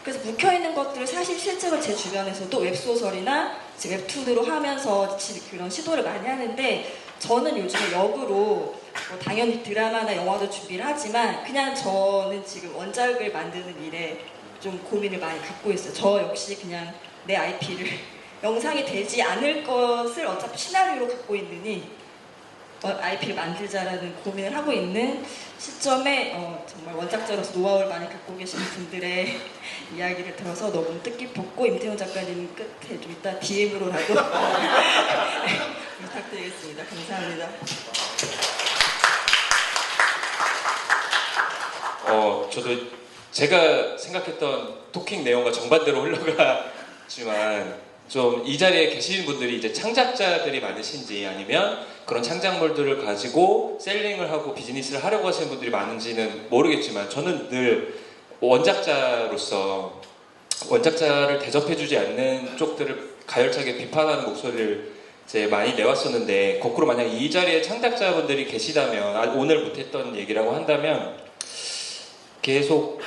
Speaker 7: 그래서 묵혀있는 것들을 사실 실제로 제 주변에서도 웹소설이나 웹툰으로 하면서 그런 시도를 많이 하는데 저는 요즘에 역으로 당연히 드라마나 영화도 준비를 하지만 그냥 저는 지금 원작을 만드는 일에 좀 고민을 많이 갖고 있어요. 저 역시 그냥 내 IP를 영상이 되지 않을 것을 어차피 시나리오로 갖고 있느니 IP를 만들자라는 고민을 하고 있는 시점에 정말 원작자로서 노하우를 많이 갖고 계신 분들의 이야기를 들어서 너무 뜻깊었고 임태훈 작가님 끝에 좀 이따 DM으로라도 부탁드리겠습니다. 감사합니다.
Speaker 6: 저도 제가 생각했던 토킹 내용과 정반대로 흘러가지만 좀 이 자리에 계신 분들이 이제 창작자들이 많으신지 아니면 그런 창작물들을 가지고 셀링을 하고 비즈니스를 하려고 하시는 분들이 많은지는 모르겠지만 저는 늘 원작자로서 원작자를 대접해주지 않는 쪽들을 가열차게 비판하는 목소리를 이제 많이 내왔었는데 거꾸로 만약 이 자리에 창작자분들이 계시다면 오늘 못했던 얘기라고 한다면 계속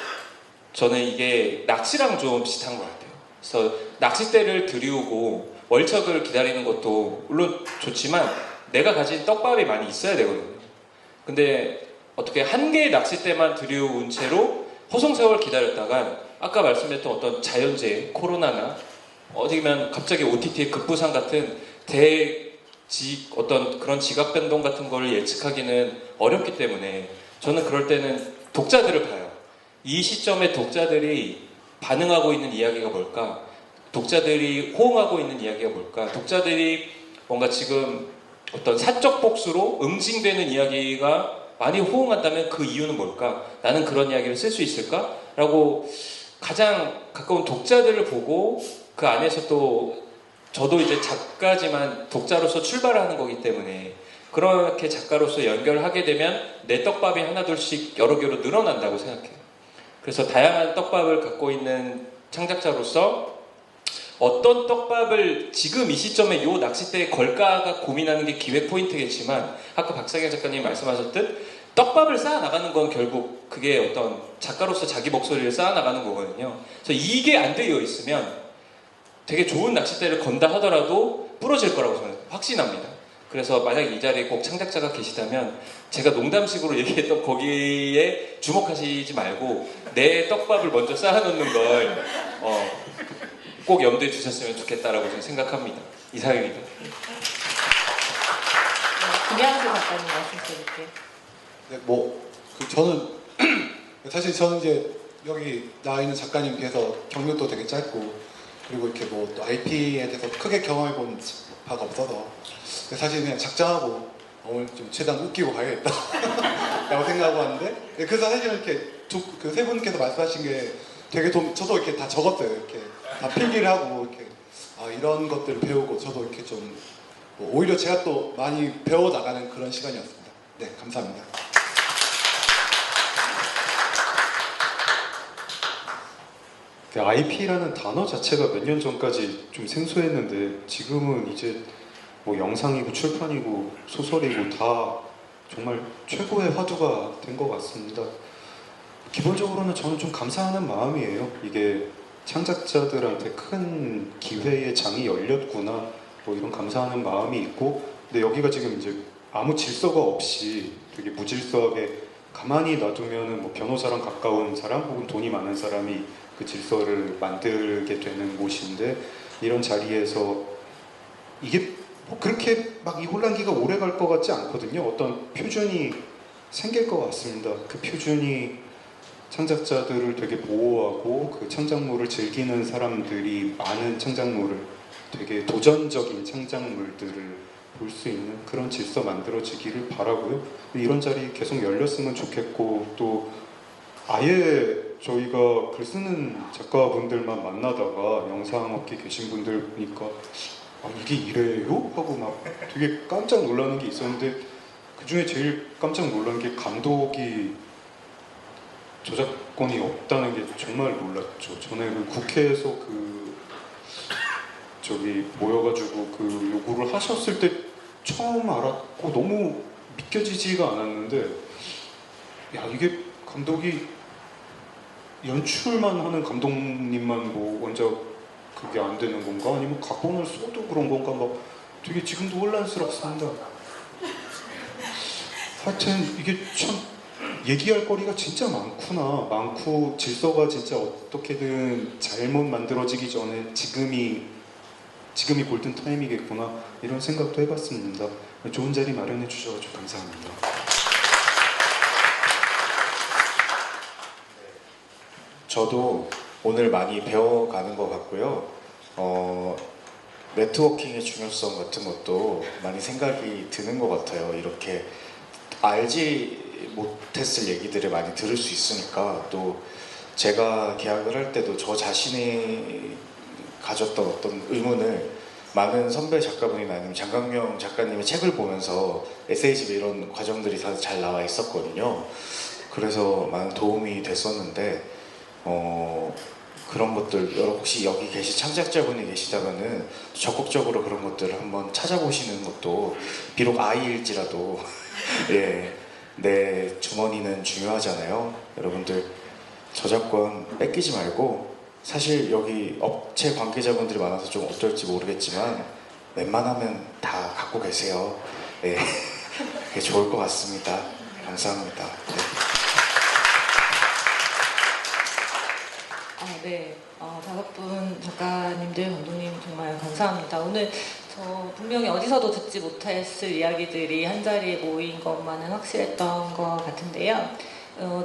Speaker 6: 저는 이게 낚시랑 좀 비슷한 것 같아요. 그래서 낚싯대를 들이우고 월척을 기다리는 것도 물론 좋지만 내가 가진 떡밥이 많이 있어야 되거든요. 근데 어떻게 한 개의 낚싯대만 들이운 채로 허송세월 기다렸다간 아까 말씀드렸던 어떤 자연재해, 코로나나 어디면 갑자기 OTT의 급부상 같은 어떤 그런 지각 변동 같은 걸 예측하기는 어렵기 때문에 저는 그럴 때는 독자들을 봐요. 이 시점에 독자들이 반응하고 있는 이야기가 뭘까? 독자들이 호응하고 있는 이야기가 뭘까? 독자들이 뭔가 지금 어떤 사적 복수로 응징되는 이야기가 많이 호응한다면 그 이유는 뭘까? 나는 그런 이야기를 쓸 수 있을까? 라고 가장 가까운 독자들을 보고 그 안에서 또 저도 이제 작가지만 독자로서 출발을 하는 거기 때문에 그렇게 작가로서 연결하게 되면 내 떡밥이 하나둘씩 여러 개로 늘어난다고 생각해요. 그래서 다양한 떡밥을 갖고 있는 창작자로서 어떤 떡밥을 지금 이 시점에 요 낚싯대에 걸까가 고민하는 게 기획 포인트겠지만 아까 박상현 작가님 말씀하셨듯 떡밥을 쌓아나가는 건 결국 그게 어떤 작가로서 자기 목소리를 쌓아나가는 거거든요. 그래서 이게 안 되어 있으면 되게 좋은 낚싯대를 건다 하더라도 부러질 거라고 저는 확신합니다. 그래서 만약 이 자리에 꼭 창작자가 계시다면 제가 농담식으로 얘기했던 거기에 주목하시지 말고 내 떡밥을 먼저 쌓아놓는 걸 꼭 염두에 두셨으면 좋겠다라고 저는 생각합니다. 이상입니다.
Speaker 1: 김양수 작가님 말씀 드릴게요.
Speaker 5: 네, 저는 사실 저는 이제 여기 나와 있는 작가님 비해서 경력도 되게 짧고 그리고 이렇게 또 IP에 대해서 크게 경험해본 바가 없어서 사실 그냥 작정하고 오늘 좀 최대한 웃기고 가야겠다 라고 생각하고 왔는데 그래서 사실 이렇게 그 세 분께서 말씀하신 게 되게 저도 이렇게 다 적었어요. 이렇게 다 필기를 하고 이렇게 이런 것들을 배우고 저도 이렇게 좀 오히려 제가 또 많이 배워나가는 그런 시간이었습니다. 네, 감사합니다.
Speaker 4: IP라는 단어 자체가 몇 년 전까지 좀 생소했는데 지금은 이제 뭐 영상이고 출판이고 소설이고 다 정말 최고의 화두가 된 것 같습니다. 기본적으로는 저는 좀 감사하는 마음이에요. 이게 창작자들한테 큰 기회의 장이 열렸구나 뭐 이런 감사하는 마음이 있고 근데 여기가 지금 이제 아무 질서가 없이 되게 무질서하게 가만히 놔두면은 뭐 변호사랑 가까운 사람 혹은 돈이 많은 사람이 그 질서를 만들게 되는 곳인데 이런 자리에서 이게 뭐 그렇게 막 이 혼란기가 오래 갈 것 같지 않거든요. 어떤 표준이 생길 것 같습니다. 그 표준이 창작자들을 되게 보호하고 그 창작물을 즐기는 사람들이 많은 창작물을 되게 도전적인 창작물들을 볼 수 있는 그런 질서 만들어지기를 바라고요. 이런 자리 계속 열렸으면 좋겠고 또 아예 저희가 글 쓰는 작가분들만 만나다가 영상업계 계신 분들 보니까 이게 이래요? 하고 막 되게 깜짝 놀라는 게 있었는데 그 중에 제일 깜짝 놀란 게 감독이 저작권이 없다는 게 정말 놀랐죠. 전에 그 국회에서 모여가지고 그 요구를 하셨을 때 처음 알았고 너무 믿겨지지가 않았는데 야 이게 감독이 연출만 하는 감독님만 뭐 원작 그게 안 되는 건가? 아니면 각본을 써도 그런 건가? 막 되게 지금도 혼란스럽습니다. 하여튼 이게 참 얘기할 거리가 진짜 많고 질서가 진짜 어떻게든 잘못 만들어지기 전에 지금이 골든 타임이겠구나 이런 생각도 해봤습니다. 좋은 자리 마련해 주셔서 감사합니다.
Speaker 3: 저도 오늘 많이 배워가는 것 같고요. 네트워킹의 중요성 같은 것도 많이 생각이 드는 것 같아요. 이렇게 알지 못했을 얘기들을 많이 들을 수 있으니까 또 제가 계약을 할 때도 저 자신이 가졌던 어떤 의문을 많은 선배 작가분이나 아니면 장강명 작가님의 책을 보면서 에세이집 이런 과정들이 다 잘 나와 있었거든요. 그래서 많은 도움이 됐었는데 그런 것들 혹시 여기 창작자분이 계시다면은 적극적으로 그런 것들을 한번 찾아보시는 것도 비록 아이일지라도 예, 내 주머니는 중요하잖아요. 여러분들 저작권 뺏기지 말고, 사실 여기 업체 관계자분들이 많아서 좀 어떨지 모르겠지만 웬만하면 다 갖고 계세요. 네. 그게 좋을 것 같습니다. 감사합니다. 네.
Speaker 1: 네. 5분 작가님들, 감독님 정말 감사합니다. 오늘 저 분명히 어디서도 듣지 못했을 이야기들이 한자리에 모인 것만은 확실했던 것 같은데요.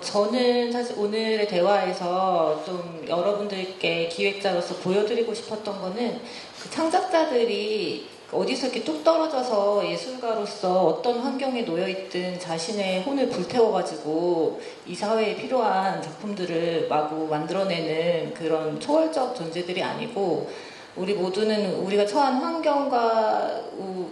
Speaker 1: 저는 사실 오늘의 대화에서 좀 여러분들께 기획자로서 보여드리고 싶었던 거는 그 창작자들이 어디서 이렇게 뚝 떨어져서 예술가로서 어떤 환경에 놓여있든 자신의 혼을 불태워가지고 이 사회에 필요한 작품들을 마구 만들어내는 그런 초월적 존재들이 아니고, 우리 모두는 우리가 처한 환경과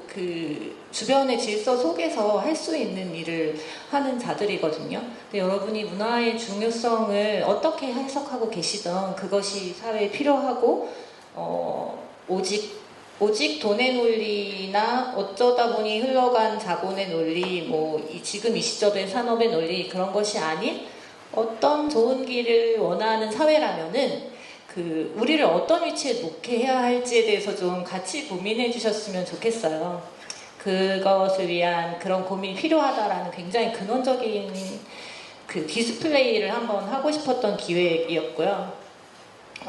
Speaker 1: 그 주변의 질서 속에서 할 수 있는 일을 하는 자들이거든요. 근데 여러분이 문화의 중요성을 어떻게 해석하고 계시던 그것이 사회에 필요하고, 오직 돈의 논리나 어쩌다 보니 흘러간 자본의 논리, 지금 이 시점의 산업의 논리, 그런 것이 아닌 어떤 좋은 길을 원하는 사회라면은 우리를 어떤 위치에 놓게 해야 할지에 대해서 좀 같이 고민해 주셨으면 좋겠어요. 그것을 위한 그런 고민이 필요하다라는 굉장히 근원적인 그 디스플레이를 한번 하고 싶었던 기획이었고요.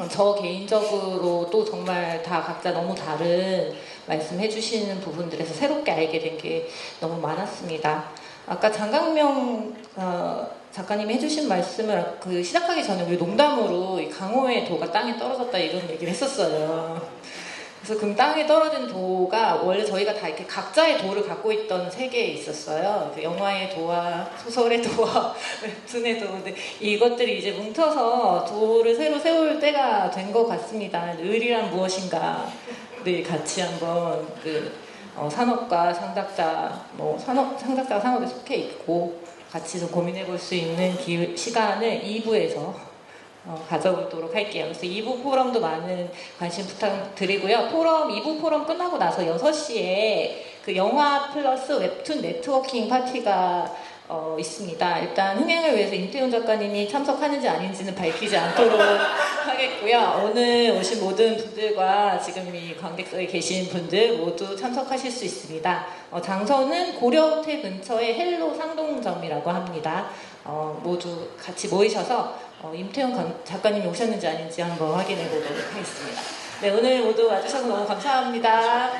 Speaker 1: 저 개인적으로도 정말 다 각자 너무 다른 말씀해 주시는 부분들에서 새롭게 알게 된 게 너무 많았습니다. 아까 장강명 작가님이 해주신 말씀을 시작하기 전에 우리 농담으로 이 강호의 도가 땅에 떨어졌다 이런 얘기를 했었어요. 그래서 그 땅에 떨어진 도가 원래 저희가 다 이렇게 각자의 도를 갖고 있던 세계에 있었어요. 영화의 도와 소설의 도와 웹툰의 도. 근데 이것들이 이제 뭉쳐서 도를 새로 세울 때가 된 것 같습니다. 의리란 무엇인가? 네, 같이 한번 산업과 창작자, 창작자가 산업에 속해 있고 같이 좀 고민해 볼 수 있는 시간을 2부에서 가져보도록 할게요. 그래서 2부 포럼도 많은 관심 부탁드리고요. 2부 포럼 끝나고 나서 6시에 그 영화 플러스 웹툰 네트워킹 파티가 있습니다. 일단 흥행을 위해서 임태훈 작가님이 참석하는지 아닌지는 밝히지 않도록 하겠고요. 오늘 오신 모든 분들과 지금 이 관객석에 계신 분들 모두 참석하실 수 있습니다. 장소는 고려호텔 근처의 헬로 상동점이라고 합니다. 모두 같이 모이셔서 임태훈 작가님이 오셨는지 아닌지 한번 확인해 보도록 하겠습니다. 네, 오늘 모두 와주셔서 너무 감사합니다.